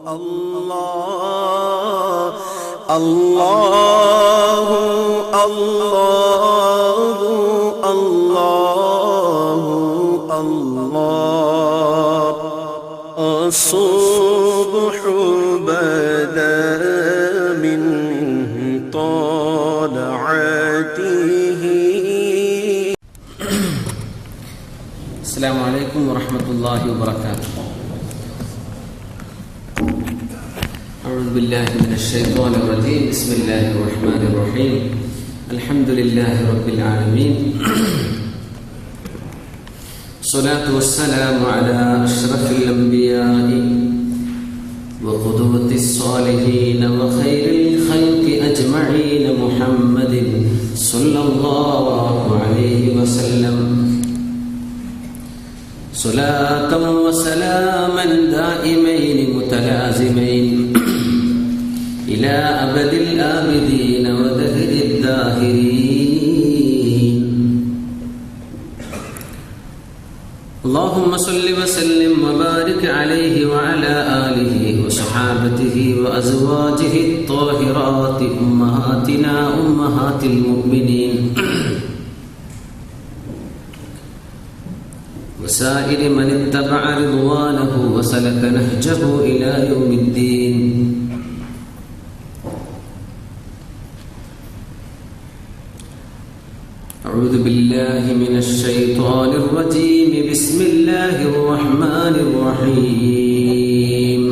الله الله الله الله الله الصبح بدا من طلعته. السلام عليكم ورحمة الله وبركاته. أعوذ بالله من الشيطان الرجيم. بسم الله الرحمن الرحيم. الحمد لله رب العالمين. الصلاة والسلام على أشرف الأنبياء وقدوة الصالحين وخير الخلق أجمعين محمد صلى الله عليه وسلم. صلاة وسلاما دائمين متلازمين إلى أبد الآبدين ودهر الداهرين. اللهم صل وسلم وبارك عليه وعلى آله وصحابته وأزواجه الطاهرات أمهاتنا أمهات المؤمنين وسائر من اتبع رضوانه وسلك نهجه إلى يوم الدين. أعوذ بالله من الشيطان الرجيم. بسم الله الرحمن الرحيم.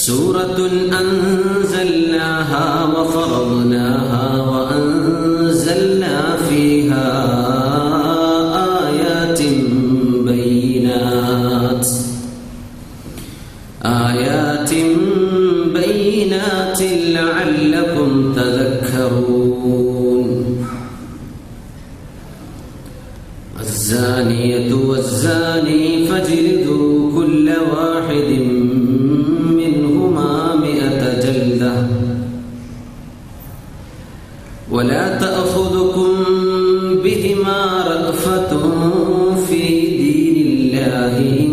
سورة أنزلناها وفرضناها وأنزلنا فيها آيات بينات لعلكم تذكرون. الزانية والزاني فاجلدوا كل واحد منهما 100 جلدة ولا تأخذكم بهما رأفة في دين الله إن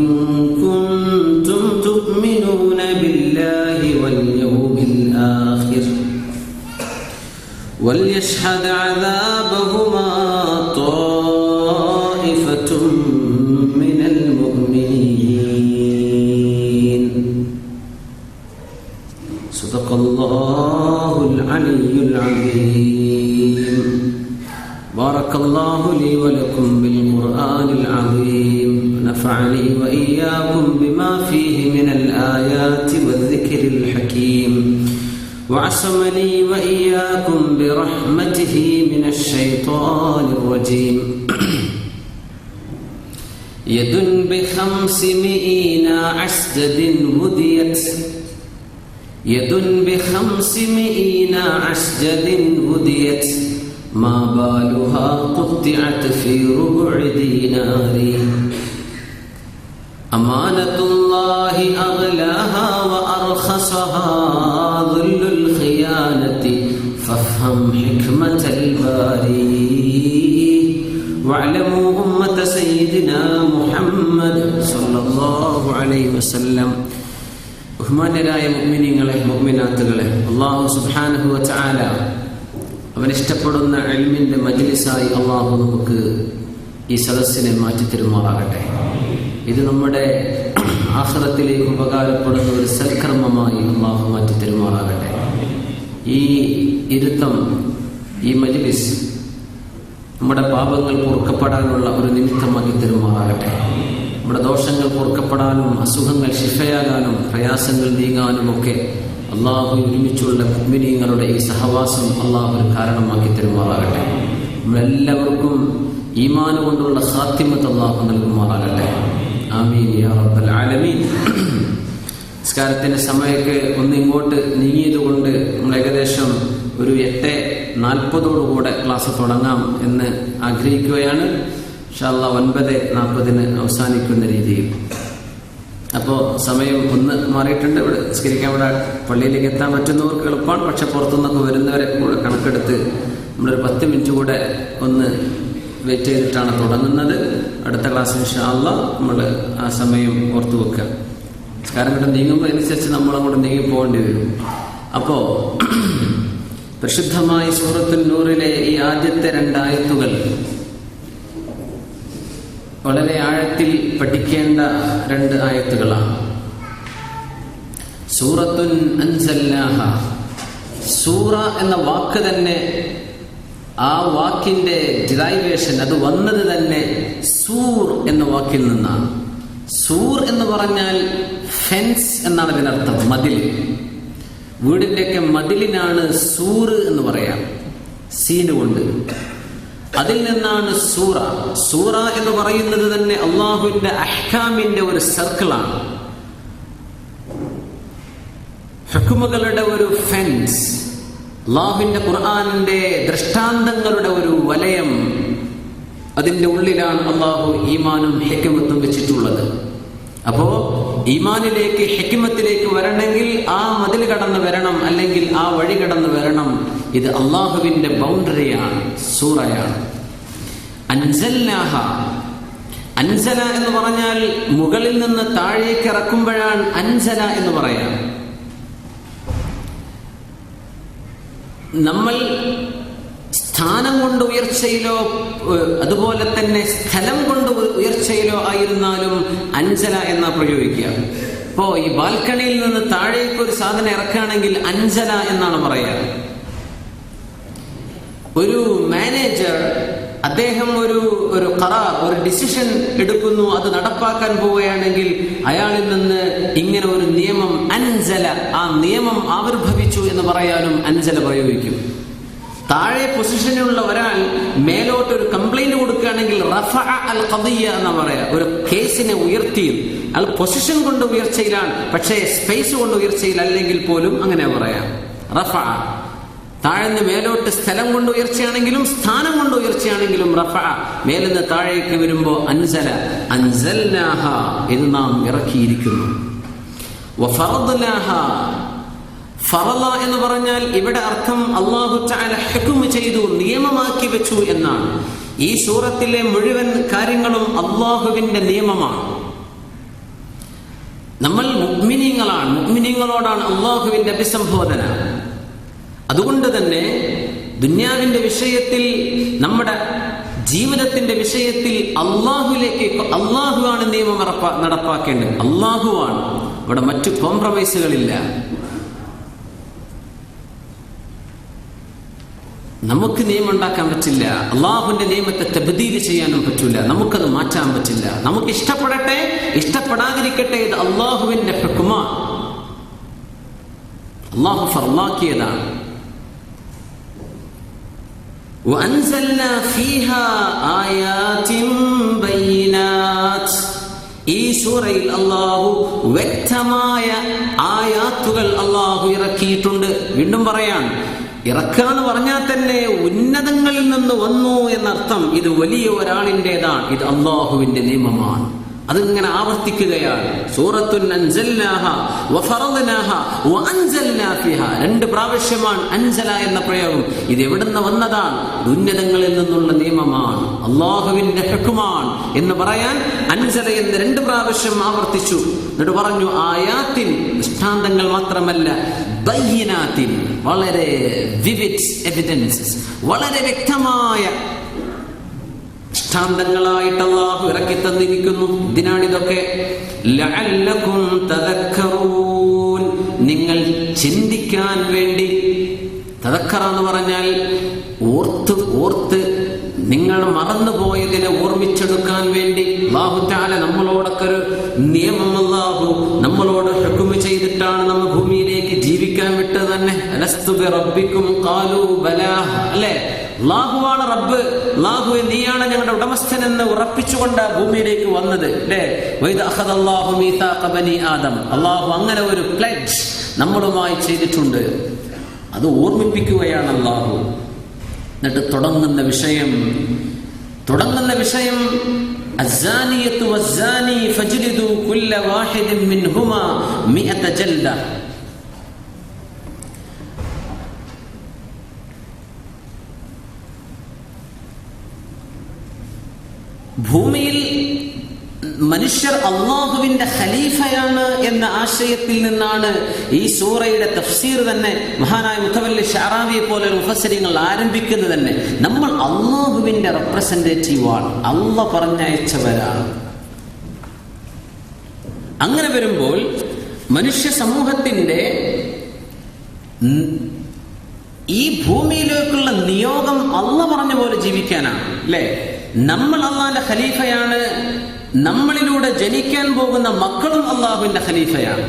كنتم تؤمنون بالله واليوم الآخر وليشهد عذابهما طائفة من المؤمنين. صدق الله العلي العظيم. بارك الله لي ولكم بالقرآن العظيم. نفعني وإياكم بما فيه من الآيات والذكر الحكيم وعصمني وإياكم برحمته من الشيطان الرجيم. يد ب500 عسجد وديت يد ب500 عسجد وديت ما بالها قطعت في ربع دينار. أمانة الله أغلاها وأرخصها ذل الخيانة فافهم حكمة الباري واعلموا أمة سيدنا محمد صلى الله عليه وسلم. ബഹുമാന്യരായ മുഅ്മിനീങ്ങളെ മുഅ്മിനാത്തുകളെ, അല്ലാഹു സുബ്ഹാനഹു വ തആല അവൻ ഇഷ്ടപ്പെടുന്ന ഇൽമിന്റെ മജ്ലിസായി അല്ലാഹു നമുക്ക് ഈ സദസ്സിനെ മാറ്റി തരുമാറാകട്ടെ. ഇത് നമ്മുടെ ആഖിറത്തിലേക്ക് ഉപകാരപ്പെടുന്ന ഒരു സൽക്കർമ്മമായി അല്ലാഹു മാറ്റി തരുമാറാകട്ടെ. ഈ ഇരുത്തം, ഈ മജ്ലിസ് നമ്മുടെ പാപങ്ങൾ പൊറുക്കപ്പെടാനുള്ള ഒരു നിമിത്തമാക്കി തരുമാറാകട്ടെ. നമ്മുടെ ദോഷങ്ങൾ പൊറുക്കപ്പെടാനും അസുഖങ്ങൾ ശിഫയാകാനും പ്രയാസങ്ങൾ നീങ്ങാനും ഒക്കെ അള്ളാഹു ഒരുമിച്ചുള്ള മുഅ്മിനീങ്ങളുടെ ഈ സഹവാസം അള്ളാഹു ഒരു കാരണമാക്കി തരുമാറാകട്ടെ. നമ്മളെല്ലാവർക്കും ഈമാൻ കൊണ്ടുള്ള ഖാത്തിമത്ത് അള്ളാഹു നൽകുമാറാകട്ടെ. ആമീൻ യാ റബ്ബൽ ആലമീൻ. നിസ്കാരത്തിന്റെ സമയമൊക്കെ ഒന്ന് ഇങ്ങോട്ട് നീങ്ങിയതുകൊണ്ട് നമ്മൾ ഏകദേശം ഒരു 8:40 ക്ലാസ് തുടങ്ങാം എന്ന് ആഗ്രഹിക്കുകയാണ്. ഇൻഷാ അല്ലാഹ് 9:40 അവസാനിക്കുന്ന രീതിയിൽ. അപ്പോൾ സമയം ഒന്ന് മാറിയിട്ടുണ്ട്. ഇവിടെ നിസ്കരിക്കാൻ ഇവിടെ പള്ളിയിലേക്ക് എത്താൻ പറ്റുന്നവർക്ക് എളുപ്പമാണ്. പക്ഷെ പുറത്തുനിന്നൊക്കെ വരുന്നവരെ കൂടെ കണക്കെടുത്ത് നമ്മളൊരു 10 മിനിറ്റ് കൂടെ ഒന്ന് വെയിറ്റ് ചെയ്തിട്ടാണ് തുടങ്ങുന്നത്. അടുത്ത ക്ലാസ് ഇൻഷാ അല്ലാഹ് നമ്മൾ ആ സമയം ഓർത്തു വെക്കുക. കാരണം ഇവിടെ നീങ്ങുമ്പോൾ അനുസരിച്ച് നമ്മളങ്ങോട്ട് നീങ്ങി പോകേണ്ടി വരും. അപ്പോൾ പരിശുദ്ധമായ സൂറത്തുൽ നൂറിലെ ഈ ആദ്യത്തെ 2 ആയത്തുകൾ വളരെ ആഴത്തിൽ പഠിക്കേണ്ട 2 ആയത്തുകളാണ്. സൂറത്തുൻ അൻസൽനാഹ, സൂറ എന്ന വാക്ക് തന്നെ, ആ വാക്കിന്റെ ഡിറൈവേഷൻ, അത് വന്നത് തന്നെ സൂർ എന്ന വാക്കിൽ നിന്നാണ്. സൂർ എന്ന് പറഞ്ഞാൽ ഫെൻസ് എന്നാണ് ഇതിനർത്ഥം, മതിൽ. വീടിന്റെയൊക്കെ മതിലിനാണ് സൂർ എന്ന് പറയാം, സീന് കൊണ്ട്. അതിൽ നിന്നാണ് സൂറ. സൂറ എന്ന് പറയുന്നത് തന്നെ അള്ളാഹുവിന്റെ അഹ്കാമിന്റെ ഒരു സർക്കിളാണ്, ഹുക്മുകളുടെ ഒരു ഫെൻസ്, അള്ളാഹുവിന്റെ ഖുർആനിന്റെ ദൃഷ്ടാന്തങ്ങളുടെ ഒരു വലയം. അതിന്റെ ഉള്ളിലാണ് അള്ളാഹു ഈമാനും ഹിക്മത്തും വെച്ചിട്ടുള്ളത്. അപ്പോ ഈമാനിലേക്ക് ഹിക്മത്തിലേക്ക് വരണമെങ്കിൽ ആ മതിൽ കടന്നു വരണം, അല്ലെങ്കിൽ ആ വഴി കടന്നു വരണം. ഇത് അള്ളാഹുവിന്റെ ബൗണ്ടറിയാണ്, സൂറയാണ്. അൻസൽനാഹ, അൻസല എന്ന് പറഞ്ഞാൽ മുകളിൽ നിന്ന് താഴേക്ക് ഇറക്കുമ്പോഴാണ് അൻസല എന്ന് പറയാം. നമ്മൾ സ്ഥാനം കൊണ്ട് ഉയർച്ചയിലോ അതുപോലെ തന്നെ സ്ഥലം കൊണ്ട് ഉയർച്ചയിലോ ആയിരുന്നാലും അൻസല എന്നാ പ്രയോഗിക്കുക. ഇപ്പോ ഈ ബാൽക്കണിയിൽ നിന്ന് താഴേക്ക് ഒരു സാധനം ഇറക്കുകയാണെങ്കിൽ അൻസല എന്നാണ് പറയുക. ഒരു മാനേജർ, അദ്ദേഹം ഒരു ഖറാർ, ഒരു ഡിസിഷൻ എടുക്കുന്നു, അത് നടപ്പാക്കാൻ പോവുകയാണെങ്കിൽ അയാളിൽ നിന്ന് ഇങ്ങനെ ഒരു നിയമം അൻസല, ആ നിയമം ആവിർഭവിച്ചു എന്ന് പറയാനും അൻസല പ്രയോഗിക്കും. താഴെ പൊസിഷനിലുള്ള ഒരാൾ മേലോട്ടൊരു കംപ്ലൈന്റ് കൊടുക്കുകയാണെങ്കിൽ റഫഅ അൽ ഖദിയ എന്ന് പറയാ, ഒരു കേസിനെ ഉയർത്തി. അയാൾ പൊസിഷൻ കൊണ്ട് ഉയർച്ചയിലാണ്, പക്ഷേ സ്പേസ് കൊണ്ട് ഉയർച്ചയിൽ അല്ലെങ്കിൽ പോലും അങ്ങനെ പറയാം. റഫഅ, താഴ്ന്ന് മേലോട്ട് സ്ഥലം കൊണ്ട് ഉയർച്ചയാണെങ്കിലും സ്ഥാനം കൊണ്ട് ഉയർച്ചയാണെങ്കിലും റഫഅ. മേലിന്ന് താഴേക്ക് വരുമ്പോ അൻസല, അൻസൽനാഹ, ഇത് നാം ഇറക്കിയിരിക്കുന്നു. വഫറദ്നാഹ, ഫറള എന്ന് പറഞ്ഞാൽ ഇവിടെ അർത്ഥം അല്ലാഹു തആല ഹുക്ം ചെയ്തു, നിയമമാക്കി വെച്ചു എന്നാണ്. ഈ സൂറത്തിലെ മുഴുവൻ കാര്യങ്ങളും അല്ലാഹുവിന്റെ നിയമമാണ്. നമ്മൾ മുഅ്മിനീങ്ങളാണ്, മുഅ്മിനീങ്ങളോടാണ് അല്ലാഹുവിന്റെ അഭിസംബോധന. അതുകൊണ്ട് തന്നെ ദുനിയാവിന്റെ വിഷയത്തിൽ, നമ്മുടെ ജീവിതത്തിന്റെ വിഷയത്തിൽ അള്ളാഹുവിലേക്ക്, അള്ളാഹുവാണ് നിയമം നടപ്പാക്കേണ്ടത്, അള്ളാഹുവാണ്. ഇവിടെ മറ്റു കോംപ്രമൈസുകളില്ല. നമുക്ക് നിയമം ഉണ്ടാക്കാൻ പറ്റില്ല, അള്ളാഹുവിന്റെ നിയമത്തെ തബ്ദീല് ചെയ്യാനും പറ്റില്ല, നമുക്കത് മാറ്റാൻ പറ്റില്ല. നമുക്ക് ഇഷ്ടപ്പെടട്ടെ ഇഷ്ടപ്പെടാതിരിക്കട്ടെ, ഇത് അള്ളാഹുവിന്റെ ഹുക്മാണ്, അള്ളാഹു ഫർളാക്കിയതാണ്. وأنزلنا فيها آيات بينات, ഈ സൂറയിൽ അല്ലാഹു വ്യക്തമായ ആയാത്തുകൾ അല്ലാഹു ഇറക്കിയിട്ടുണ്ട്. വീണ്ടും പറയാൻ, ഇറക്കാന്ന് പറഞ്ഞാൽ തന്നെ ഉന്നതങ്ങളിൽ നിന്ന് വന്നു എന്നർത്ഥം. ഇത് വലിയ ഒരാളിൻ്റെതാണ്, ഇത് അല്ലാഹുവിന്റെ നിയമമാണ്. അതിങ്ങനെ ആവർത്തിക്കുകയാണ്. സൂറത്തുൻ അൻസൽനാഹ വഫറദ്നാഹ വഅൻസൽനാ ഫീഹാ, 2 പ്രാവശ്യമാണ് അൻസല എന്ന പ്രയോഗം. ഇത് എവിടുന്ന് വന്നതാണ്? ഉന്നതങ്ങളിൽ നിന്നുള്ള നിയമമാണ്, അല്ലാഹുവിന്റെ ഹുക്മാണ് എന്ന് പറയാൻ അൻസല എന്ന് 2 പ്രാവശ്യം ആവർത്തിച്ചു. എന്നിട്ട് പറഞ്ഞു ആയാത്തിൻ, ദൃഷ്ടാന്തങ്ങൾ മാത്രമല്ല, ബയ്യിനാത്തിൻ, വളരെ വിവിഡ് എവിഡൻസസ്, വളരെ വ്യക്തമായ ദൃഷ്ടാന്തങ്ങളായിട്ട് അല്ലാഹു ഇറക്കി തന്നിരിക്കുന്നു. ഇതിനാണിതൊക്കെ. ലഅല്ലകും തദക്കറൂൻ, നിങ്ങൾ ചിന്തിക്കാൻ വേണ്ടി. തദക്കറ എന്ന് പറഞ്ഞാൽ ഓർത്ത് നിങ്ങൾ മറന്നുപോയതിനെ ഓർമ്മിച്ചെടുക്കാൻ വേണ്ടി അല്ലാഹു തആല നമ്മളോടൊക്കെ ഒരു നിയമം, അല്ലാഹു നമ്മളോട് ഹുക്ം ചെയ്തിട്ടാണ് നമ്മൾ ഭൂമിയിലേക്ക് ജീവിക്കാൻ വിട്ടത് തന്നെ. അലസ്തു ബിറബ്ബിക്കും ഖാലൂ ബലാ, അല്ലേ? അല്ലാഹുവാണ് റബ്ബ്, അല്ലാഹുവേ നീയാണ് ഞങ്ങളുടെ ഉടമസ്ഥൻ എന്ന് ഉറപ്പിച്ചുകൊണ്ട് ഭൂമിയിലേക്ക് വന്നത്, അല്ലേ? വഇദ അഖദല്ലാഹു മീസാഖ ബനി ആദം, അല്ലാഹു അങ്ങനെ ഒരു പ്ലെഡ്ജ് നമ്മളുമായി ചെയ്തിട്ടുണ്ട്. അത് ഓർമ്മിപ്പിക്കുകയാണ് അല്ലാഹു. എന്നിട്ട് തുടങ്ങുന്ന വിഷയം അസ്സാനിയത്തു വസ്സാനി ഫജ്ലിദു കുല്ല വാഹിദിൻ മിൻഹുമാ 100 ജൽദ. ഭൂമിയിൽ മനുഷ്യർ അള്ളാഹുവിന്റെ ഖലീഫയാണ് എന്ന ആശയത്തിൽ നിന്നാണ് ഈ സൂറയുടെ തഫ്സീർ തന്നെ മഹാനായ മുത്തവല്ലി ഷഅറാവിയെ പോലെ മുഫസ്സിരിങ്ങൾ ആരംഭിക്കുന്നത് തന്നെ. നമ്മൾ അള്ളാഹുവിന്റെ റെപ്രസെന്റേറ്റീവാണ്, അള്ളാഹ് പറഞ്ഞയച്ചവരാണ്. അങ്ങനെ വരുമ്പോൾ മനുഷ്യ സമൂഹത്തിന്റെ ഈ ഭൂമിയിലേക്കുള്ള നിയോഗം അള്ളാഹ് പറഞ്ഞ പോലെ ജീവിക്കാനാണ്, അല്ലെ? നമ്മൾ അള്ളാഹുവിന്റെ ഖലീഫയാണ്. നമ്മളിലൂടെ ജനിക്കാൻ പോകുന്ന മക്കളും അള്ളാഹുവിന്റെ ഖലീഫയാണ്.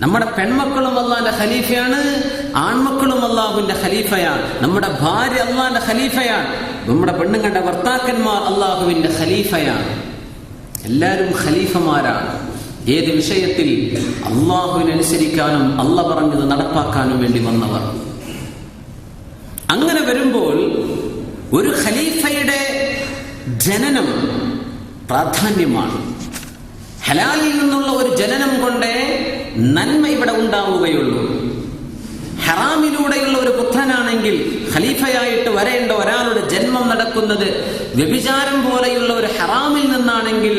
നമ്മുടെ പെൺമക്കളും അള്ളാഹുവിന്റെ ഖലീഫയാണ്, ആൺമക്കളും അള്ളാഹുവിന്റെ ഖലീഫയാണ്. നമ്മുടെ ഭാര്യ അള്ളാഹുവിന്റെ ഖലീഫയാണ്, നമ്മുടെ പെണ്ണുങ്ങളുടെ ഭർത്താക്കന്മാർ അള്ളാഹുവിന്റെ ഖലീഫയാണ്. എല്ലാവരും ഖലീഫമാരാണ്. ഏത് വിഷയത്തിൽ? അള്ളാഹുവിനനുസരിക്കാനും അള്ളാഹ് പറഞ്ഞത് നടപ്പാക്കാനും വേണ്ടി വന്നവർ. അങ്ങനെ വരുമ്പോൾ ഒരു ഖലീഫയുടെ ജനനം പ്രാധാന്യമാണ്. ഹലാലിൽ നിന്നുള്ള ഒരു ജനനം കൊണ്ടേ നന്മ ഇവിടെ ഉണ്ടാവുകയുള്ളൂ. ഹറാമിലൂടെയുള്ള ഒരു പുത്രനാണെങ്കിൽ ഖലീഫയായിട്ട് വരേണ്ട ഒരാളുടെ ജന്മം നടക്കുന്നത് വ്യഭിചാരം പോലെയുള്ള ഒരു ഹറാമിൽ നിന്നാണെങ്കിൽ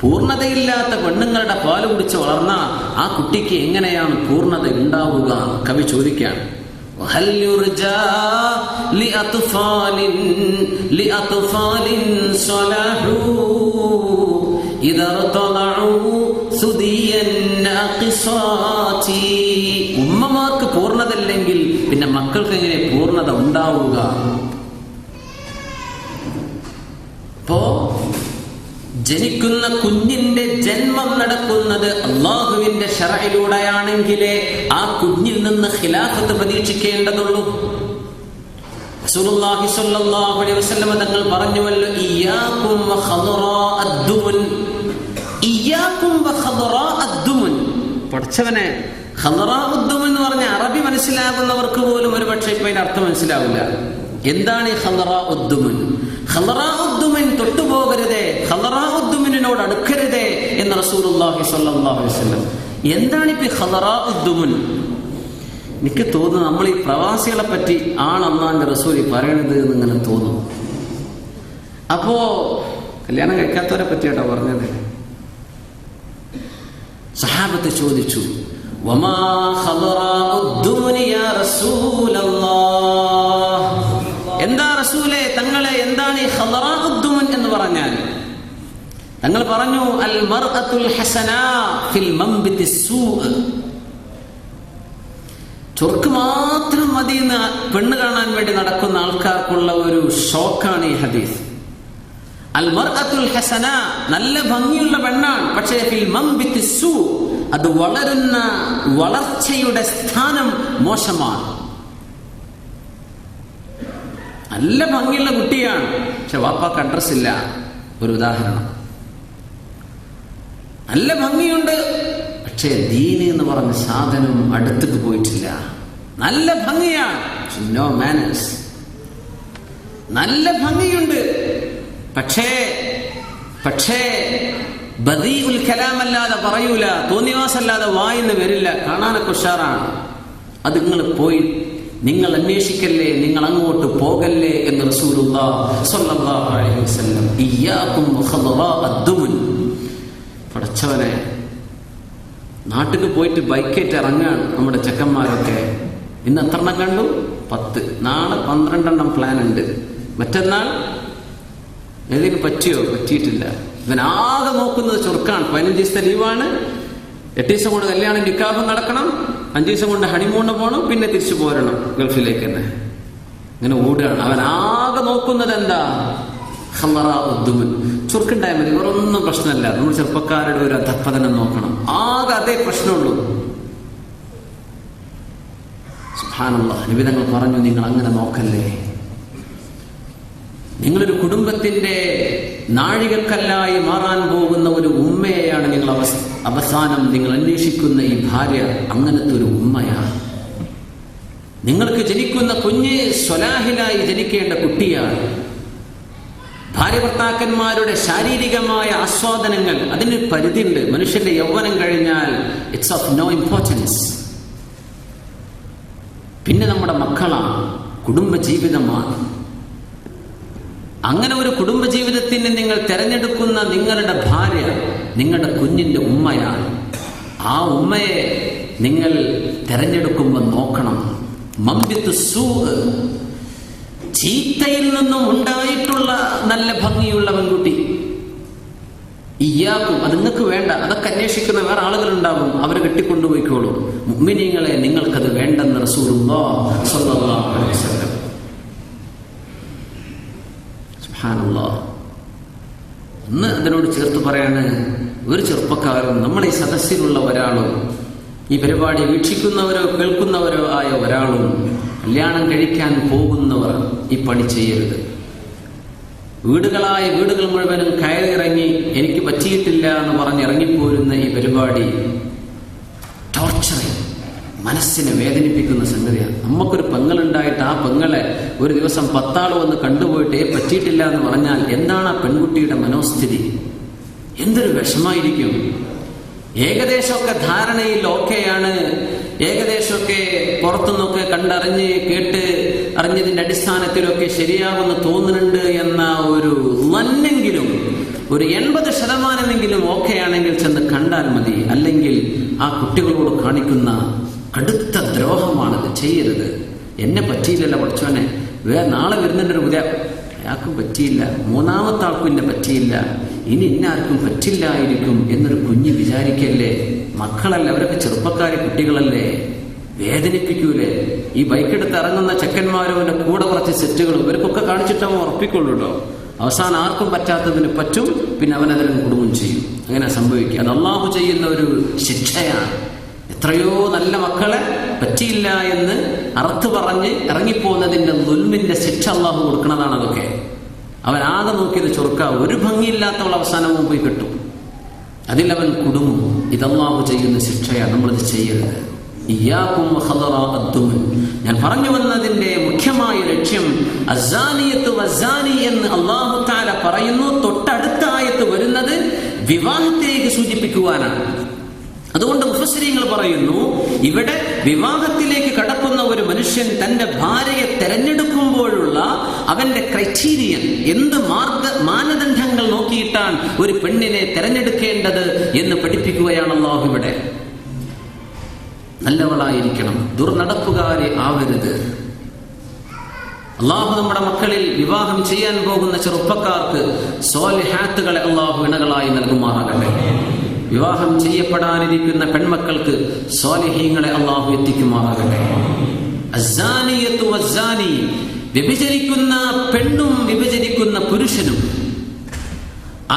പൂർണ്ണതയില്ലാത്ത പെണ്ണുങ്ങളുടെ പാല് കുടിച്ച് വളർന്ന ആ കുട്ടിക്ക് എങ്ങനെയാണ് പൂർണ്ണത ഉണ്ടാവുക? കവി ചോദിക്കാണ്. ഉമ്മമാർക്ക് പൂർണ്ണതല്ലെങ്കിൽ പിന്നെ മക്കൾക്ക് എങ്ങനെ പൂർണ്ണത ഉണ്ടാവുക? അപ്പോ ജനിക്കുന്ന കുഞ്ഞിന്റെ ജന്മം നടക്കുന്നത് അള്ളാഹുവിന്റെ ശറഇലൂടെയാണെങ്കിലേ ആ കുഞ്ഞിൽ നിന്ന് ഖിലാഫത്ത് പ്രതീക്ഷിക്കേണ്ടതുള്ളൂ. റസൂലുള്ളാഹി സ്വല്ലല്ലാഹു അലൈഹി വസല്ലം തങ്ങൾ പറഞ്ഞുവല്ലോ, ഇയ്യാകും വഖദറാഅദ്ദുമുൻ, ഇയ്യാകും വഖദറാഅദ്ദുമുൻ. പഠിച്ചവനെ, ഖദറാഅദ്ദുമുൻ എന്ന് പറഞ്ഞ അറബി മനസ്സിലാകുന്നവർക്ക് പോലും ഒരു പക്ഷേ ഇപ്പൊ അതിന്റെ അർത്ഥം മനസ്സിലാവില്ല. എന്താണ് ഈ ഖദറാഅദ്ദുമുൻ? ഖദറാഅദ്ദുമുൻ തൊട്ടുപോകരുതേ, ഖദറാഅദ്ദുമുനോട് അടുക്കരുതേ എന്ന് റസൂലുള്ളാഹി സ്വല്ലല്ലാഹു അലൈഹി വസല്ലം. എന്താണ് ഇപ്പൊ ഖദറാഅദ്ദുമുൻ? എനിക്ക് തോന്നുന്നു നമ്മൾ ഈ പ്രവാസികളെ പറ്റി ആണ് അല്ലാഹുവിന്റെ റസൂൽ പറയണത് എന്നിങ്ങനെ തോന്നും. അപ്പോ കല്യാണം കഴിക്കാത്തവരെ പറ്റിയാട്ടോ പറഞ്ഞത്. സഹാബത്ത് ചോദിച്ചു, വമാ ഖദറാഅദ്ദുമുൻ യാ റസൂലല്ലാഹ്, എന്താ റസൂലേ തങ്ങളെ, എന്താണ് ഈ ഖദറാഅദ്ദുമുൻ എന്ന് പറഞ്ഞാൽ? തങ്ങൾ പറഞ്ഞു, അൽ മർഅത്തുൽ ഹസനാ ഫിൽ മംബിതിസ് സൂഅ്. ചൊർക്ക് മാത്രം മതി എന്ന് പെണ്ണ് കാണാൻ വേണ്ടി നടക്കുന്ന ആൾക്കാർക്കുള്ള ഒരു ഷോക്കാണ് ഈ ഹദീസ്. അൽ മർഅത്തുൽ ഹസന, നല്ല ഭംഗിയുള്ള പെണ്ണാണ്, പക്ഷേ ഫിൽ മംബിതിസ് സൂഅ്, അത് വളരുന്ന വളർച്ചയുടെ സ്ഥാനം മോശമാണ്. നല്ല ഭംഗിയുള്ള കുട്ടിയാണ്, പക്ഷെ വാപ്പാക്ക് അഡ്രസ് ഇല്ല. ഒരു ഉദാഹരണം. നല്ല ഭംഗിയുണ്ട്, പക്ഷേ ദീന് എന്ന് പറഞ്ഞ സാധനം അടുത്തേക്ക് പോയിട്ടില്ല. നല്ല ഭംഗിയാണ്, നോ മാനേഴ്സ്. നല്ല ഭംഗിയുണ്ട്, പക്ഷേ ബദീഉൽ കലാം അല്ലാതെ പറയൂല, തോന്നിവാസല്ലാതെ വായിന്ന് വരില്ല, കാണാനൊക്കെ ഉഷാറാണ്. അത് നിങ്ങൾ അന്വേഷിക്കല്ലേ, നിങ്ങൾ അങ്ങോട്ട് പോകല്ലേ എന്ന് റസൂലുള്ളാഹി സ്വല്ലല്ലാഹു അലൈഹി വസല്ലം. ഇയ്യാകും വഖദറാഅദ്ദുമുൻ. പടച്ചവനെ, നാട്ടിൽ പോയിട്ട് ബൈക്കേറ്റ് ഇറങ്ങാണ് നമ്മുടെ ചെക്കന്മാരൊക്കെ. ഇന്ന് എത്രണ്ണം കണ്ടു? 10. നാളെ 12 പ്ലാൻ ഉണ്ട്. മറ്റന്നാൾ ഏതെങ്കിലും പറ്റിയോ? പറ്റിയിട്ടില്ല. ഇവനാകെ നോക്കുന്നത് ചുരുക്കാണ്. 15 ദിവസത്തെ ലീവാണ്, 8 ദിവസം കൊണ്ട് കല്യാണം നിക്കാഹ് നടക്കണം, 5 ദിവസം കൊണ്ട് ഹണിമൂണ് പോകണം, പിന്നെ തിരിച്ചു പോരണം ഗൾഫിലേക്ക് തന്നെ. ഇങ്ങനെ ഓടുകയാണ്. അവൻ ആകെ നോക്കുന്നത് എന്താ? ഖദറാഅദ്ദുമുൻ. ചുരുക്കുണ്ടായാൽ മതി, വേറൊന്നും പ്രശ്നമല്ല. നമ്മൾ ചെറുപ്പക്കാരുടെ ഒരു അധപ്പതനം നോക്കണം, ആകെ അതേ പ്രശ്നമുള്ളൂ. സുബ്ഹാനല്ലാഹ്, നബി തങ്ങൾ പറഞ്ഞു, നിങ്ങൾ അങ്ങനെ നോക്കല്ലേ. നിങ്ങളൊരു കുടുംബത്തിന്റെ നാഴികക്കല്ലായി മാറാൻ പോകുന്ന ഒരു ഉമ്മയെയാണ് നിങ്ങൾ അവസാനം നിങ്ങൾ അന്വേഷിക്കുന്ന. ഈ ഭാര്യ അങ്ങനത്തെ ഒരു ഉമ്മയാണ്. നിങ്ങൾക്ക് ജനിക്കുന്ന കുഞ്ഞ് സ്വലാഹിലായി ജനിക്കേണ്ട കുട്ടിയാണ്. ഭാര്യ ഭർത്താക്കന്മാരുടെ ശാരീരികമായ ആസ്വാദനങ്ങൾ, അതിന് പരിധിയുണ്ട്. മനുഷ്യന്റെ യൗവനം കഴിഞ്ഞാൽ ഇറ്റ്സ് ഓഫ് നോ ഇമ്പോർട്ടൻസ്. പിന്നെ നമ്മുടെ മക്കളാണ്, കുടുംബജീവിതമാണ്. അങ്ങനെ ഒരു കുടുംബജീവിതത്തിന് നിങ്ങൾ തിരഞ്ഞെടുക്കുന്ന നിങ്ങളുടെ ഭാര്യ നിങ്ങളുടെ കുഞ്ഞിന്റെ ഉമ്മയാണ്. ആ ഉമ്മയെ നിങ്ങൾ തിരഞ്ഞെടുക്കുമ്പോൾ നോക്കണം. മംബിത്തു സൂ, ചീത്തയിൽ നിന്നും ഉണ്ടായിട്ടുള്ള നല്ല ഭംഗിയുള്ള പെൺകുട്ടി. ഇയ്യാക്കും, അത് നിങ്ങൾക്ക് വേണ്ട. അതൊക്കെ അന്വേഷിക്കുന്ന വേറെ ആളുകളുണ്ടാവും, അവർ കെട്ടിക്കൊണ്ടുപോയിക്കോളൂ. മുഅ്മിനീങ്ങളെ, നിങ്ങൾക്കത് വേണ്ടെന്ന് റസൂലുള്ളാഹി സ്വല്ലല്ലാഹു അലൈഹി വസല്ലം. സുബ്ഹാനല്ലാഹ്. ഒന്ന് അതിനോട് ചേർത്ത് പറയാണ്, ഒരു ചെറുപ്പക്കാരും നമ്മുടെ ഈ സദസ്സിലുള്ള ഒരാളും ഈ പരിപാടി വീക്ഷിക്കുന്നവരോ കേൾക്കുന്നവരോ ആയ ഒരാളും കല്യാണം കഴിക്കാൻ പോകുന്നവർ ഈ പണി ചെയ്യരുത്. വീടുകൾ മുഴുവനും കയറിയിറങ്ങി എനിക്ക് പറ്റിയിട്ടില്ല എന്ന് പറഞ്ഞ് ഇറങ്ങിപ്പോരുന്ന ഈ പരിപാടി ടോർച്ചറിങ്, മനസ്സിനെ വേദനിപ്പിക്കുന്ന സംഗതിയാണ്. നമുക്കൊരു പെങ്ങളുണ്ടായിട്ട് ആ പെങ്ങളെ ഒരു ദിവസം 10 ആൾ വന്ന് കണ്ടുപോയിട്ട് പറ്റിയിട്ടില്ല എന്ന് പറഞ്ഞാൽ എന്താണ് ആ പെൺകുട്ടിയുടെ മനോസ്ഥിതി? എന്തൊരു വിഷമായിരിക്കും. ഏകദേശമൊക്കെ ധാരണയിൽ ഓക്കെയാണ്, ഏകദേശമൊക്കെ പുറത്തുനിന്നൊക്കെ കണ്ടറിഞ്ഞ് കേട്ട് അറിഞ്ഞതിന്റെ അടിസ്ഥാനത്തിലൊക്കെ ശരിയാകുമെന്ന് തോന്നുന്നുണ്ട് എന്ന ഒരു നന്നെങ്കിലും ഒരു 80% ഓക്കെ ആണെങ്കിൽ ചെന്ന് കണ്ടാൽ മതി. അല്ലെങ്കിൽ ആ കുട്ടികളോട് കാണിക്കുന്ന കടുത്ത ദ്രോഹമാണത്. ചെയ്യരുത്. എന്നെ പറ്റിയില്ലല്ലോ പഠിച്ചോനെ, നാളെ വരുന്നുണ്ട് ഒരു ഉദയം, അയാൾക്കും പറ്റിയില്ല, 3ാമത്തെ ആൾക്കും എന്നെ പറ്റിയില്ല, ഇനി ഇന്നാർക്കും പറ്റില്ലായിരിക്കും എന്നൊരു കുഞ്ഞ് വിചാരിക്കല്ലേ. മക്കളല്ലേ, അവരൊക്കെ ചെറുപ്പക്കാരെ കുട്ടികളല്ലേ, വേദനിപ്പിക്കൂലേ? ഈ ബൈക്കെടുത്ത് ഇറങ്ങുന്ന ചെക്കന്മാരും അവന്റെ കൂടെ കുറച്ച് സെറ്റുകളും ഇവർക്കൊക്കെ കാണിച്ചിട്ടവൻ ഉറപ്പിക്കൊള്ളൂട്ടോ. അവസാനം ആർക്കും പറ്റാത്തതിന് പറ്റും, പിന്നെ അവനതിനും കുടുംബം ചെയ്യും. അങ്ങനെ സംഭവിക്കുക. അത് അള്ളാഹു ചെയ്യുന്ന ഒരു ശിക്ഷയാണ്. എത്രയോ നല്ല മക്കളെ പറ്റിയില്ല എന്ന് അർത്ഥ പറഞ്ഞ് ഇറങ്ങിപ്പോകുന്നതിന്റെ ദുൽമിന്റെ ശിക്ഷ അള്ളാഹു കൊടുക്കുന്നതാണ്. അതൊക്കെ അവനാകെ നോക്കിയത് ചൊറുക്ക, ഒരു ഭംഗിയില്ലാത്തവൾ അവസാനവും പോയി കിട്ടും, അതിലവൻ കുടുങ്ങും. ഇതല്ലാഹു ചെയ്യുന്ന ശിക്ഷയാണ്. നമ്മളിത് ചെയ്യരുത്. ഇയ്യാകും വഖദറ അദ്ദുമൻ. ഞാൻ പറഞ്ഞു വന്നതിന്റെ മുഖ്യമായ ലക്ഷ്യം അസ്സാനിയത്തു വസ്സാനി എന്ന് അല്ലാഹു തആല പറയുന്നു. തൊട്ടടുത്ത ആയത്ത് വരുന്നത് വിവാഹത്തിലേക്ക് സൂചിപ്പിക്കുവാനാണ്. അതുകൊണ്ട് മുഫസ്സിരീങ്ങൾ പറയുന്നു, ഇവിടെ വിവാഹത്തിലേക്ക് കടക്കുന്ന ഒരു മനുഷ്യൻ തന്റെ ഭാര്യയെ തെരഞ്ഞെടുക്കുമ്പോഴുള്ള അവന്റെ ക്രൈറ്റീരിയൻ, എന്ത് മാനദണ്ഡങ്ങൾ നോക്കിയിട്ടാണ് ഒരു പെണ്ണിനെ തെരഞ്ഞെടുക്കേണ്ടത് എന്ന് പഠിപ്പിക്കുകയാണ് അല്ലാഹു ഇവിടെ. നല്ലവളായിരിക്കണം, ദുർനടപ്പുകാരി ആവരുത്. അള്ളാഹു നമ്മുടെ മക്കളിൽ വിവാഹം ചെയ്യാൻ പോകുന്ന ചെറുപ്പക്കാർക്ക് സ്വാലിഹാത്തുകളെ അള്ളാഹു ഇണകളായി നൽകുമാറാകട്ടെ. വിവാഹം ചെയ്യപ്പെടാനിരിക്കുന്ന പെൺമക്കൾക്ക് സ്വാലിഹീങ്ങളെ അള്ളാഹു എത്തിക്കുമാറാകട്ടെ. അസ്സാനിയത്തു വസ്സാനി, വ്യഭിചരിക്കുന്ന പെണ്ണും വ്യഭിചരിക്കുന്ന പുരുഷനും.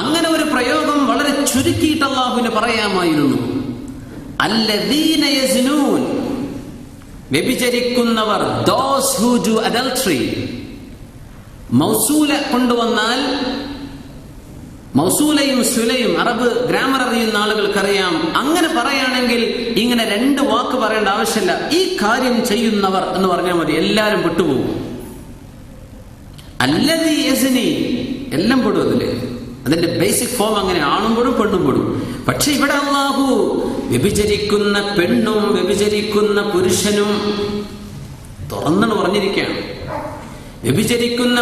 അങ്ങനെ ഒരു പ്രയോഗം വളരെ ചുരുക്കിയിട്ട് അള്ളാഹുവിന് പറയാമായിരുന്നു. അല്ലദീന യസ്നൂൻ, വ്യഭിചരിക്കുന്നവർ, those who do adultery. മൗസൂല കൊണ്ടുവന്നാൽ, മൗസൂലയും സുലയും അറബ് ഗ്രാമർ അറിയുന്ന ആളുകൾക്കറിയാം. അങ്ങനെ പറയുകയാണെങ്കിൽ ഇങ്ങനെ 2 വാക്ക് പറയേണ്ട ആവശ്യമില്ല. ഈ കാര്യം ചെയ്യുന്നവർ എന്ന് പറഞ്ഞാൽ മതി, എല്ലാവരും പെട്ടുപോകും. അല്ലദീ യസ്നി, എല്ലാം പെടും അതില്. അതിന്റെ ബേസിക് ഫോം അങ്ങനെ, ആണും പെടും പെണ്ണും പെടും. പക്ഷെ ഇവിടെ അല്ലാഹു വ്യഭിചരിക്കുന്ന പെണ്ണും വ്യഭിചരിക്കുന്ന പുരുഷനും തുറന്നു പറഞ്ഞിരിക്കുകയാണ്. വ്യഭിചരിക്കുന്ന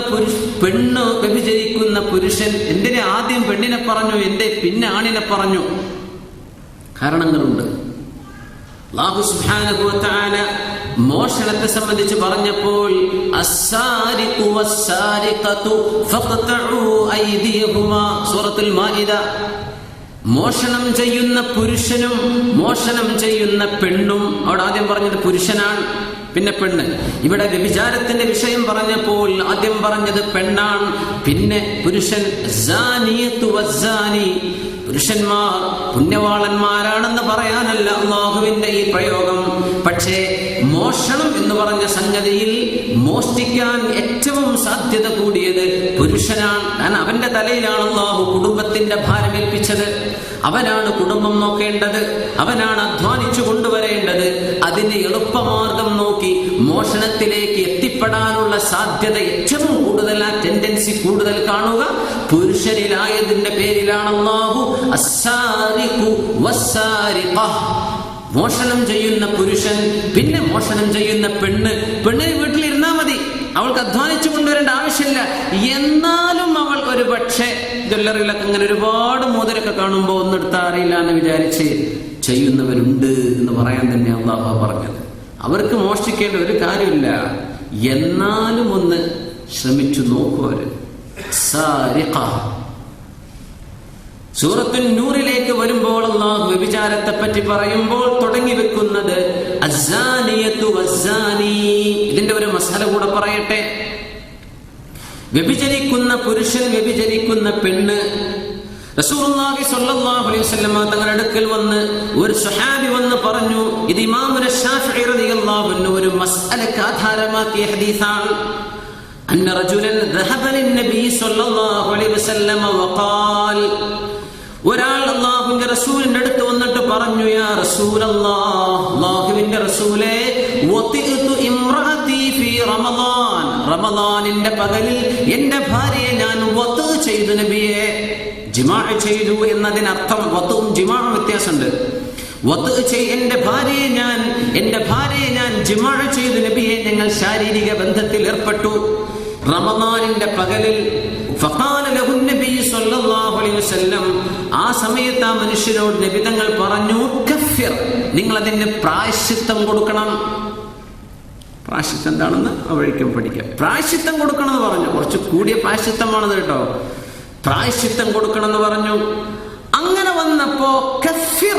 പെണ്ണ്, വ്യഭിചരിക്കുന്ന പുരുഷൻ. എന്തിനെ ആദ്യം പെണ്ണിനെ പറഞ്ഞു, എന്റെ പിന്നെ ആണിനെ പറഞ്ഞു? കാരണങ്ങളുണ്ട്. അല്ലാഹു സുബ്ഹാനഹു വ തആല മോഷണത്തെ സംബന്ധിച്ച് പറഞ്ഞപ്പോൾ അസ്സാരിഖു വസ്സാരിഖതു ഫഖ്തഉ ഐദിയഹുമാ, സൂറത്തുൽ മാഇദ. മോഷണം ചെയ്യുന്ന പുരുഷനും മോഷണം ചെയ്യുന്ന പെണ്ണും. അവിടെ ആദ്യം പറഞ്ഞത് പുരുഷനാണ്, പിന്നെ പെണ്ണ്. ഇവിടെ വ്യഭിചാരത്തിന്റെ വിഷയം പറഞ്ഞപ്പോൾ ആദ്യം പറഞ്ഞത് പെണ്ണാണ്, പിന്നെ പുരുഷൻ. സാനിയത്തു വസ്സാനി, പുരുഷന്മാർ പുണ്യവാളന്മാരാണെന്ന് പറയാനല്ല അല്ലാഹുവിന്റെ ഈ പ്രയോഗം. പക്ഷേ മോഷണം എന്ന് പറഞ്ഞ സംഗതിയിൽ മോഷ്ടിക്കാൻ ഏറ്റവും സാധ്യത കൂടിയത് പുരുഷനാണ്. കാരണം അവന്റെ തലയിലാണ് അല്ലാഹു കുടുംബത്തിന്റെ ഭാരമേൽപ്പിച്ചത്. അവനാണ് കുടുംബം നോക്കേണ്ടത്, അവനാണ് അധ്വാനിച്ചു കൊണ്ടുവരേണ്ടത്. അതിന് എളുപ്പമാർഗം നോക്കി മോഷണത്തിലേക്ക് എത്തിപ്പെടാനുള്ള സാധ്യത ഏറ്റവും കൂടുതൽ, ആ ടെൻഡൻസി കൂടുതൽ കൂടുതൽ കാണുക പുരുഷനിലായതിന്റെ പേരിലാണ് അല്ലാഹു അസ്സാരിഖു വസ്സാരിഖ, മോഷണം ചെയ്യുന്ന പുരുഷൻ, പിന്നെ മോഷണം ചെയ്യുന്ന പെണ്ണിന് വീട്ടിലിരുന്നാ മതി, അവൾക്ക് അധ്വാനിച്ചു കൊണ്ടുവരേണ്ട ആവശ്യമില്ല. എന്നാലും അവൾ ഒരു പക്ഷേ ജ്വല്ലറിയിലൊക്കെ ഇങ്ങനെ ഒരുപാട് മോതിരൊക്കെ കാണുമ്പോൾ ഒന്നെടുത്താ അറിയില്ല എന്ന് വിചാരിച്ച് ചെയ്യുന്നവരുണ്ട് എന്ന് പറയാൻ തന്നെ അല്ലാഹു പറഞ്ഞത്. അവർക്ക് മോഷ്ടിക്കേണ്ട ഒരു കാര്യമില്ല, എന്നാലും ഒന്ന് ശ്രമിച്ചു നോക്കുവര്. സൂറത്തുൻ നൂറിലേക്ക് വരുമ്പോൾ അല്ലാഹു വ്യഭിചാരത്തെ പറ്റി പറയുമ്പോൾ തുടങ്ങി വെക്കുന്നത് അസ്സാനിയത്തു വസ്സാനി. ഇതിന്റെ ഒരു മസല കൂടെ പറയട്ടെ. വ്യഭിചരിക്കുന്ന പുരുഷൻ, വ്യഭിചരിക്കുന്ന പെണ്ണ്. റസൂലുള്ളാഹി സ്വല്ലല്ലാഹു അലൈഹി വസല്ലം തങ്ങളുടെ അടുക്കൽ വന്ന് ഒരു സ്വഹാബി വന്ന് പറഞ്ഞു, ഇത് ഇമാമുന ശാഫിഈ റളിയല്ലാഹു അൻഹു ഒരു മസ്അലക്ക് ആധാരമാക്കിയ ഹദീസാണ്. അന്ന റജുലൻ ദഹബ ലിന്നബി സ്വല്ലല്ലാഹു അലൈഹി വസല്ലം വഖാൽ, ഒരാൾ അല്ലാഹുവിന്റെ റസൂലിന്റെ അടുത്ത് വന്നിട്ട് പറഞ്ഞു, യാ റസൂലല്ലാഹ്, അല്ലാഹുവിന്റെ റസൂലേ, വതിഅതു ഇംറഅതി ഫീ റമളാൻ, റമളാനിന്റെ പകലിൽ എന്റെ ഭാര്യയെ ഞാൻ വത്അ ചെയ്തു നബിയെ. ജിമാ ചെയ്തു എന്നതിനർത്ഥം വത്ഉം ജിമാഉം വ്യത്യാസമുണ്ട്. എന്റെ ഭാര്യയെ ഞാൻ ജിമാ ചെയ്തു നബിയെ, ഞങ്ങൾ ശാരീരിക ബന്ധത്തിൽ ഏർപ്പെട്ടു റമളാനിന്റെ പകലിൽ. ഫഖാല ലഹു നബി സ്വല്ലല്ലാഹു അലൈഹി വസല്ലം, ആ സമയത്ത് ആ മനുഷ്യനോട് നബി തങ്ങൾ പറഞ്ഞു, കഫിർ, നിങ്ങൾ അതിന് പ്രായശ്ചിത്തം കൊടുക്കണം. പ്രായശ്ചിത്തം എന്താണെന്ന് അവഴിക്കും പഠിക്കാം. പ്രായശ്ചിത്തം കൊടുക്കണം എന്ന് പറഞ്ഞു. കുറച്ച് കൂടിയ പ്രായശ്ചിത്തമാണത് കേട്ടോ. പ്രായശ്ചിത്തം കൊടുക്കണം എന്ന് പറഞ്ഞു. അങ്ങനെ വന്നപ്പോ കഫിർ,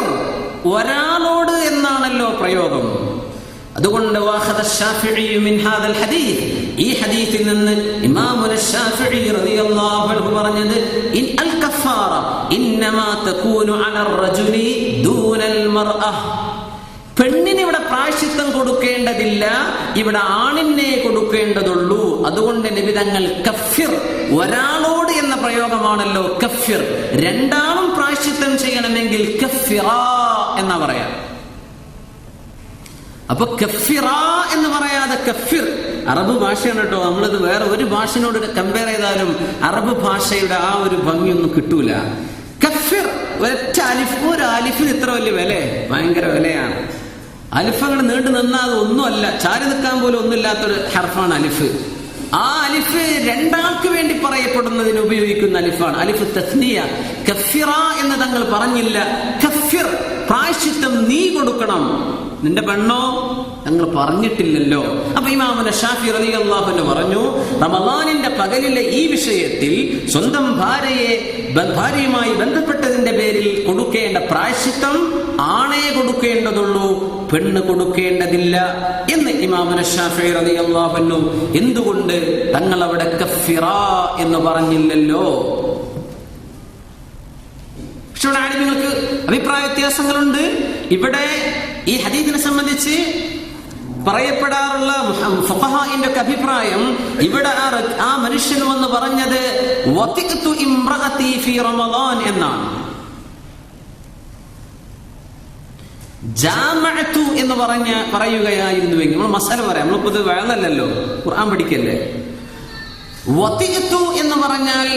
ഒരാളോട് എന്നാണല്ലോ പ്രയോഗം. അതുകൊണ്ട് ഈ ഹദീസിൽ നിന്ന് ഇമാമുന ശാഫിഈ റളിയല്ലാഹു അൻഹു പറഞ്ഞത്, ഇൻ അൽ കഫാറ ഇന്നമാ തകൂനു അലർ റജുലി ദൂനൽ മർഅ, പെണ്ണിന് ഇവിടെ പ്രായശ്ചിത്തം കൊടുക്കേണ്ടതില്ല, ഇവിടെ ആണിനെ കൊടുക്കേണ്ടതുള്ളൂ. അതുകൊണ്ട് നബി തങ്ങൾ കഫിർ, ഒരാളോട് എന്ന പ്രയോഗമാണല്ലോ കഫിർ. രണ്ടാളും പ്രായശ്ചിത്തം ചെയ്യണമെങ്കിൽ കഫിറ എന്നാ പറയാം. അപ്പൊ കഫിറ എന്ന് പറയാതെ കഫിർ, അറബ് ഭാഷയാണ് കേട്ടോ. നമ്മളിത് വേറെ ഒരു ഭാഷയോട് കമ്പയർ ചെയ്താലും അറബ് ഭാഷയുടെ ആ ഒരു ഭംഗിയൊന്നും കിട്ടൂല. കഫിർ, ഒരൊറ്റ അലിഫ്, ഒരു അലിഫിന് ഇത്ര വലിയ വില, ഭയങ്കര വിലയാണ്. അലിഫങ്ങൾ നീണ്ടു നിന്നാൽ ഒന്നുമല്ല, ചാരി നിൽക്കാൻ പോലും ഒന്നുമില്ലാത്തൊരു ഹർഫാണ് അലിഫ്. ആ അലിഫ് രണ്ടാൾക്ക് വേണ്ടി പറയപ്പെടുന്നതിന് ഉപയോഗിക്കുന്ന അലിഫാണ്. അലിഫ് തസ്നിയ. കഫിറ എന്ന് തങ്ങൾ പറഞ്ഞില്ല. കഫിർ, പ്രായശ്ചിത്തം നീ കൊടുക്കണം, നിന്റെ പെണ്ണോ തങ്ങൾ പറഞ്ഞിട്ടില്ലല്ലോ. അപ്പൊ ഇമാമുന ശാഫിഈ റളിയല്ലാഹു അൻഹു പറഞ്ഞു, റമളാനിന്റെ പകലിലെ ഈ വിഷയത്തിൽ സ്വന്തം ഭാര്യയുമായി ബന്ധപ്പെട്ടതിന്റെ പേരിൽ കൊടുക്കേണ്ട പ്രായശ്ചിത്തം ആണേ കൊടുക്കേണ്ടതുള്ളൂ, പെണ്ണ് കൊടുക്കേണ്ടതില്ല എന്ന് ഇമാമുന ശാഫിഈ റളിയല്ലാഹു അൻഹു. എന്തുകൊണ്ട് തങ്ങൾ അവിടെ കഫിറ എന്ന് പറഞ്ഞില്ലല്ലോ? പക്ഷേ ഇവിടെ ആലിമീങ്ങൾക്ക് അഭിപ്രായ വ്യത്യാസങ്ങളുണ്ട്. ഇവിടെ ഈ ഹദീസിനെ സംബന്ധിച്ച് പറയപ്പെടാറുള്ള ഫഖഹാഇന്റെ ഒക്കെ അഭിപ്രായം, ഇവിടെ ആ മനുഷ്യൻ വന്ന് പറഞ്ഞത് വതിഅതു ഇംറഅതി ഫീ റമളാൻ എന്നാണ്. ജാമഅതു എന്ന് പറയുകയായിരുന്നുവെങ്കിൽ നമ്മൾ മസല പറയാം. നമ്മളിപ്പോ ഇത് വേളല്ലല്ലോ, ഖുർആൻ പഠിക്കല്ലേ. വതിഅതു എന്ന് പറഞ്ഞാൽ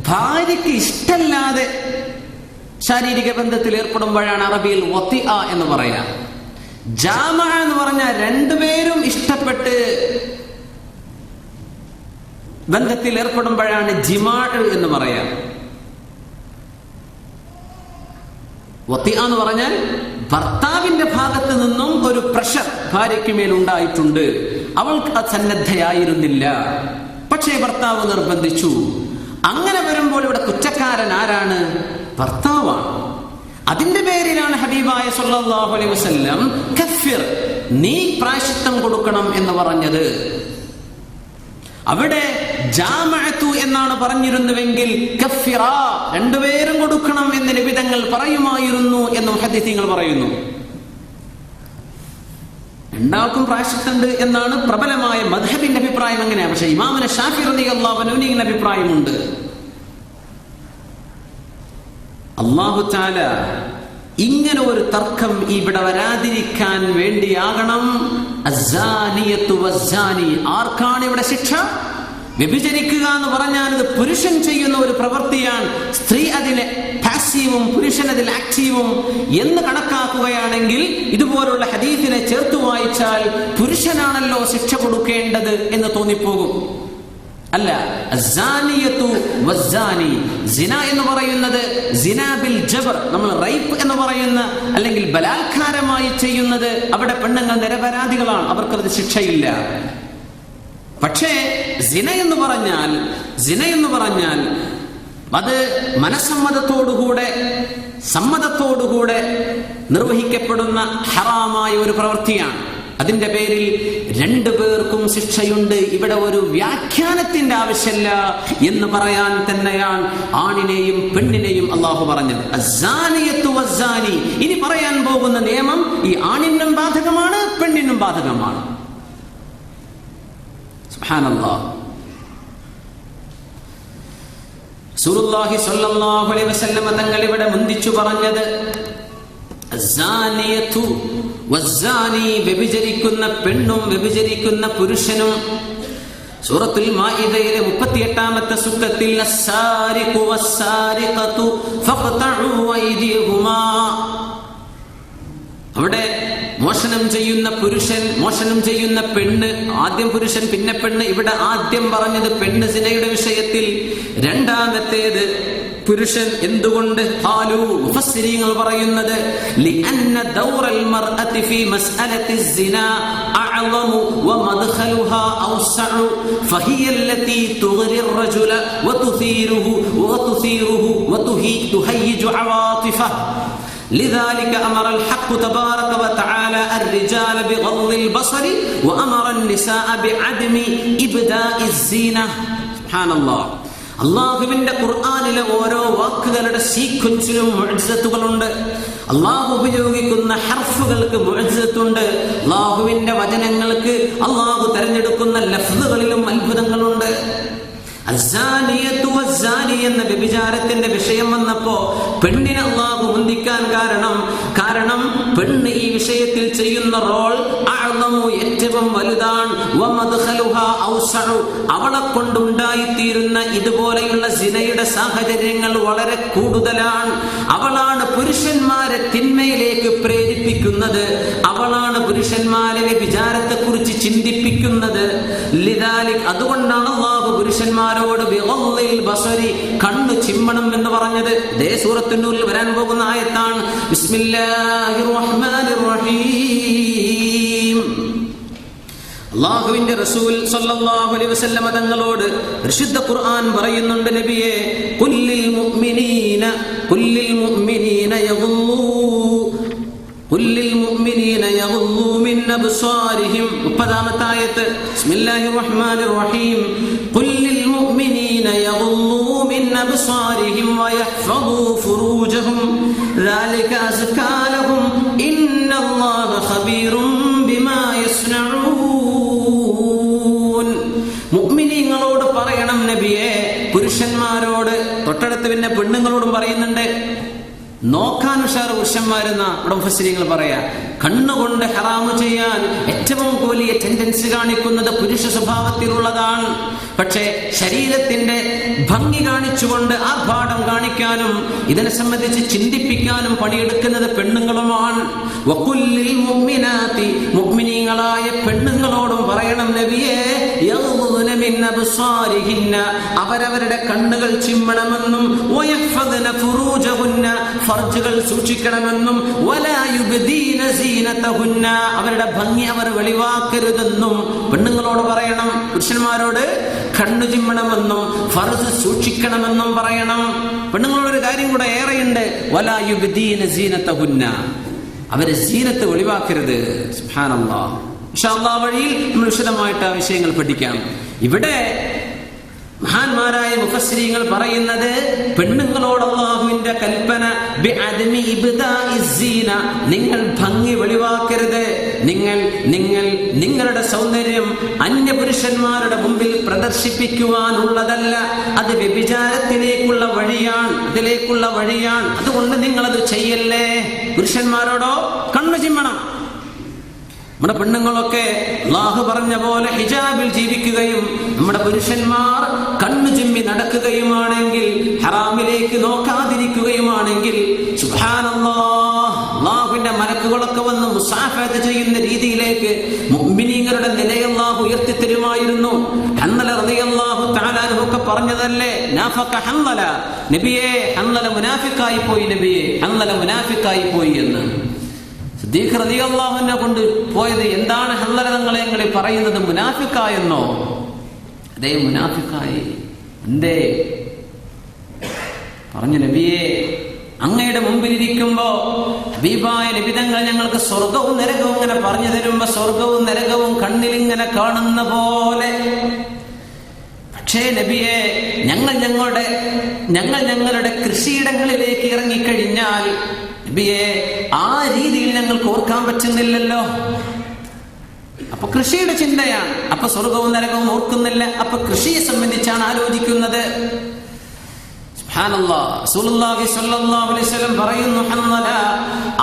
ഭാര്യയ്ക്ക് ഇഷ്ടല്ലാതെ ശാരീരിക ബന്ധത്തിൽ ഏർപ്പെടുമ്പോഴാണ് അറബിയിൽ വതിഅ എന്ന് പറയാം. ജാമഅ എന്ന് പറഞ്ഞാൽ രണ്ടുപേരും ഇഷ്ടപ്പെട്ട് ബന്ധത്തിൽ ഏർപ്പെടുമ്പോഴാണ് ജിമാഅ് എന്ന് പറയാം. വതിഅ എന്ന് പറഞ്ഞാൽ ഭർത്താവിന്റെ ഭാഗത്ത് നിന്നും ഒരു പ്രഷർ ഭാര്യയ്ക്ക് മേൽ ഉണ്ടായിട്ടുണ്ട്. അവൾക്ക് സന്നദ്ധയായിരുന്നില്ല, പക്ഷേ ഭർത്താവ് നിർബന്ധിച്ചു. അങ്ങനെ വരുമ്പോൾ ഇവിടെ കുറ്റക്കാരൻ ആരാണ്? ഭർത്താവാണ്. അതിന്റെ പേരിലാണ് ഹബീബായ സ്വല്ലല്ലാഹു അലൈഹി വസല്ലം കഫിർ, നീ പ്രായശ്ചിത്തം കൊടുക്കണം എന്ന് പറഞ്ഞത്. അവിടെ ജാമഅതു എന്നാണ് പറഞ്ഞിരുന്നുവെങ്കിൽ കഫിറ, രണ്ടുപേരും കൊടുക്കണം എന്ന് നബി തങ്ങൾ പറയുമായിരുന്നു എന്ന് മുഹദ്ദിസീങ്ങൾ പറയുന്നു. രണ്ടാൾക്കും പ്രായശ്ചിത്തമുണ്ട് എന്നാണ് പ്രബലമായ മദ്ഹബിന്റെ അഭിപ്രായം. എങ്ങനെയാണ്? പക്ഷെ ഇമാമുന ശാഫിഈ റളിയല്ലാഹു അൻഹു ഇങ്ങനെ അഭിപ്രായമുണ്ട്. അല്ലാഹു തആല ഇങ്ങനെ ഒരു തർക്കം ഇവിടെ വരാതിരിക്കാൻ വേണ്ടിയാകണം അസ്സാനിയത്തു വസ്സാനി. ആർക്കാണ് ഇവിടെ ശിക്ഷ? വ്യഭിചരിക്കുക എന്ന് പറഞ്ഞാൽ അത് പുരുഷൻ ചെയ്യുന്ന ഒരു പ്രവൃത്തിയാണ്. സ്ത്രീ അതിലെ പാസീവും പുരുഷൻ അതിൽ ആക്റ്റീവും എന്ന് കണക്കാക്കുകയാണെങ്കിൽ ഇതുപോലുള്ള ഹദീസിനെ ചേർത്ത് വായിച്ചാൽ പുരുഷനാണല്ലോ ശിക്ഷ കൊടുക്കേണ്ടത് എന്ന് തോന്നിപ്പോകും. അല്ല, അസ്സാനിയത്തു വസ്സാനി, സിന എന്ന് പറയുന്നത് സിന ബിൽ ജബർ, നമ്മൾ റൈപ്പ് എന്ന് പറയുന്ന അല്ലെങ്കിൽ ബലാത്കാരമായി ചെയ്യുന്നത്, അവിടെ പെണ്ണുങ്ങൾ നിരപരാധികളാണ്, അവർക്കത് ശിക്ഷയില്ല. പക്ഷേ സിന എന്ന് പറഞ്ഞാൽ അത് സമ്മതത്തോടുകൂടെ നിർവഹിക്കപ്പെടുന്ന ഹറാമായ ഒരു പ്രവൃത്തിയാണ്. അതിന്റെ പേരിൽ രണ്ടു പേർക്കും ശിക്ഷയുണ്ട്. ഇവിടെ ഒരു വ്യാഖ്യാനത്തിന്റെ ആവശ്യമില്ല എന്ന് പറയാൻ തന്നെയാണ് ആണിനെയും പെണ്ണിനെയും അള്ളാഹു പറഞ്ഞത്. അസ്സാനിയത്തു വസ്സാനി. ഇനി പറയാൻ പോകുന്ന നിയമം ഈ ആണിനും ബാധകമാണ്, പെണ്ണിനും ബാധകമാണ്. സുബ്ഹാനല്ലാഹ്. റസൂലുള്ളാഹി സ്വല്ലല്ലാഹു അലൈഹി വസല്ലം തങ്ങൾ ഇവിടെ മുന്തിച്ചു പറഞ്ഞത് അസ്സാനിയത്തു വസ്സാനി, വ്യഭിചരിക്കുന്ന പെണ്ണും വ്യഭിചരിക്കുന്ന പുരുഷനും. സൂറത്തുൽ മാഇദയിലെ 38-ാമത്തെ സൂക്തത്തിൽ അസ്സാരിഖു വസ്സാരിഖതു ഫഖ്തഉ അയ്ദിഹുമാ, അവിടെ മോഷണം ചെയ്യുന്ന പുരുഷൻ, മോഷണം ചെയ്യുന്ന പെണ്ണ്, ആദ്യം പുരുഷൻ പിന്നെ പെണ്ണ്. ഇവിടെ ആദ്യം പറഞ്ഞത് പെണ്ണ് സിനയുടെ വിഷയത്തിൽ, രണ്ടാമത്തേത് പുരുഷൻ. എന്തുകൊണ്ട്? ഖാലു, മുഫസ്സിരീങ്ങൾ പറയുന്നത് ലിഅന്ന ദൗറൽ മർഅതി ഫീ മസ്അലത്തി സിനാ അഅളമു വമദ്ഖലുഹാ ഔസഉ ഫഹിയല്ലതി തുഗ്രി الرجل وتثيره وتهيج عواطفه لذلك أمر الحق تبارك وتعالى الرجال بغض البصر وأمر النساء بعدم إبداء الزينة. سبحان الله. അള്ളാഹുവിന്റെ ഖുർആനിലെ ഓരോ വാക്കുകളുടെ സീക്വൻസിലും മുഅ്ജിസത്തുകളുണ്ട്. അള്ളാഹു ഉപയോഗിക്കുന്ന ഹർഫുകൾക്ക് മുഅ്ജിസത്തുണ്ട്. അള്ളാഹുവിന്റെ വചനങ്ങൾക്ക് അള്ളാഹു തെരഞ്ഞെടുക്കുന്ന ലഫ്ളുകളിലും അത്ഭുതങ്ങളുണ്ട്. അസ്സാനിയത്തു വസ്സാനി എന്ന വ്യഭിചാരത്തിന്റെ വിഷയം വന്നപ്പോ പെണ്ണിനെ അള്ളാഹു മുന്തിക്കാൻ കാരണം പെണ്ണ് ഈ വിഷയത്തിൽ ചെയ്യുന്ന റോൾ അഅ്ളമു, ഏറ്റവും വലുതാണ്, വമദ്ഖലുഹാ ഔസഉ, അവളെ കൊണ്ടുണ്ടായിത്തീരുന്ന ഇതുപോലെയുള്ള സിനയുടെ സാഹചര്യങ്ങൾ വളരെ കൂടുതലാണ്. അവളാണ് പുരുഷന്മാരെ തിന്മയിലേക്ക് പ്രേരിപ്പിക്കുന്നത്, അവളാണ് പുരുഷന്മാരെ വ്യഭിചാരത്തെ കുറിച്ച് ചിന്തിപ്പിക്കുന്നത്. ലിദാലിക്, അതുകൊണ്ടാണ് അള്ളാഹു പുരുഷന്മാരോട് ബിഗദ്ദിൽ ബസരി, കണ്ണ് ചിമ്മണം എന്ന് പറഞ്ഞത്. ദേ സൂറത്തുൻ നൂറിൽ വരാൻ പോകുന്ന ആയത്താണ്. ബിസ്മില്ലാഹിർ റഹ്മാനിർ റഹീം. അല്ലാഹുവിന്റെ റസൂൽ സല്ലല്ലാഹു അലൈഹി വസല്ലം തങ്ങളോട് പരിശുദ്ധ ഖുർആൻ പറയുന്നുണ്ട്, നബിയേ, ഖുല്ലിൽ മുഅ്മിനീന യഗ്ളൂ മിൻ അബ്സാരിഹിം. 30-ാമത്തെ ആയത്ത്. ബിസ്മില്ലാഹിർ റഹ്മാനിർ റഹീം. ഖുല്ലിൽ മുഅ്മിനീന യഗ്ളൂ മിൻ അബ്സാരിഹിം വയഹ്ഫദൂ ഫുറൂജഹും ദാലിക അസ്കാ ലഹും ഇന്നല്ലാഹ ഖബീറും ബിമാ യസ്നഊൻ. മുഅ്മിനീങ്ങളോട് പറയണം നബിയേ, പുരുഷന്മാരോട്, തൊട്ടടുത്ത് പിന്നെ പെണ്ണുങ്ങളോടും പറയുന്നുണ്ട്. നോക്കാൻ ഉഷാർ പുരുഷന്മാരെന്ന ഇവിടെ മുഫസ്സിരീങ്ങൾ പറയാ. കണ്ണുകൊണ്ട് ഹറാമ് ചെയ്യാൻ ഏറ്റവും വലിയ ടെൻഡൻസി കാണിക്കുന്നത് പുരുഷ സ്വഭാവത്തിലുള്ളതാണ്. പക്ഷേ ശരീരത്തിന്റെ ഭംഗി കാണിച്ചുകൊണ്ട് ആർഭാടം കാണിക്കാനും ഇതിനെ സംബന്ധിച്ച് ചിന്തിപ്പിക്കാനും പണിയെടുക്കുന്നത് പെണ്ണുങ്ങളുമാണ്. വഖുല്ലിൽ മുഅ്മിനാതി, മുഅ്മിനീങ്ങളായ പെണ്ണുങ്ങളോടും പറയണം നബിയേ, യഗ്ളുന മിൻ അബ്സാരിഹിന്ന, അവരവരുടെ കണ്ണുകൾ ചിമ്മണമെന്നും, വയഹ്ഫദ്ന ഫുറൂജഹുന്ന, ഫർജുകൾ സൂക്ഷിക്കണമെന്നും, വലാ യുബ്ദീന സീനതഹുന്ന, അവരുടെ ഭംഗി അവർ വെളിവാക്കരുതെന്നും പെണ്ണുങ്ങളോട് പറയണം. പുരുഷന്മാരോട് കണ്ണു ചിമ്മണമെന്നും ഫർജ് സൂക്ഷിക്കണമെന്നും പറയണം. പെണ്ണുങ്ങളോടൊരു കാര്യം കൂടെ ഏറെയുണ്ട്, വലാ യുബ്ദീന സീനതഹുന്ന, അവരെ സീനത്ത് വെളിവാക്കരുത്. സുബ്ഹാനല്ലാഹ്. ഇൻഷാ അല്ലാഹ് വഴിയിൽ നമ്മൾ വിശദമായിട്ട് ആ വിഷയങ്ങൾ പഠിക്കാം. ഇവിടെ മഹാന്മാരായ മുഫസ്സിരീങ്ങൾ പറയുന്നത്, പെണ്ണുങ്ങളോട് അല്ലാഹുവിന്റെ കൽപ്പന ബിഅദ്മി ഇബ്ദാഇസ് സീന, നിങ്ങൾ ഭംഗി വെളിവാക്കരുത്. നിങ്ങളുടെ സൗന്ദര്യം അന്യപുരുഷന്മാരുടെ മുമ്പിൽ പ്രദർശിപ്പിക്കുവാനുള്ളതല്ല. അത് വ്യഭിചാരത്തിലേക്കുള്ള വഴിയാണ്, അതുകൊണ്ട് നിങ്ങളത് ചെയ്യല്ലേ. പുരുഷന്മാരോടോ കണ്ണു ചിമ്മണം. നമ്മുടെ പെണ്ണുങ്ങളൊക്കെ അല്ലാഹു പറഞ്ഞ പോലെ ഹിജാബിൽ ജീവിക്കുകയും നമ്മുടെ പുരുഷന്മാർ കണ്ണു ചിമ്മി നടക്കുകയുമാണെങ്കിൽ, ഹറാമിലേക്ക് നോക്കാതിരിക്കുകയുമാണെങ്കിൽ, സുബ്ഹാനല്ലാഹ്, അല്ലാഹുവിന്റെ മലക്കുകളൊക്കെ വന്ന് മുസാഫഹത്ത് ചെയ്യുന്ന രീതിയിലേക്ക് മുഅ്മിനീങ്ങളുടെ നിലയെ അല്ലാഹു ഉയർത്തിത്തരുമായിരുന്നു. ഹൻദല റളിയല്ലാഹു തആല അൻഹു ഒക്കെ പറഞ്ഞതല്ലേ, നാഫഖ ഹൻദല, നബിയേ ഹൻദല മുനാഫിക്കായി പോയി, നബിയേ ഹൻദല മുനാഫിക്കായി പോയി എന്ന്. സിദ്ദീഖ് റളിയല്ലാഹു അൻഹു കൊണ്ട് പോയത് എന്താണ്? ഹൻദല തങ്ങളെ പറയുന്നത് മുനാഫിക്കായെന്നോ? അതേ, മുനാഫിക്കായി. എന്തേ പറഞ്ഞു? നബിയെ, അങ്ങയുടെ മുമ്പിലിരിക്കുമ്പോ ഹബീബായ നബി തങ്ങൾ ഞങ്ങൾക്ക് സ്വർഗവും നരകവും ഇങ്ങനെ പറഞ്ഞു തരുമ്പോ സ്വർഗവും നരകവും കണ്ണിലിങ്ങനെ കാണുന്ന പോലെ. പക്ഷേ നബിയെ, ഞങ്ങൾ ഞങ്ങളുടെ കൃഷിയിടങ്ങളിലേക്ക് ഇറങ്ങിക്കഴിഞ്ഞാൽ നബിയെ ആ രീതിയിൽ ഞങ്ങൾക്ക് ഓർക്കാൻ പറ്റുന്നില്ലല്ലോ. അപ്പൊ കൃഷിയുടെ ചിന്തയാണ്. അപ്പൊ സ്വർഗവും നരകവും ഓർക്കുന്നില്ല. അപ്പൊ കൃഷിയെ സംബന്ധിച്ചാണ് ആലോചിക്കുന്നത്. റസൂലുള്ളാഹി സ്വല്ലല്ലാഹു അലൈഹി വസല്ലം പറയുന്നു, ഹൻദല,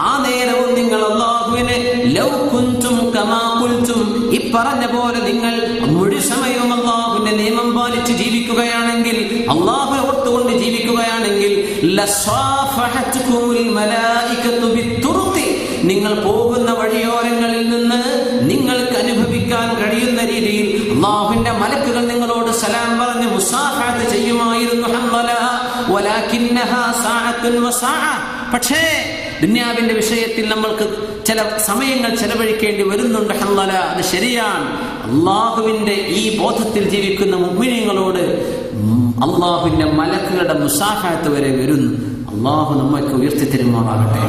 ആ നേരവും നിങ്ങൾ അല്ലാഹുവിനെ ലൗ കുൻതും കമാ ഖുൽതും, ഈ പറഞ്ഞ പോലെ നിങ്ങൾ മുഴു സമയവും അല്ലാഹുവിന്റെ നിയമം പാലിച്ച് ജീവിക്കുകയാണെങ്കിൽ, അല്ലാഹുവെ ഓർത്തുകൊണ്ട് ജീവിക്കുകയാണെങ്കിൽ, ലസ്വാഫഹതുകുൽ മലായികതു ബിത്തുറുഖി, നിങ്ങൾ പോകുന്ന വഴിയോരങ്ങളിൽ നിന്ന് നിങ്ങൾക്ക് അനുഭവിക്കാൻ കഴിയുന്ന രീതിയിൽ അല്ലാഹുവിന്റെ മലക്കുകൾ നിങ്ങളോട് സലാം പറഞ്ഞ് മുസാഫഹത്ത് ചെയ്യുമായിരുന്നു. ഹൻദല, വലാകിന്നഹാ സഅത്തുൻ വസഅ, പക്ഷേ ദുനിയാവിന്റെ വിഷയത്തിൽ നമ്മൾക്ക് ചില സമയങ്ങൾ ചെലവഴിക്കേണ്ടി വരുന്നുണ്ട്. ഹൻദല, അത് ശരിയാണ്. അല്ലാഹുവിന്റെ ഈ ബോധത്തിൽ ജീവിക്കുന്ന മുഅ്മിനീങ്ങളോട് അല്ലാഹുവിന്റെ മലക്കുകളുടെ മുസാഫഹത്ത് വരെ വരുന്നു. അല്ലാഹു നമ്മൾക്ക് ഉയർത്തി തരുമാറാകട്ടെ.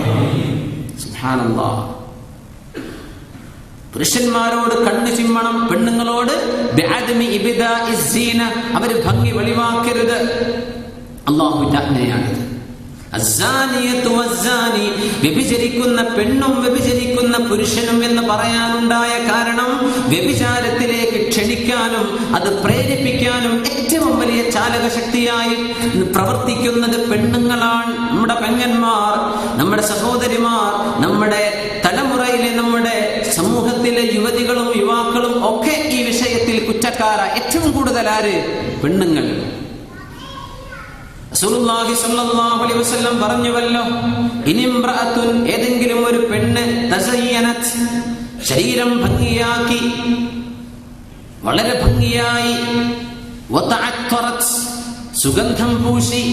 സുബ്ഹാനല്ലാഹ്. പുരുഷന്മാരോട് കണ്ണു ചിമ്മണം, പെണ്ണുങ്ങളോട് ബിഅദ്മി ഇബ്ദാഇസ് സീന, അവർ ഭംഗി വെളിവാക്കരുത്. അല്ലാഹുവിന്റെ ആജ്ഞയാണിത്. അസ്സാനിയതു വസ്സാനി, വ്യഭിചരിക്കുന്ന പെണ്ണും വ്യഭിചരിക്കുന്ന പുരുഷനും എന്ന് പറയാനുണ്ടായ കാരണം വ്യഭിചാരത്തിലേക്ക് ക്ഷണിക്കാനും അത് പ്രേരിപ്പിക്കാനും ഏറ്റവും വലിയ ചാലകശക്തിയായി പ്രവർത്തിക്കുന്നത് പെണ്ണുങ്ങളാണ്. നമ്മുടെ പെങ്ങന്മാർ, നമ്മുടെ സഹോദരിമാർ, നമ്മുടെ തലമുറയിലെ നമ്മുടെ സമൂഹത്തിലെ യുവതികളും യുവാക്കളും ഒക്കെ ഈ വിഷയത്തിൽ കുറ്റക്കാര. ഏറ്റവും കൂടുതൽ ആര്? പെണ്ണുങ്ങൾ. റസൂലുള്ളാഹി സ്വല്ലല്ലാഹു അലൈഹി വസല്ലം പറഞ്ഞുവല്ലോ, ഇനിംറഅത്തുൻ, ഏതെങ്കിലും ഒരു പെണ്ണ്, തസയ്യനത്, ശരീരം ഭംഗിയാക്കി, വളരെ ഭംഗിയായി, വതഅത്തറത്, സുഗന്ധം പൂശി,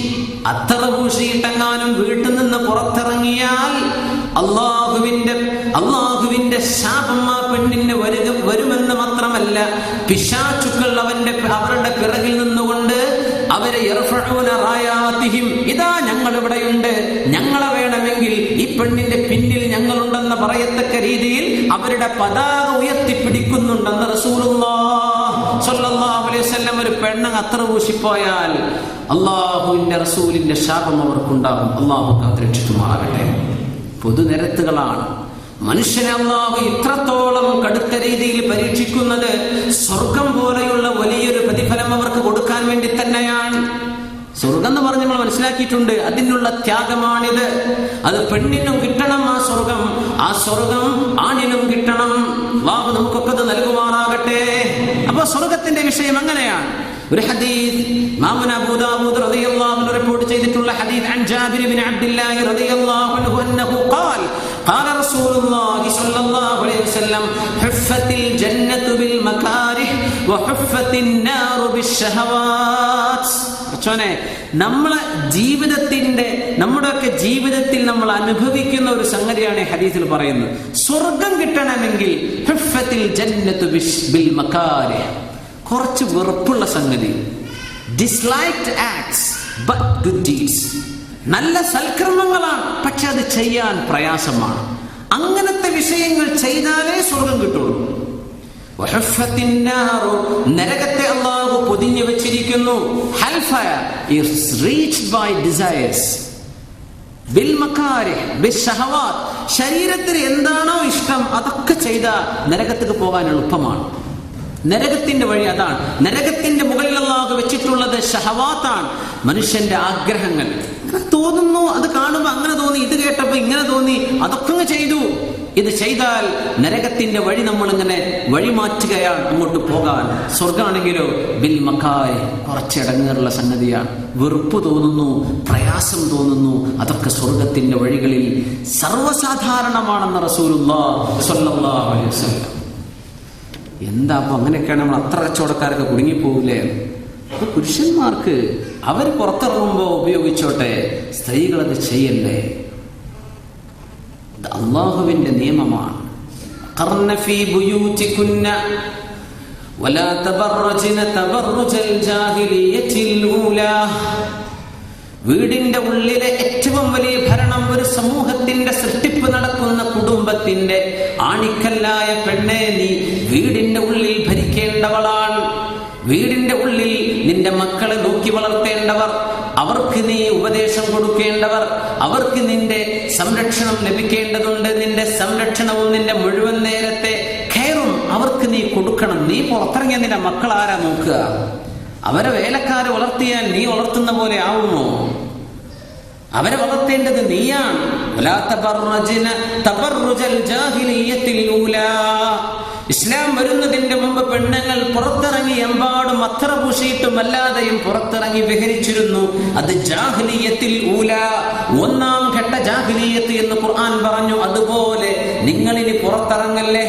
അത്തറ പൂശിയിട്ടെങ്ങാനും വീട്ടിൽ നിന്ന് പുറത്തിറങ്ങിയാൽ അള്ളാഹുവിന്റെ ശാപം ആ പെണ്ണിന് വരുമെന്ന് മാത്രമല്ല, പിശാചുക്കൾ അവരുടെ പിറകിൽ നിന്നുകൊണ്ട് അവരെ യർഫഊന റായാതിഹിം, ഇതാ ഞങ്ങൾ ഇവിടെയുണ്ട്, ഞങ്ങളെ വേണമെങ്കിൽ ഈ പെണ്ണിന്റെ പിന്നിൽ ഞങ്ങളുണ്ടെന്ന് പറയത്തക്ക രീതിയിൽ അവരുടെ പതാക ഉയർത്തിപ്പിടിക്കുന്നുണ്ടെന്ന് റസൂലുള്ളാഹി സ്വല്ലല്ലാഹു അലൈഹി വസല്ലം. ഒരു പെണ്ണ് അത്തറ പൂശിപ്പോയാൽ അള്ളാഹുവിന്റെ റസൂലിന്റെ ശാപം അവർക്കുണ്ടാകും. അള്ളാഹു കാത്തുരക്ഷിക്കുമാറാകട്ടെ. പൊതുനിരത്തുകളാണ് മനുഷ്യനെ അല്ലാഹു ഇത്രത്തോളം കടുത്ത രീതിയിൽ പരീക്ഷിക്കുന്നത്. സ്വർഗം പോലെയുള്ള വലിയൊരു പ്രതിഫലം അവർക്ക് കൊടുക്കാൻ വേണ്ടി തന്നെയാണ്. സ്വർഗം എന്ന് പറഞ്ഞ് നമ്മൾ മനസ്സിലാക്കിയിട്ടുണ്ട്, അതിനുള്ള ത്യാഗമാണിത്. അത് പെണ്ണിനും കിട്ടണം ആ സ്വർഗം ആണിനും കിട്ടണം. അല്ലാഹു നമുക്കൊക്കെ അത് നൽകുമാറാകട്ടെ. അപ്പൊ സ്വർഗത്തിന്റെ വിഷയം അങ്ങനെയാണ്. ഒരു ഹദീസ് ഇമാം അബൂ ദാവൂദ് റളിയല്ലാഹു അൻഹു റിപ്പോർട്ട് ചെയ്തിട്ടുള്ള ഹദീസ് അൻ ജാബിർ ഇബ്നു അബ്ദുല്ലാഹി റളിയല്ലാഹു അൻഹു അന്നഹു ഖാൽ ഖാല റസൂലുള്ളാഹി സ്വല്ലല്ലാഹു അലൈഹി വസല്ലം ഹുഫത്തിൽ ജന്നത്തു ബിൽ മകാരിഹ് വഹുഫത്തിൻ നാറു ബിശ്ശഹവാത്ത്. അച്ഛനെ, നമ്മുടെയൊക്കെ ജീവിതത്തിൽ നമ്മൾ അനുഭവിക്കുന്ന ഒരു സംഗതിയാണ് ഈ ഹദീസിൽ പറയുന്നത്. സ്വർഗം കിട്ടണമെങ്കിൽ ഹുഫത്തിൽ ജന്നത്തു ബിൽ മകാരിഹ്, കുറച്ച് വെറുപ്പുള്ള സംഗതി, disliked acts but good deeds, നല്ല സൽക്കർമ്മങ്ങളാണ് പക്ഷെ അത് ചെയ്യാൻ പ്രയാസമാണ്. അങ്ങനത്തെ വിഷയങ്ങൾ ചെയ്താലേ സ്വർഗം കിട്ടുള്ളൂ. നരകത്തെ അല്ലാഹു പൊതിഞ്ഞു വെച്ചിരിക്കുന്നു. Hellfire is reached by desires ബിൽ മകാരിഹ് ബിശ്ശഹവാത്ത്. ശരീരത്തിന് എന്താണോ ഇഷ്ടം അതൊക്കെ ചെയ്താൽ നരകത്തേക്ക് പോകാൻ എളുപ്പമാണ്. നരകത്തിന്റെ വഴി അതാണ്. നരകത്തിന്റെ മുകളിൽ അല്ലാഹു വെച്ചിട്ടുള്ളത് ഷഹവാത്താണ്, മനുഷ്യന്റെ ആഗ്രഹങ്ങൾ. അങ്ങനെ തോന്നുന്നു, അത് കാണുമ്പോ അങ്ങനെ തോന്നി, ഇത് കേട്ടപ്പോ ഇങ്ങനെ തോന്നി, അതൊക്കെ ചെയ്തു. ഇത് ചെയ്താൽ നരകത്തിന്റെ വഴി നമ്മളിങ്ങനെ വഴിമാറ്റുകയാണ് അങ്ങോട്ട് പോകാൻ. സ്വർഗാണെങ്കിലോ ബിൽ മക്കായ്, കുറച്ചിടങ്ങേറുള്ള സംഗതിയാണ്. വെറുപ്പ് തോന്നുന്നു, പ്രയാസം തോന്നുന്നു, അതൊക്കെ സ്വർഗത്തിന്റെ വഴികളിൽ സർവ്വസാധാരണമാണെന്ന് റസൂലുള്ളാഹി സ്വല്ലല്ലാഹു അലൈഹി വസല്ലം. എന്താ അപ്പൊ അങ്ങനെയൊക്കെയാണ് നമ്മൾ അത്ര കച്ചവടക്കാരൊക്കെ കുടുങ്ങിപ്പോവില്ലേ? അപ്പൊ പുരുഷന്മാർക്ക് അവർ പുറത്തിറങ്ങുമ്പോ ഉപയോഗിച്ചോട്ടെ, സ്ത്രീകളത് ചെയ്യല്ലേ. അള്ളാഹുവിന്റെ നിയമമാണ്. ഖർന ഫീ ബുയൂതികുന്ന വലാ തബറജ്ന തബറുജൽ ജാഹിലിയ്യത്തിൽ ഊലാ. വീടിന്റെ ഉള്ളിലെ ഏറ്റവും വലിയ ഭരണം, ഒരു സമൂഹത്തിന്റെ സൃഷ്ടിപ്പ് നടക്കുന്ന കുടുംബത്തിന്റെ ആണിക്കല്ലായ പെണ്ണെ, നീ വീടിന്റെ ഉള്ളിൽ ഭരിക്കേണ്ടവളാണ്. വീടിന്റെ ഉള്ളിൽ നിന്റെ മക്കളെ നോക്കി വളർത്തേണ്ടവർ, അവർക്ക് നീ ഉപദേശം കൊടുക്കേണ്ടവർ, അവർക്ക് നിന്റെ സംരക്ഷണം ലഭിക്കേണ്ടതുണ്ട്. നിന്റെ സംരക്ഷണവും നിന്റെ മുഴുവൻ നേരത്തെ കെയറും അവർക്ക് നീ കൊടുക്കണം. നീ പുറത്തിറങ്ങിയ നിന്റെ മക്കൾ ആരാ നോക്കുക? അവരെ വേലക്കാരെ വളർത്തിയാൽ നീ വളർത്തുന്ന പോലെ ആവുമോ? അവരെ വളർത്തേണ്ടത് നീയാണ്. ഇസ്ലാം വരുന്നതിന്റെ മുമ്പ് പെണ്ണുങ്ങൾ പുറത്തിറങ്ങി എമ്പാടും അത്തറ പൂശിയിട്ടും അല്ലാതെയും പുറത്തിറങ്ങി വിഹരിച്ചിരുന്നു. അത് ജാഹിലിയ്യത്തിൽ ഊല, ഒന്നാം ഘട്ട ജാഹിലിയ്യത്ത് എന്ന് ഖുർആൻ പറഞ്ഞു. അതുപോലെ നിങ്ങളിനി പുറത്തിറങ്ങല്ലേ.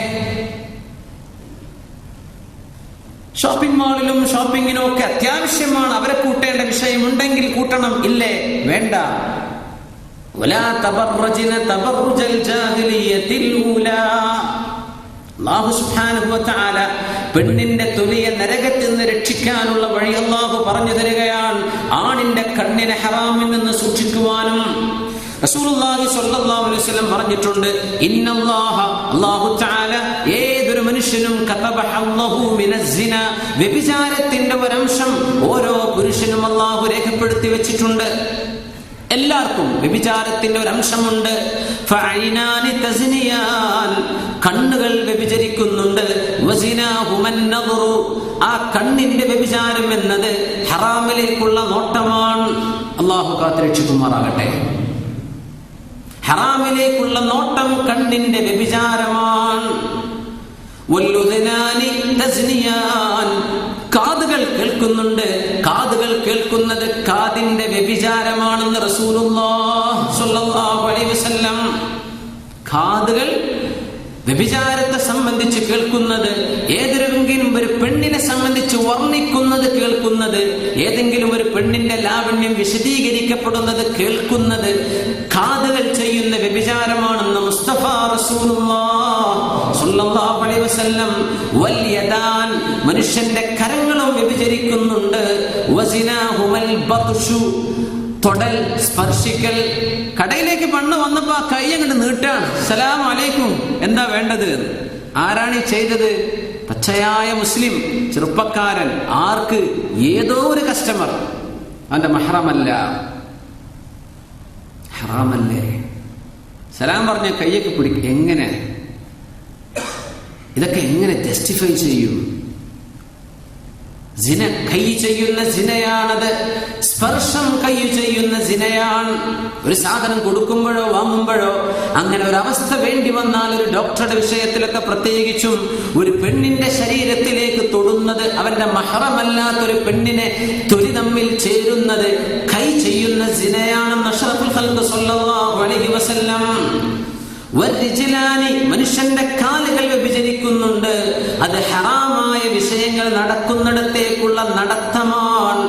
ഷോപ്പിംഗ് മാളിലും ഷോപ്പിങ്ങിനും ഒക്കെ അത്യാവശ്യമാണ്. അവരെ കൂട്ടേണ്ട വിഷയമുണ്ടെങ്കിൽ കൂട്ടണം, ഇല്ലേ വേണ്ട. വലാ തബറജ്ന തബറുജൽ ജാഹിലിയ്യത്തിൽ ഊലാ. അല്ലാഹു സുബ്ഹാനഹു വ തആല പെണ്ണിന്റെ തൊലിയെ നരകത്തിൽ നിന്ന് രക്ഷിക്കാനുള്ള വഴി അല്ലാഹു പറഞ്ഞു തരികയാണ്. ആണിന്റെ കണ്ണിനെ ഹറാമിൽ നിന്ന് സൂക്ഷിക്കുവാനും റസൂലുള്ളാഹി സ്വല്ലല്ലാഹു അലൈഹി വസല്ലം പറഞ്ഞിട്ടുണ്ട്. ഇന്നല്ലാഹ, അല്ലാഹു തആല ഏതൊരു മനുഷ്യനും കതബഹല്ലഹു മിനസ്സിന, വ്യഭിചാരത്തിന്റെ ഒരംശം ഓരോ പുരുഷനും അല്ലാഹു രേഖപ്പെടുത്തി വെച്ചിട്ടുണ്ട്. എല്ലാവർക്കും വ്യഭിചാരത്തിന്റെ ഒരംശമുണ്ട്. ഫഅൈനാനി തസ്നിയാൻ, കണ്ണുകൾ വ്യഭിചരിക്കുന്നുണ്ട്. വസിനാഹുമൻ നദറു, ആ കണ്ണിന്റെ വ്യഭിചാരം എന്നത് ഹറാമിലേക്കുള്ള നോട്ടമാണ്. അല്ലാഹു കാത്തുരക്ഷിക്കുമാറാകട്ടെ. ഹറാമിലേക്കുള്ള നോട്ടം കണ്ണിന്റെ വ്യഭിചാരമാണ്. വല്ലുദനാനി തസ്നിയാൻ, കാതുകൾ കേൾക്കുന്നുണ്ട്. കാതുകൾ കേൾക്കുന്നത് കാതിന്റെ വ്യഭിചാരമാണെന്ന് റസൂലുള്ളാഹി സ്വല്ലല്ലാഹു അലൈഹി വസല്ലം. കാതുകൾ വ്യഭിചാരത്തെ സംബന്ധിച്ച് കേൾക്കുന്നത്, ഏതെങ്കിലും ഒരു പെണ്ണിനെ സംബന്ധിച്ച് വർണ്ണിക്കുന്നത് കേൾക്കുന്നത്, ഏതെങ്കിലും ഒരു പെണ്ണിന്റെ ലാവണ്യം വിശദീകരിക്കപ്പെടുന്നത് കേൾക്കുന്നത് കാതുകൾ ചെയ്യുന്ന വ്യഭിചാരമാണെന്ന് മുസ്തഫ റസൂലുള്ളാഹി സ്വല്ലല്ലാഹു അലൈഹി വസല്ലം. വൽ യദാൻ, മനുഷ്യന്റെ കരങ്ങളും വ്യഭിചരിക്കുന്നുണ്ട്. വസിനാഹുമൽ ബത്ഷു, തൊടൽ, സ്പർശിക്കൽ. കടയിലേക്ക് പെണ്ണ് വന്നപ്പോ ആ കൈ അങ്ങോട്ട് നീട്ടാണ്. സലാം അലൈക്കും, എന്താ വേണ്ടത്? ആരാണ് ഈ ചെയ്തത്? പച്ചയായ മുസ്ലിം ചെറുപ്പക്കാരൻ. ആർക്ക്? ഏതോ ഒരു കസ്റ്റമർ. അവന്റെ മഹ്റമല്ല. ഹറാമല്ലേ? സലാം പറഞ്ഞ കയ്യൊക്കെ പിടിക്കും. എങ്ങനെ ഇതൊക്കെ എങ്ങനെ ജസ്റ്റിഫൈ ചെയ്യും? സിന കൈ ചെയ്യുന്ന സിനയാണത്. സ്പർശം കൈ ചെയ്യുന്ന സിനയാണ്. ഒരു സാധനം കൊടുക്കുമ്പോഴോ വാങ്ങുമ്പോഴോ അങ്ങനെ ഒരു അവസ്ഥ വേണ്ടി വന്നാൽ, ഒരു ഡോക്ടറുടെ വിഷയത്തിലൊക്കെ പ്രത്യേകിച്ചും, ഒരു പെണ്ണിന്റെ ശരീരത്തിലേക്ക് തൊടുന്നത്, അവന്റെ മഹ്റമല്ലാത്തൊരു പെണ്ണിനെ തൊലി തമ്മിൽ ചേരുന്നത് കൈ ചെയ്യുന്ന സിനയാണെന്ന് അഷ്റഫുൽ ഖൽഖ് സ്വല്ലല്ലാഹു അലൈഹി വസല്ലം. മനുഷ്യന്റെ കാലുകൾ വ്യഭിചരിക്കുന്നുണ്ട്. അത് ഹറാമായ വിഷയങ്ങൾ നടക്കുന്നിടത്തേക്കുള്ള നടത്തമാണ്.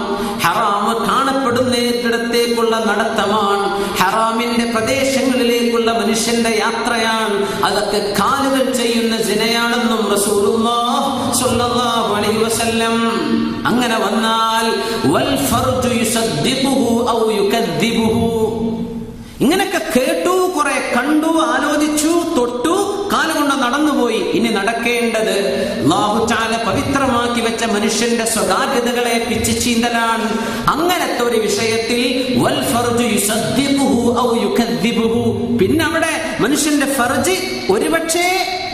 ഹറാമ് കാണപ്പെടുന്നിടത്തേക്കുള്ള നടത്തമാണ്. ഹറാമിന്റെ പ്രദേശങ്ങളിലേക്കുള്ള മനുഷ്യന്റെ യാത്രയാണ്. അതൊക്കെ കാലുകൾ ചെയ്യുന്ന സിനയാണെന്നും റസൂലുള്ളാഹി സ്വല്ലല്ലാഹു അലൈഹി വസല്ലം. അങ്ങനെ വന്നാൽ വൽ ഫർജു യുസദ്ദിഖുഹു ഔ യുകദ്ദിബുഹു. ഇങ്ങനെയൊക്കെ കേട്ടു, കുറെ കണ്ടു, ആലോചിച്ചു, തൊട്ടു, കാലുകൊണ്ട് നടന്നുപോയി. ഇനി നടക്കേണ്ടത് അല്ലാഹു തആല പവിത്രമാക്കി വെച്ച മനുഷ്യന്റെ സ്വകാര്യതകളെ പിച്ചു ചീന്തലാണ്. അങ്ങനത്തെ ഒരു വിഷയത്തിൽ വൽ ഫർജു യുസദ്ദിഖുഹു ഔ യുകദ്ദിബുഹു. പിന്നെ അവിടെ മനുഷ്യന്റെ ഫർജ് ഒരുപക്ഷേ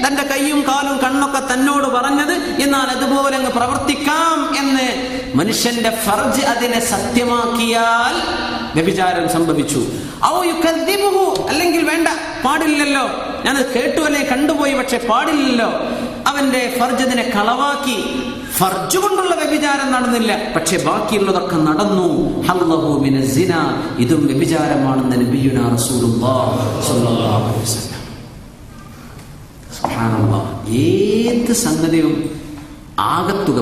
തന്റെ കൈയും കാലും കണ്ണൊക്കെ തന്നോട് പറഞ്ഞത്, എന്നാൽ അതുപോലെ അങ്ങ് പ്രവർത്തിക്കാം എന്ന് മനുഷ്യന്റെ ഫർജ് അതിനെ സത്യമാക്കിയാൽ വ്യഭിചാരം സംഭവിച്ചു. ഔ യുകദ്ദിബുഹു, അല്ലെങ്കിൽ വേണ്ട, പാടില്ലല്ലോ, ഞാനത് കേട്ടു അല്ലെങ്കിൽ കണ്ടുപോയി, പക്ഷെ പാടില്ലല്ലോ. അവന്റെ ഫർജതിനെ കളവാക്കി. ഫർജ് കൊണ്ടുള്ള വ്യഭിചാരം നടന്നില്ല, പക്ഷെ ബാക്കിയുള്ളതൊക്കെ നടന്നു. ഹല്ലഹു മിനസ് സിന, ഇതും വ്യഭിചാരമാണെന്ന് നബിയുനാ റസൂലുള്ളാഹി സ്വല്ലല്ലാഹു അലൈഹി വസല്ലം. സുബ്ഹാനല്ലാഹ്. ഏത് സംഗതിയും ആകത്തുക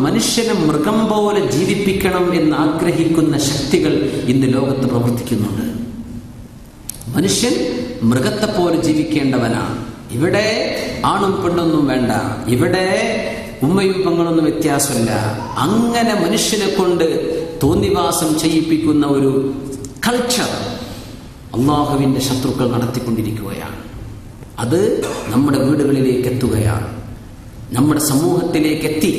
മനുഷ്യനെ മൃഗം പോലെ ജീവിപ്പിക്കണം എന്ന് ആഗ്രഹിക്കുന്ന ശക്തികൾ ഇന്ന് ലോകത്ത് പ്രവർത്തിക്കുന്നുണ്ട്. മനുഷ്യൻ മൃഗത്തെ പോലെ ജീവിക്കേണ്ടവനാണ്. ഇവിടെ ആണും പെണ്ണൊന്നും വേണ്ട, ഇവിടെ ഉമ്മയും പെങ്ങളൊന്നും വ്യത്യാസമില്ല. അങ്ങനെ മനുഷ്യനെ കൊണ്ട് തോന്നിവാസം ചെയ്യിപ്പിക്കുന്ന ഒരു കൾച്ചർ അള്ളാഹുവിന്റെ ശത്രുക്കൾ നടത്തിക്കൊണ്ടിരിക്കുകയാണ്. അത് നമ്മുടെ വീടുകളിലേക്ക് എത്തുകയാണ്, നമ്മുടെ സമൂഹത്തിലേക്ക് എത്തി,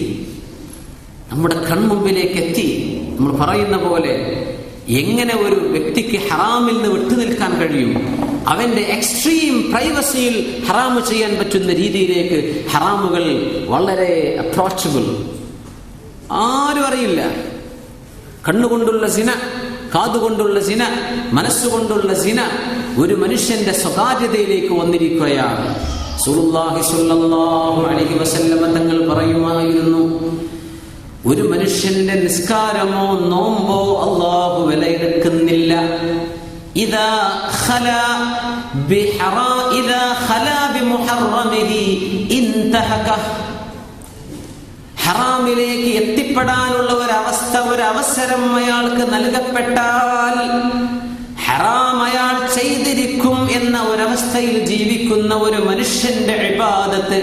നമ്മുടെ കൺമുമ്പിലേക്ക് എത്തി. നമ്മൾ പറയുന്ന പോലെ എങ്ങനെ ഒരു വ്യക്തിക്ക് ഹറാമിൽ നിന്ന് വിട്ടുനിൽക്കാൻ കഴിയും? അവന്റെ എക്സ്ട്രീം പ്രൈവസിയിൽ ഹറാമ് ചെയ്യാൻ പറ്റുന്ന രീതിയിലേക്ക് ഹറാമുകൾ വളരെ അപ്രോച്ചബിൾ, ആരും അറിയില്ല. കണ്ണുകൊണ്ടുള്ള സിന, കാതുകൊണ്ടുള്ള സിന, മനസ്സുകൊണ്ടുള്ള സിന ഒരു മനുഷ്യന്റെ സ്വകാര്യതയിലേക്ക് വന്നിരിക്കുകയാണ്. റസൂലുള്ളാഹി സ്വല്ലല്ലാഹു അലൈഹി വസല്ലം തങ്ങൾ പറയുമായിരുന്നു, ഒരു മനുഷ്യന്റെ നിസ്കാരമോ നോമ്പോ അല്ലാഹു വിലയിരുത്തുന്നില്ല. ഇദാ ഖലാ ബിമുഹറമിഹി ഇൻതഹക, ഹറാമിലേക്ക് എത്തിപ്പെടാനുള്ള ഒരവസരം അയാൾക്ക് നൽകപ്പെട്ടാൽ ഹറാം അയാൾ ചെയ്തിരിക്കും എന്ന ഒരവസ്ഥയിൽ ജീവിക്കുന്ന ഒരു മനുഷ്യന്റെ ഇബാദത്ത്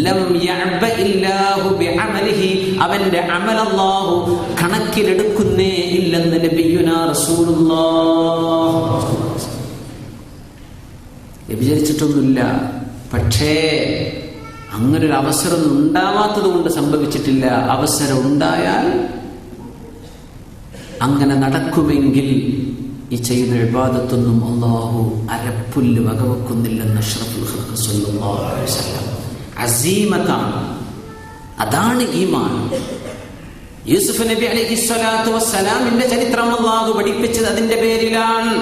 ലം യഅബഇല്ലാഹു ബിഅമലിഹി, അവന്റെ അമൽ അല്ലാഹു കണക്കിലെടുക്കുന്നേ ഇല്ലെന്ന് നബിയുനാ റസൂലുള്ളാഹ്. വിചാരിച്ചിട്ടൊന്നുമില്ല, പക്ഷേ അങ്ങനൊരു അവസരം ഉണ്ടാവാത്തത് കൊണ്ട് സംഭവിച്ചിട്ടില്ല. അവസരം ഉണ്ടായാൽ അങ്ങനെ നടക്കുമെങ്കിൽ ഈ ചെയ്യുന്ന ഇബാദത്തൊന്നും അല്ലാഹു അരപ്പുല്ല് വകവെക്കുന്നില്ലെന്ന് അഷ്റഫുൽ ഖൽഖ് സ്വല്ലല്ലാഹു അലൈഹി വസല്ലം. അസീമത്താണ്, അതാണ് ഈമാൻ. യൂസുഫ് നബി അലൈഹിസ്സലാത്തു വസ്സലാമിന്റെ ചരിത്രം അല്ലാഹു പഠിപ്പിച്ചത് അതിന്റെ പേരിലാണ്.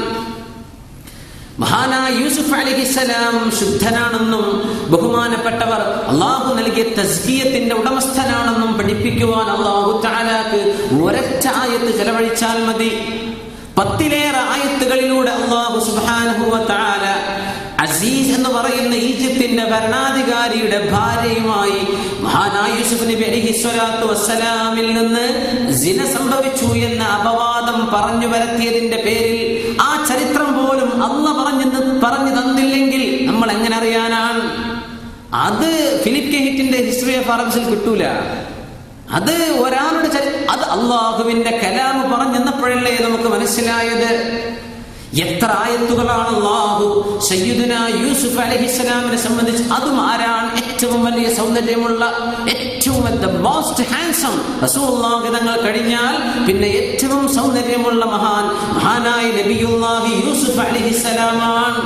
മഹാനായ യൂസുഫ് അലൈഹിസ്സലാം ശുദ്ധനാണെന്നും ബഹുമാനപ്പെട്ടവർ അല്ലാഹു നൽകിയ തസ്കിയത്തിന്റെ ഉടമസ്ഥനാണെന്നും പഠിപ്പിക്കുവാൻ അല്ലാഹു തആലാക്ക് ഒരൊറ്റ ആയത്ത് ചെലവഴിച്ചാൽ മതി. 10ലേറെ ആയത്തുകളിലൂടെ അല്ലാഹു സുബ്ഹാനഹു വ തആല അസീസ് എന്ന് പറയുന്ന ഈജിപ്തിന്റെ ഭരണാധികാരിയുടെ ഭാര്യയുമായി മഹാനായ യൂസുഫ് നബി അലൈഹിസ്സലാത്തു വസ്സലാമിൽ നിന്ന് സിന സംഭവിച്ചു എന്ന അപവാദം പറഞ്ഞു വരത്തിയതിന്റെ പേരിൽ ആ ചരിത്രം പോലും അല്ലാഹ് പറഞ്ഞു തന്നില്ലെങ്കിൽ നമ്മൾ എങ്ങനെ അറിയാനാണ്? അത് ഫിലിപ്പ് കെ ഹിറ്റിന്റെ ഹിസ്റ്ററി ഓഫ് അറബ്സിൽ കിട്ടൂല. അത് ഒരാളുടെ അത് അള്ളാഹുവിന്റെ കലാമ് പറഞ്ഞെന്നപ്പോഴല്ലേ നമുക്ക് മനസ്സിലായത്. എത്ര ആയത്തുകളാണ് അല്ലാഹു സയ്യിദുനാ യൂസുഫ് അലൈഹിസ്സലാമിനെ സംബന്ധിച്ച്, അതും ആരാണ് ഏറ്റവും വലിയ സൗന്ദര്യമുള്ള, ഏറ്റവും മോസ്റ്റ് ഹാൻസം റസൂലുള്ളാഹി തങ്ങൾ കഴിഞ്ഞാൽ പിന്നെ ഏറ്റവും സൗന്ദര്യമുള്ള മഹാനായ നബിയുല്ലാഹി യൂസുഫ് അലൈഹിസ്സലാമാണ്.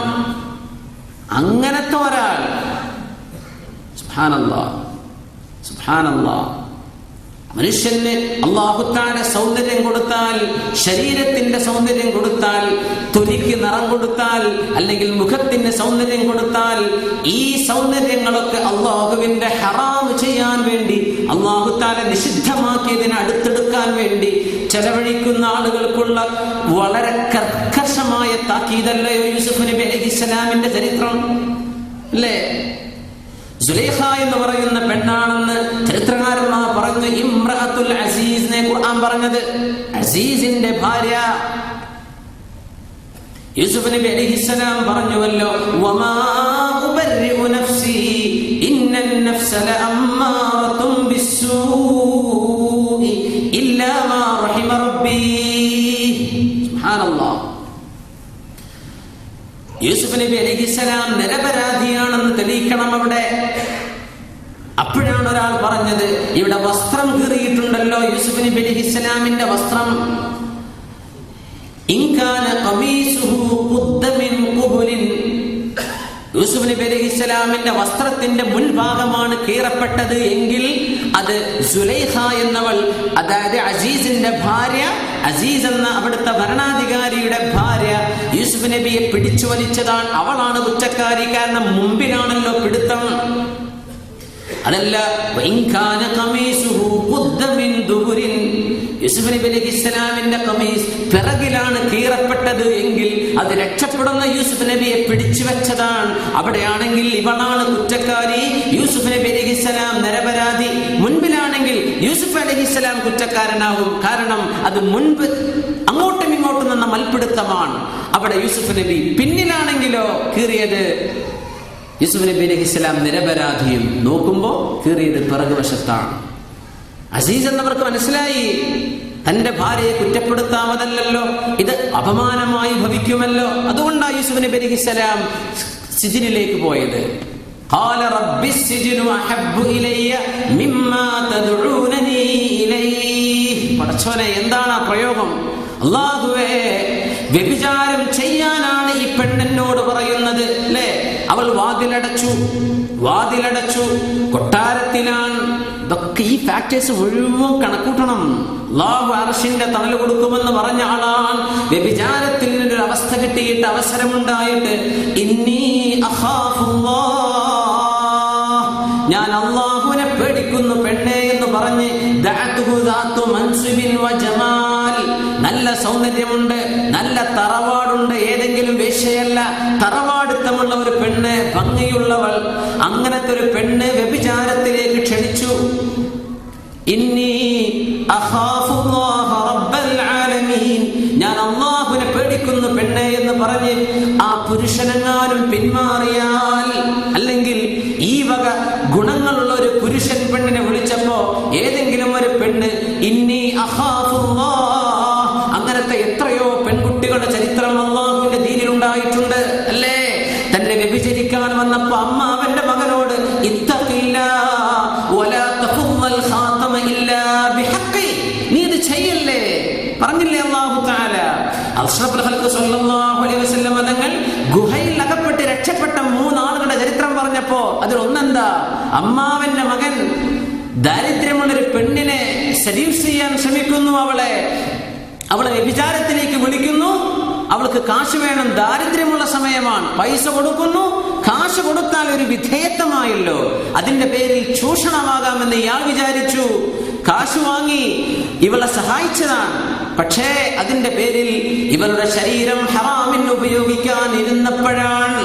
അങ്ങനത്തെ ഒരാൾ, സുബ്ഹാനല്ലാഹ് സുബ്ഹാനല്ലാഹ്. മനുഷ്യന് അല്ലാഹു തആല സൗന്ദര്യം കൊടുത്താൽ, ശരീരത്തിന്റെ സൗന്ദര്യം കൊടുത്താൽ, തൊലിക്ക് നിറം കൊടുത്താൽ, അല്ലെങ്കിൽ മുഖത്തിന് സൗന്ദര്യം കൊടുത്താൽ, ഈ സൗന്ദര്യങ്ങളൊക്കെ അല്ലാഹുവിന്റെ ഹറാം ചെയ്യാൻ വേണ്ടി, അല്ലാഹു തആല നിഷിദ്ധമാക്കിയതിനെ അടുത്തെടുക്കാൻ വേണ്ടി ചെലവഴിക്കുന്ന ആളുകൾക്കുള്ള വളരെ കർക്കശമായ താക്കീതല്ലയോ യൂസുഫ് നബി അലൈഹിസ്സലാമിന്റെ ചരിത്രം അല്ലേ? സുലൈഖ എന്ന് പറയുന്ന പെണ്ണാണെന്ന് ചരിത്രകാരന്മാർ പറഞ്ഞു. ഇംറഅത്തുൽ അസീസിനെ ഖുർആൻ പറഞ്ഞത്, അസീസിന്റെ ഭാര്യ. യൂസുഫ് നബി അലൈഹിസ്സലാം പറഞ്ഞുവല്ലോ, വമാ ഉബർരിഉ നഫ്സി ഇന്നൻ നഫ്സ ലഅമ്മാറത്തും ബിസ്സൂഇ ഇല്ലാ മാ റഹിമ റബ്ബി. സുബ്ഹാനല്ലാഹ്. യൂസുഫ് നബി അലൈഹിസ്സലാം നിരപരാധിയാണെന്ന് തെളിയിക്കണം അവിടെ. അപ്പോഴാണ് ഒരാൾ പറഞ്ഞത്, ഇവിടെ വസ്ത്രം കീറിയിട്ടുണ്ടല്ലോ, യൂസുഫ് നബി അലൈഹിസ്സലാമിന്റെ വസ്ത്രം. ഇൻകാന ഖമീസുഹു ഖുദ്ദ മിൻ ഖുബുലിൻ, യൂസുഫ് നബി അലൈഹിസ്സലാമിന്റെ വസ്ത്രത്തിന്റെ മുൻഭാഗമാണ് കീറപ്പെട്ടത് എങ്കിൽ അത് സുലൈഖ എന്നവൾ, അതായത് അസീസിന്റെ ഭാര്യ, അസീസ് എന്ന അവിടുത്തെ ഭരണാധികാരിയുടെ ഭാര്യ യൂസുഫ് നബിയെ പിടിച്ചു വലിച്ചതാണ്. അവളാണ് കുറ്റക്കാരി. കാരണം മുമ്പിലാണല്ലോ പിടുത്തം. അതല്ല, യൂസുഫ് നബി അലൈഹിസ്സലാമിന്റെ ഖമീസ് പിറകിലാണ് കീറപ്പെട്ടത് എങ്കിൽ അത് രക്ഷപ്പെടുന്ന യൂസുഫ് നബിയെ പിടിച്ചു വെച്ചതാണ്. അവിടെയാണെങ്കിൽ ഇവളാണ് കുറ്റക്കാരി, യൂസുഫ് നബി അലൈഹിസ്സലാം നിരപരാധി. മുൻപിലാണെങ്കിൽ യൂസുഫ് അലൈഹിസ്സലാം കുറ്റക്കാരനാകും. കാരണം അത് മുൻപ് അങ്ങോട്ടും ഇങ്ങോട്ടും നിന്ന മൽപിടുത്തമാണ്. അവിടെ യൂസുഫ് നബി. പിന്നിലാണെങ്കിലോ കീറിയത് യൂസുഫ് നബി അലൈഹിസ്സലാം നിരപരാധിയും. നോക്കുമ്പോ കീറിയത് പിറകുവശത്താണ്. അസീസ് എന്നവർക്ക് മനസ്സിലായി തന്റെ ഭാര്യയെ കുറ്റപ്പെടുത്താമതല്ലോ, ഇത് അപമാനമായി ഭവിക്കുമല്ലോ. അതുകൊണ്ടാണ് യൂസുഫ് നബി അലൈഹിസ്സലാം സിജ്നിലേക്ക് പോയത്. ഖാല റബ്ബി സിജ്നു അഹബ്ബു ഇലയ്യ മിമ്മാ തദ്ഊനനി ഇലൈഹി. പടച്ചോനെ, എന്താണ് ആ പ്രയോഗം? അല്ലാഹുവേ, വ്യഭിചാരം ചെയ്യാനാണ് ഈ പെണ്ണെന്നോട് പറയുന്നത് അല്ലേ? അവൾ വാതിലടച്ചു, കൊട്ടാരത്തിലാണ്. ഇതൊക്കെ ഈ ഫാക്ടേഴ്സ് മുഴുവൻ കണക്കൂട്ടണം. അല്ലാഹു അർശിന്റെ തണൽ കൊടുക്കുമെന്ന് പറഞ്ഞ ആളാണ്. വ്യഭിചാരത്തിൽ നിന്നൊരു അവസ്ഥ കിട്ടിയിട്ട്, അവസരമുണ്ടായിട്ട്, ഇന്നി അഖാഫുല്ലാഹ്, ഞാൻ അല്ലാഹുവിനെ പേടിക്കുന്നു പെണ്ണേ എന്ന് പറഞ്ഞ് നല്ല സൗന്ദര്യമുണ്ട്, നല്ല തറവാടുണ്ട്, ഏതെങ്കിലും വേശ്യയല്ല, തറവാടുത്തമുള്ള ഒരു പെണ്ണ്, ഭംഗിയുള്ളവൾ. അങ്ങനത്തെ ഒരു പെണ്ണ് വ്യഭിചാരത്തിലേക്ക് ക്ഷണിച്ചു. ഇന്നി അഖാഫുല്ലാഹ റബ്ബൽ ആലമീൻ, ഞാൻ അല്ലാഹുവിനെ പേടിക്കുന്നു പെണ്ണേ എന്ന് പറഞ്ഞ് ആ പുരുഷനെങ്ങാനും പിന്മാറിയാൽ, അല്ലെങ്കിൽ ഈ വക ഗുണങ്ങളുള്ള ഒരു പുരുഷൻ പെണ്ണിനെ വിളിച്ചപ്പോ ഏതെങ്കിലും ഒരു പെണ്ണ് ഇന്നി അഖാഫുല്ലാഹ്, അങ്ങനത്തെ എത്രയോ പെൺകുട്ടികളുടെ ചരിത്രം അല്ലാഹുവിന്റെ ദീനിലുണ്ടായിട്ടുണ്ട് അല്ലേ? തന്നെ വ്യഭിചരിക്കാൻ വന്നപ്പോ അമ്മ അവന്റെ മകനോട് വലാ തഖുമ്മൽ ഖാതമ ഇല്ലാ ബിഹഖി, നീ ഇത് ചെയ്യല്ലേ പറഞ്ഞില്ലേ അല്ലാഹു തആല? അഷ്റഫുൽ ഖൽഖ് സ്വല്ലല്ലാഹു അലൈഹി വസല്ലം തങ്ങൾ ഗുഹയിൽ അകപ്പെട്ട് രക്ഷപ്പെട്ട 3 ആളുകളുടെ ചരിത്രം പറഞ്ഞപ്പോ അതിൽ ഒന്നെന്താ? അമ്മാവന്റെ മകൻ ദാരിദ്ര്യമുള്ളൊരു പെണ്ണിനെ സെഡ്യൂസ് ചെയ്യാൻ ശ്രമിക്കുന്നു, അവളെ വ്യഭിചാരത്തിലേക്ക് വിളിക്കുന്നു. അവൾക്ക് കാശ് വേണം, ദാരിദ്ര്യമുള്ള സമയമാണ്, പൈസ കൊടുക്കുന്നു. കാശ് കൊടുത്താൽ ഒരു വിധേയത്വമായല്ലോ, അതിന്റെ പേരിൽ ചൂഷണമാകാമെന്ന് ഇയാൾ വിചാരിച്ചു. കാശ് വാങ്ങി ഇവളെ സഹായിച്ചതാണ്. പക്ഷേ അതിന്റെ പേരിൽ ഇവളുടെ ശരീരം ഹറാമിന് ഉപയോഗിക്കാൻ ഇരുന്നപ്പോഴാണ്,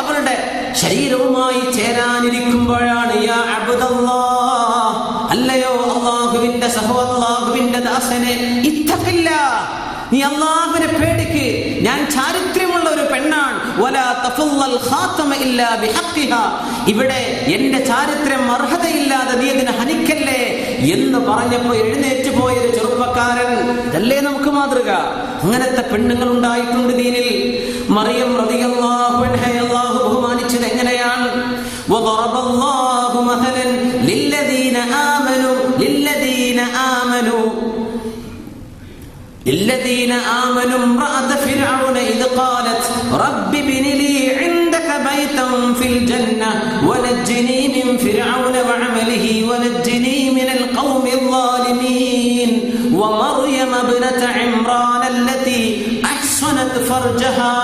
അവളുടെ ശരീരവുമായി ചേരാനിരിക്കുമ്പോഴാണ്, യാ അബ്ദല്ലാഹ്, അല്ലയോ അല്ലാഹുവിന്റെ അല്ലാഹുവിന്റെ ദാസനെ, ഇത്തഖില്ലാഹ്, നീ അല്ലാഹുവിനെ പേടിക്ക്, ഞാൻ ചാരിത്ര്യമുള്ള ഒരു പെണ്ണാണ്. വലാ തഫുല്ലൽ ഖാതമ ഇല്ലാ ബിഹഖിഹാ, ഇവിടെ എന്റെ ചാരിത്രം അർഹതയില്ലാതെ നീ അതിനെ ഹനിക്കല്ലേ എന്ന് പറഞ്ഞപ്പോ എഴുന്നേറ്റ് പോയൊരു ചെറുപ്പക്കാരൻ. ഇതല്ലേ നമുക്ക് മാതൃക? അങ്ങനത്തെ പെണ്ണുങ്ങൾ ഉണ്ടായിട്ടുണ്ട് ദീനിൽ. മറിയം റളിയല്ലാഹു അൻഹയെ അല്ലാഹു ബഹുമാനിച്ചത് എങ്ങനെയാണ്? വദറബല്ലാഹു മസലൻ ലില്ലദീന ആമനു امرأة فرعون إذ قالت رب ابن لي عندك بيتا في الجنة ونجني من فرعون وعمله ونجني من القوم الظالمين ومريم ابنة عمران التي أحصنت فرجها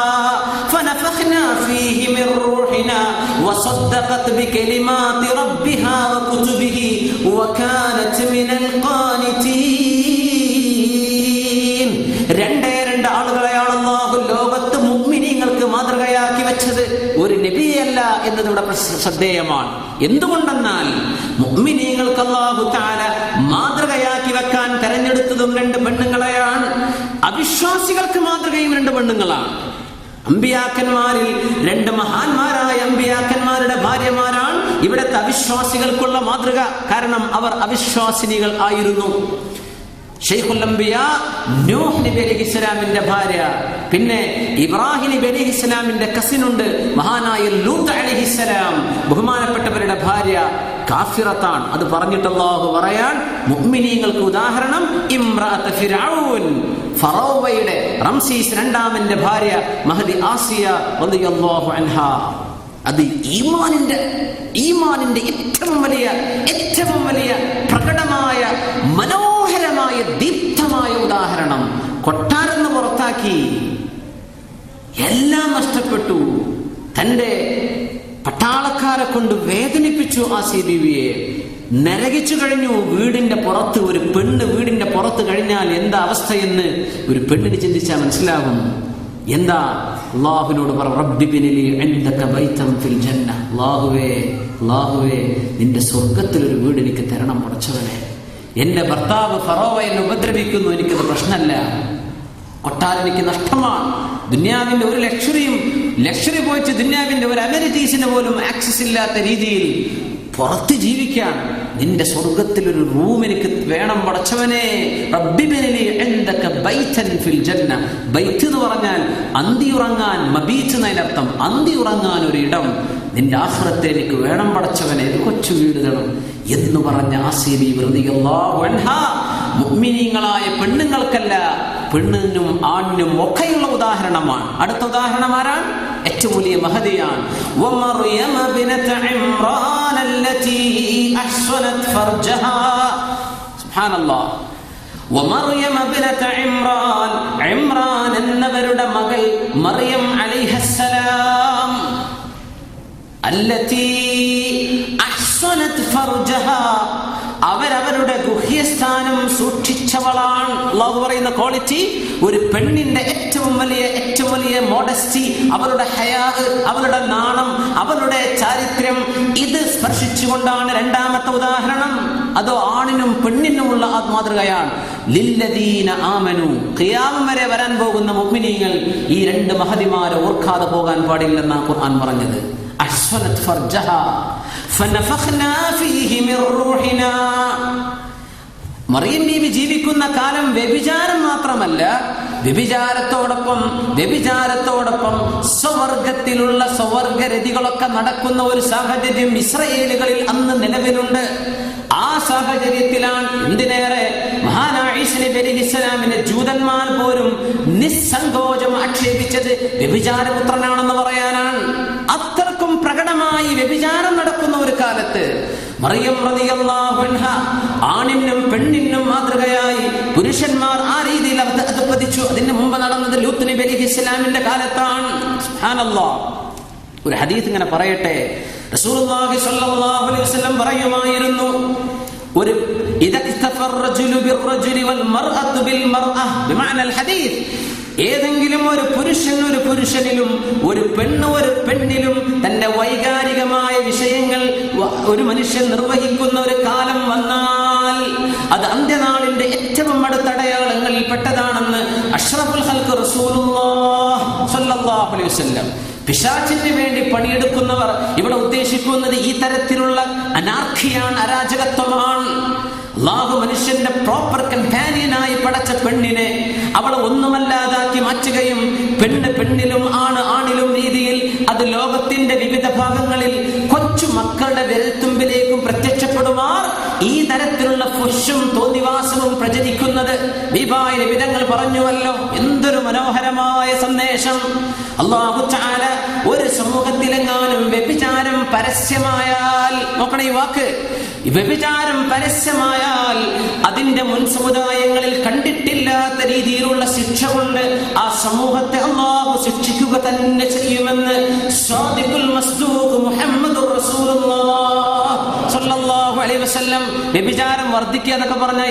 فنفخنا فيه من روحنا وصدقت بكلمات ربها وكتبه وكانت من القانتين. രണ്ടേ ആളുകളെയാണ് അല്ലാഹു ലോകത്ത് മുഅ്മിനീങ്ങൾക്ക് മാതൃകയാക്കി വെച്ചത്, ഒരു നബിയല്ല എന്നത് ഇവിടെ ശ്രദ്ധേയമാണ്. എന്തുകൊണ്ടെന്നാൽ മുഅ്മിനീങ്ങൾക്ക് അല്ലാഹു തആല മാതൃകയാക്കി വെക്കാൻ തെരഞ്ഞെടുത്തതും 2 പെണ്ണുങ്ങളെയാണ്. അവിശ്വാസികൾക്ക് മാതൃകയും 2 പെണ്ണുങ്ങളാണ്. അമ്പിയാക്കന്മാരിൽ 2 മഹാന്മാരായ അമ്പിയാക്കന്മാരുടെ ഭാര്യമാരാണ് ഇവിടുത്തെ അവിശ്വാസികൾക്കുള്ള മാതൃക. കാരണം അവർ അവിശ്വാസിനികൾ ആയിരുന്നു. ശൈഖുൽ അംബിയ നൂഹ് നബി അലൈഹിസ്സലാമിന്റെ ഭാര്യ, പിന്നെ ഇബ്രാഹിം നബി അലൈഹിസ്സലാമിന്റെ കസിനുണ്ട് മഹാനായ ലൂത്ത് അലൈഹിസ്സലാം, ബഹുമാനപ്പെട്ടവരുടെ ഭാര്യ കാഫിറത്താണ്. അത് പറഞ്ഞിട്ട് അല്ലാഹു പറയാൻ, മുഅ്മിനീങ്ങൾക്ക് ഉദാഹരണം ഇംറഅത്ത് ഫിർഔൻ. ഫറോവയുടെ റംസീസ് രണ്ടാമന്റെ ഭാര്യ മഹദി ആസിയ റളിയല്ലാഹു അൻഹാ. അത് ഈമാനിന്റെ ഏറ്റവും വലിയ പ്രകടമായ മനോഹരമായ ദീപ്തമായ ഉദാഹരണം. കൊട്ടാരെന്ന് പുറത്താക്കി, എല്ലാം നഷ്ടപ്പെട്ടു, തന്റെ പട്ടാളക്കാരെ കൊണ്ട് വേദനിപ്പിച്ചു ആസിയ ബീവിയെ, നരകിച്ചു കഴിഞ്ഞു. വീടിന്റെ പുറത്ത് ഒരു പെണ്ണ് വീടിന്റെ പുറത്ത് കഴിഞ്ഞാൽ എന്താ അവസ്ഥയെന്ന് ഒരു പെണ്ണിന് ചിന്തിച്ചാൽ മനസ്സിലാകും. എന്താ? അല്ലാഹുവിനോട് പറ, റബ്ബി ബിനിലി ഇൻദക ബൈതൻ ഫിൽ ജന്ന. അല്ലാഹുവേ നിന്റെ സ്വർഗ്ഗത്തിൽ ഒരു വീട് എനിക്ക് തരണം പടച്ചവനെ. എന്റെ ഭർത്താവ് ഫറോവ എന്നെ ഉപദ്രവിക്കുന്നു, എനിക്കത് പ്രശ്നമല്ല. കൊട്ടാരം എനിക്ക് നഷ്ടമാണ്. ദുനിയാവിന്റെ ഒരു ലക്ഷറി പോയിട്ട് ദുനിയാവിന്റെ ഒരു അമെനിറ്റീസിന് പോലും ആക്സസ് ഇല്ലാത്ത രീതിയിൽ പുറത്ത് ജീവിക്കാൻ നിന്റെ സ്വർഗത്തിൽ ഒരു റൂം എനിക്ക് വേണം പടച്ചവനെ. റബ്ബി ബിനിലി ഇൻദക ബൈതൻ ഫിൽ ജന്ന. ബൈത്ത് എന്ന് പറഞ്ഞാൽ അന്തിയുറങ്ങാൻ, മബീത്ത് എന്നതിനർത്ഥം അന്തിയുറങ്ങാൻ ഒരു ഇടം നിന്റെ ആഖിറത്തിൽ എനിക്ക് വേണം പടച്ചവനെ. ഒരു കൊച്ചു വീട് തരണം എന്ന് പറഞ്ഞ ആസിയ ബീവി റളിയല്ലാഹു അൻഹാ മുഅ്മിനീങ്ങളായ പെണ്ണുങ്ങൾക്കല്ല, പെണ്ണിനും ആണിനും ഒക്കെയുള്ള ഉദാഹരണമാണ്. അടുത്ത ഉദാഹരണം ആരാണ്? ഏറ്റവും വലിയ മഹദിയാണ്. വമർയമ ബിനത ഇംറാൻ അല്ലതി അഹ്സനത് ഫർജഹാ. സുബ്ഹാനല്ലാഹ്. വമർയമ ബിനത ഇംറാൻ, ഇംറാൻ എന്നവരുടെ മകൾ മറിയം അലൈഹിസ്സലാം, അല്ലതി അഹ്സനത് ഫർജഹാ, അവരവരുടെ ഗുഹ്യസ്ഥാനം സൂക്ഷിച്ചവളാണ്. അല്ലാഹു പറയുന്ന ക്വാളിറ്റി, ഒരു പെണ്ണിന്റെ ഏറ്റവും വലിയ മോഡസ്റ്റി, അവളുടെ ഹയാ, അവളുടെ നാണം, അവളുടെ ചാരിത്രം, ഇത് സ്പർശിച്ചുകൊണ്ടാണ് രണ്ടാമത്തെ ഉദാഹരണം. അതോ ആണിനും പെണ്ണിനുമുള്ള മാതൃകയാണ്. ലില്ലദീന ആമനു, ഖിയാമം വരെ വരാൻ പോകുന്ന മുഅ്മിനീങ്ങൾ ഈ രണ്ട് മഹദിമാരെ ഓർക്കാതെ പോകാൻ പാടില്ലെന്നാണ് ഖുർആൻ പറഞ്ഞത്. അഹ്സനത് ഫർജഹാ ഫനഫഖ്നാ ഫീഹി മിർ റൂഹിനാ. മറിയം ബീവി ജീവിക്കുന്ന കാലം വ്യഭിചാരം മാത്രമല്ല, വ്യഭിചാരത്തോടൊപ്പം സ്വവർഗത്തിലുള്ള സ്വവർഗരതികളൊക്കെ നടക്കുന്ന ഒരു സാഹചര്യം ഇസ്രായേലുകളിൽ അന്ന് നിലവിലുണ്ട്. ആ സാഹചര്യത്തിലാണ് എന്തിനേറെ മഹാനായ ഈസാ നബി അലൈഹിസ്സലാമിനെ ജൂതന്മാർ പോലും നിസ്സങ്കോചം ആക്ഷേപിച്ചത് വ്യഭിചാരപുത്രനാണെന്ന് പറയാനാണ്. അത്രക്കും പ്രകടമായി വ്യഭിചാരം നടക്കുന്ന ഒരു കാലത്ത് മറിയം റളിയല്ലാഹു അൻഹാ ആണിനും പെണ്ണിനും മാതൃകയായി പുരുഷന്മാർ ആ രീതിയിൽ അധപ്പതിച്ചു. അതിന് മുമ്പ് നടന്നത് ലൂത്ത് നബി അലൈഹിസ്സലാമിന്റെ കാലത്താണ്. സുബ്ഹാനല്ലാഹ്. ഒരു ഹദീസ് ഇങ്ങനെ പറയട്ടെ. റസൂലുള്ളാഹി സ്വല്ലല്ലാഹു അലൈഹി വസല്ലം പറയുമായിരുന്നു, ഒരു ഏതെങ്കിലും ഒരു പുരുഷനിലും ഒരു പെണ്ണിലും തന്റെ വൈകാരികമായ വിഷയങ്ങൾ ഒരു മനുഷ്യൻ നിർവഹിക്കുന്ന ഒരു കാലം വന്നാൽ അത് അന്ത്യനാളിന്റെ ഏറ്റവും അടുത്ത അടയാളങ്ങളിൽ പെട്ടതാണെന്ന് അഷ്റഫുൽ ഖൽഖ് റസൂലുള്ളാഹി സ്വല്ലല്ലാഹു അലൈഹി വസല്ലം. പിശാചിന് വേണ്ടി പണിയെടുക്കുന്നവർ ഇവിടെ ഉദ്ദേശിക്കുന്നത് ഈ തരത്തിലുള്ള അനാർക്കിയാണ്, അരാജകത്വമാണ്. അല്ലാഹു മനുഷ്യന്റെ പ്രോപ്പർ കമ്പാനിയനായി പടച്ച പെണ്ണിനെ അവളെ ഒന്നുമല്ലാതാക്കി മാറ്റുകയും പെണ്ണിലും ആണിലും രീതിയിൽ അത് ലോകത്തിന്റെ വിവിധ ഭാഗങ്ങളിൽ കൊച്ചു മക്കളുടെ വിരൽത്തുമ്പിലേക്കും പ്രത്യക്ഷപ്പെടുമാർ ഈ തരത്തിലുള്ള ഫുഷും തോന്നിവാസവും പ്രചരിക്കുന്നത് വിധങ്ങൾ പറഞ്ഞുവല്ലോ. എന്തൊരു മനോഹരമായ സന്ദേശം. അല്ലാഹു തആല ഒരു സമൂഹത്തിലെങ്ങാനും വ്യഭിചാരം പരസ്യമായാൽ, നോക്കണേ ഈ വാക്ക്, വ്യഭിചാരം പരസ്യമായാൽ അതിന്റെ മുൻ സമുദായങ്ങളിൽ കണ്ടിട്ടില്ലാത്ത രീതിയിലുള്ള ശിക്ഷ കൊണ്ട് ആ സമൂഹത്തെ അല്ലാഹു ശിക്ഷിക്കുക തന്നെ ചെയ്യുമെന്ന് സ്വാദിഖുൽ മസ്ദൂഖ് മുഹമ്മദുർ റസൂലുള്ളാഹി സ്വല്ലല്ലാഹു അലൈഹി വസല്ലം. വ്യഭിചാരം വർദ്ധിക്കുക എന്നൊക്കെ പറഞ്ഞാൽ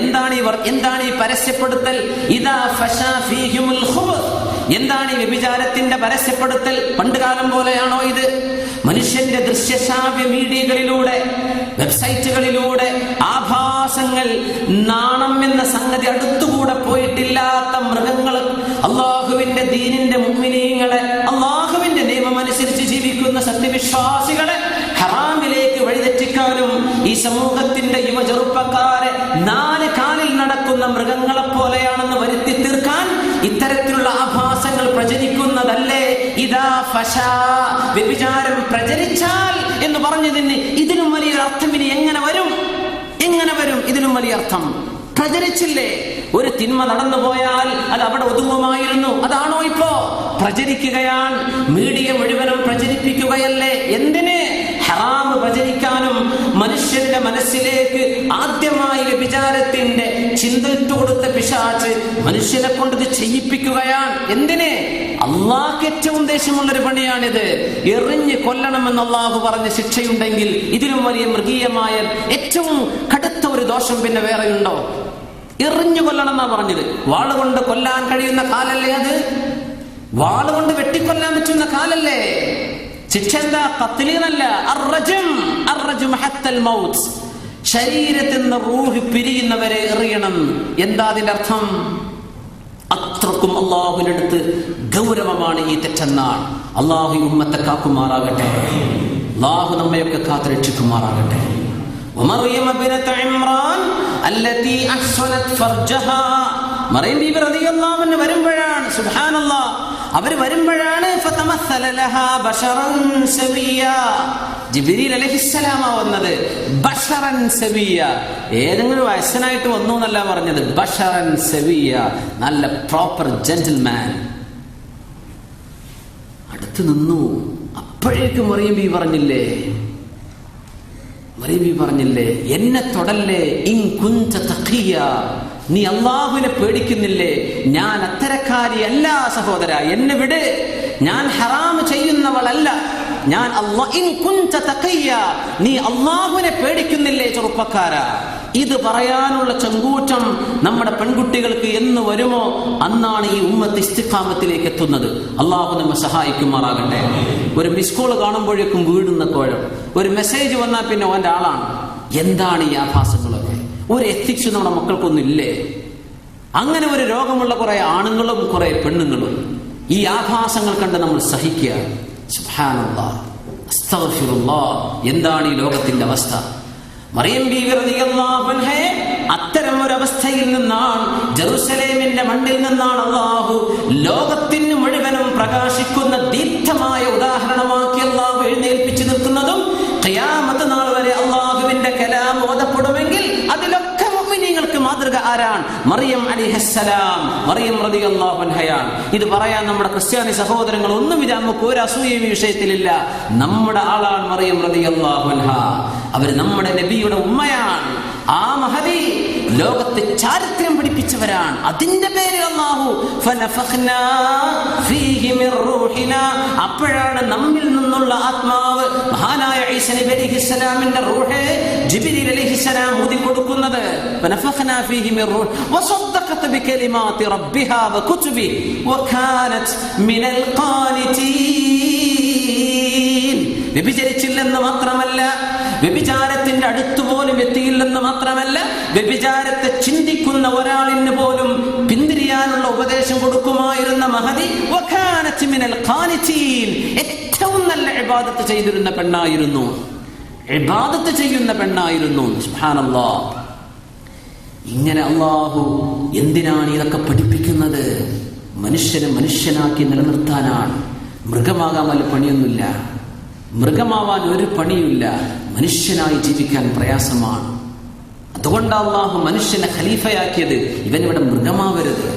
എന്താണ് ഈ പരസ്യപ്പെടുത്തൽ? ഇദാ ഫശാ ഫീഹിമുൽ ഖുബുസ്. എന്താണ് ഈ വ്യഭിചാരത്തിന്റെ പരസ്യപ്പെടുത്തൽ? പണ്ടുകാലം പോലെയാണോ ഇത്? മനുഷ്യന്റെ ദൃശ്യശ്രാവ്യ മീഡിയകളിലൂടെ, വെബ്സൈറ്റുകളിലൂടെ ആഭാസങ്ങൾ, നാണം എന്ന സംഗതി അടുത്തുകൂടെ പോയിട്ടില്ലാത്ത മൃഗങ്ങൾ അള്ളാഹുവിന്റെ ദീനിന്റെ മുഅ്മിനീങ്ങളെ, അള്ളാഹുവിന്റെ നിയമം അനുസരിച്ച് ജീവിക്കുന്ന സത്യവിശ്വാസികളെ ഹറാമിലേക്ക് വഴിതെറ്റിക്കാനും ഈ സമൂഹത്തിന്റെ ചെറുപ്പക്കാരെ 4 കാലിൽ നടക്കുന്ന മൃഗങ്ങളെ പോലെയാണെന്ന് വരുത്തി തീർക്കാൻ ഇത്തരത്തിലുള്ള ആഭാസങ്ങൾ പ്രചരിക്കുന്നതല്ലേ ഇദാ ഫശാ? വ്യഭിചാരം പ്രചരിച്ചാൽ എന്ന് പറഞ്ഞതിന് ഇതിലും വലിയൊരു അർത്ഥം ഇനി എങ്ങനെ വരും? ഇതിലും വലിയ അർത്ഥം പ്രചരിച്ചില്ലേ? ഒരു തിന്മ നടന്നു പോയാൽ അത് അവിടെ ഒതുങ്ങുമായിരുന്നു. അതാണോ ഇപ്പോ? പ്രചരിക്കുകയാണ്. മീഡിയ മുഴുവനും പ്രചരിപ്പിക്കുകയല്ലേ. എന്തിന്? ഹറാമ് പ്രചരിക്കാനും മനുഷ്യന്റെ മനസ്സിലേക്ക് ആദ്യമായി വ്യഭിചാരത്തിന്റെ ചിന്തയിട്ട് കൊടുത്ത പിശാച് മനുഷ്യനെ കൊണ്ട് ഇത് ചെയ്യിപ്പിക്കുകയാണ്. എന്തിന്? അള്ളാഹ്ക്ക് ഏറ്റവും ദേഷ്യമുള്ളൊരു പണിയാണിത്. എറിഞ്ഞ് കൊല്ലണമെന്ന് അള്ളാഹു പറഞ്ഞ ശിക്ഷയുണ്ടെങ്കിൽ ഇതിലും വലിയ മൃഗീയമായ ഏറ്റവും കടുത്ത ഒരു ദോഷം പിന്നെ വേറെയുണ്ടോ? എറിഞ്ഞു കൊല്ലണം എന്നാ പറഞ്ഞത്. വാളുകൊണ്ട് കൊല്ലാൻ കഴിയുന്ന കാലല്ലേ അത്? വാളുകൊണ്ട് വെട്ടിക്കൊല്ലാൻ പറ്റുന്ന കാലല്ലേ? ശിക്ഷ എന്താ? ഖത്ലീനല്ല, അർറജം ഹത്തൽ മൗത്ത്. ശരീരത്തിൽ നിന്ന് റൂഹ് പിരിയുന്നവരെ എറിയണം. എന്താ അതിന്റെ അർത്ഥം? അത്രക്കും അള്ളാഹുവിന്റെ അടുത്ത് ഗൗരവമാണ് ഈ തെറ്റെന്നാണ്. അള്ളാഹു ഉമ്മത്തെ കാക്കുമാറാകട്ടെ. അള്ളാഹു നമ്മയൊക്കെ കാത്തുരക്ഷിക്കുമാറാകട്ടെ. മറിയം ബിനത്ത് ഇമ്രാൻ അല്ലതി അഹ്സനത് ഫർജഹാ. മറിയം ബീബി റളിയല്ലാഹു അൻഹ വരുമ്പോഴാണ്, സുബ്ഹാനല്ലാഹ്, അവർ വരുമ്പോഴാണ് ഫതമസ്സല ലഹാ ബശറൻ സവിയ. ജിബ്രീൽ അലൈഹിസ്സലാം വന്നത് ബശറൻ സവിയ. ഏതെങ്കിലും വയസ്സനായിട്ട് വന്നു എന്നല്ല പറഞ്ഞത്, ബശറൻ സവിയ, നല്ല പ്രോപ്പർ ജെന്റിൽമാൻ. അടുത്ത് നിന്നു. അപ്പോഴേക്കും മറിയം ബീബി പറഞ്ഞില്ലേ, എന്നെ തൊടല്ലേ, ഇൻ കുൻത തഖിയ, നീ അള്ളാഹുവിനെ പേടിക്കുന്നില്ലേ? ഞാൻ അത്തരക്കാരിയല്ല സഹോദര, എന്നെ വിട്, ഞാൻ ഹറാം ചെയ്യുന്നവളല്ല. ഞാൻ നീ അള്ളാഹുവിനെ പേടിക്കുന്നില്ലേ ചെറുപ്പക്കാര? ഇത് പറയാനുള്ള ചങ്കൂറ്റം നമ്മുടെ പെൺകുട്ടികൾക്ക് എന്ന് വരുമോ അന്നാണ് ഈ ഉമ്മത്ത് ഇസ്തിഖാമത്തിലേക്ക് എത്തുന്നത്. അള്ളാഹു നമ്മെ സഹായിക്കുമാറാകട്ടെ. ഒരു മിസ് കോൾ കാണുമ്പോഴേക്കും വീടുന്ന കോഴം, ഒരു മെസ്സേജ് വന്നാൽ പിന്നെ ഓന്റെ ആളാണ്. എന്താണ് ഈ ആഭാസങ്ങളൊക്കെ? ഒരു എത്തിക്സ് നമ്മുടെ മക്കൾക്കൊന്നും ഇല്ലേ? അങ്ങനെ ഒരു രോഗമുള്ള കുറെ ആണുങ്ങളും കുറെ പെണ്ണുങ്ങളും ഈ ആഭാസങ്ങൾ കണ്ട് നമ്മൾ സഹിക്കുക. സുബ്ഹാനല്ലാഹ്, അസ്തഗ്ഫിറുല്ലാഹ്. എന്താണ് ഈ ലോകത്തിന്റെ അവസ്ഥ? മറിയം ബീവി റളിയല്ലാഹു അൻഹ അത്തരം ഒരു അവസ്ഥയിൽ നിന്നാണ്, ജെറുസലേമിന്റെ മണ്ണിൽ നിന്നാണ് അല്ലാഹു ലോകത്തിന് മുഴുവനും പ്രകാശിക്കുന്ന ദീപ്തമായ ഉദാഹരണമാക്കി അല്ലാഹു എഴുന്നേൽപ്പിച്ചു നിൽക്കുന്നതും ഖിയാമത്ത് നാൾ വരെ അല്ലാഹുവിന്റെ കലാം ഓതപ്പെടുമെങ്കിൽ അതിലൊക്കെ മുഅ്മിനീങ്ങൾക്ക് മാതൃക ആരാണ്? മറിയം അലൈഹിസ്സലാം, മറിയം റളിയല്ലാഹു അൻഹയാണ്. ഇത് പറയാൻ നമ്മുടെ ക്രിസ്ത്യാനി സഹോദരങ്ങൾ ഒന്നും നമുക്ക് ഒരു അസൂയയും വിഷയത്തിലില്ല. നമ്മുടെ ആളാണ് മറിയം റളിയല്ലാഹു അൻഹ. അവർ നമ്മുടെ നബിയുടെ ഉമ്മയാണ്. ആ മഹദി ലോകത്തെ ചാരിത്രം പഠിപ്പിച്ചവരാണ്. അതിന്റെ പേരിൽ അല്ലാഹു ഫനഫഖ്നാ ഫീഹി മിർ റൂഹിനാ, അപ്പോഴാണ് നമ്മിൽ നിന്നുള്ള ആത്മാവ് മഹാനായ ഈസാ നബി അലൈഹിസ്സലാമിന്റെ റൂഹ് ജിബ്രീൽ അലൈഹിസ്സലാം ഊതി കൊടുക്കുന്നത്. ഫനഫഖ്നാ ഫീഹി മിർ റൂഹ് വസദ്ദഖത് ബികലിമാതി റബ്ബിഹാ വകുതുബി വകാനത് മിനൽ ഖാനിതീൻ. വ്യഭിചരിച്ചില്ലെന്ന് മാത്രമല്ല, വ്യഭിചാരത്തിന്റെ അടുത്തുപോലും എത്തിയില്ലെന്ന് മാത്രമല്ല, വ്യഭിചാരത്തെ ചിന്തിക്കുന്ന ഒരാളിന് പോലും പിന്തിരിയാനുള്ള ഉപദേശം കൊടുക്കുമായിരുന്ന മഹദി വകാനത് മിനൽ ഖാനിതീൻ, ഏറ്റവും നല്ല ഇബാദത്ത് ചെയ്തിരുന്ന പെണ്ണായിരുന്നു, ഇബാദത്ത് ചെയ്യുന്ന പെണ്ണായിരുന്നു. സുബ്ഹാനല്ലാഹ്. ഇങ്ങനെ അല്ലാഹു എന്തിനാണ് ഇതൊക്കെ പഠിപ്പിക്കുന്നത്? മനുഷ്യനെ മനുഷ്യനാക്കി നിലനിർത്താനാണ്. മൃഗമാകാൻ വല്ല പണിയൊന്നുമില്ല, മൃഗമാവാൻ ഒരു പണിയുമില്ല. മനുഷ്യനായി ജീവിക്കാൻ പ്രയാസമാണ്. അതുകൊണ്ട് അല്ലാഹു മനുഷ്യനെ ഖലീഫയാക്കിയത്. ഇവനിവിടെ മൃഗമാവരുത്.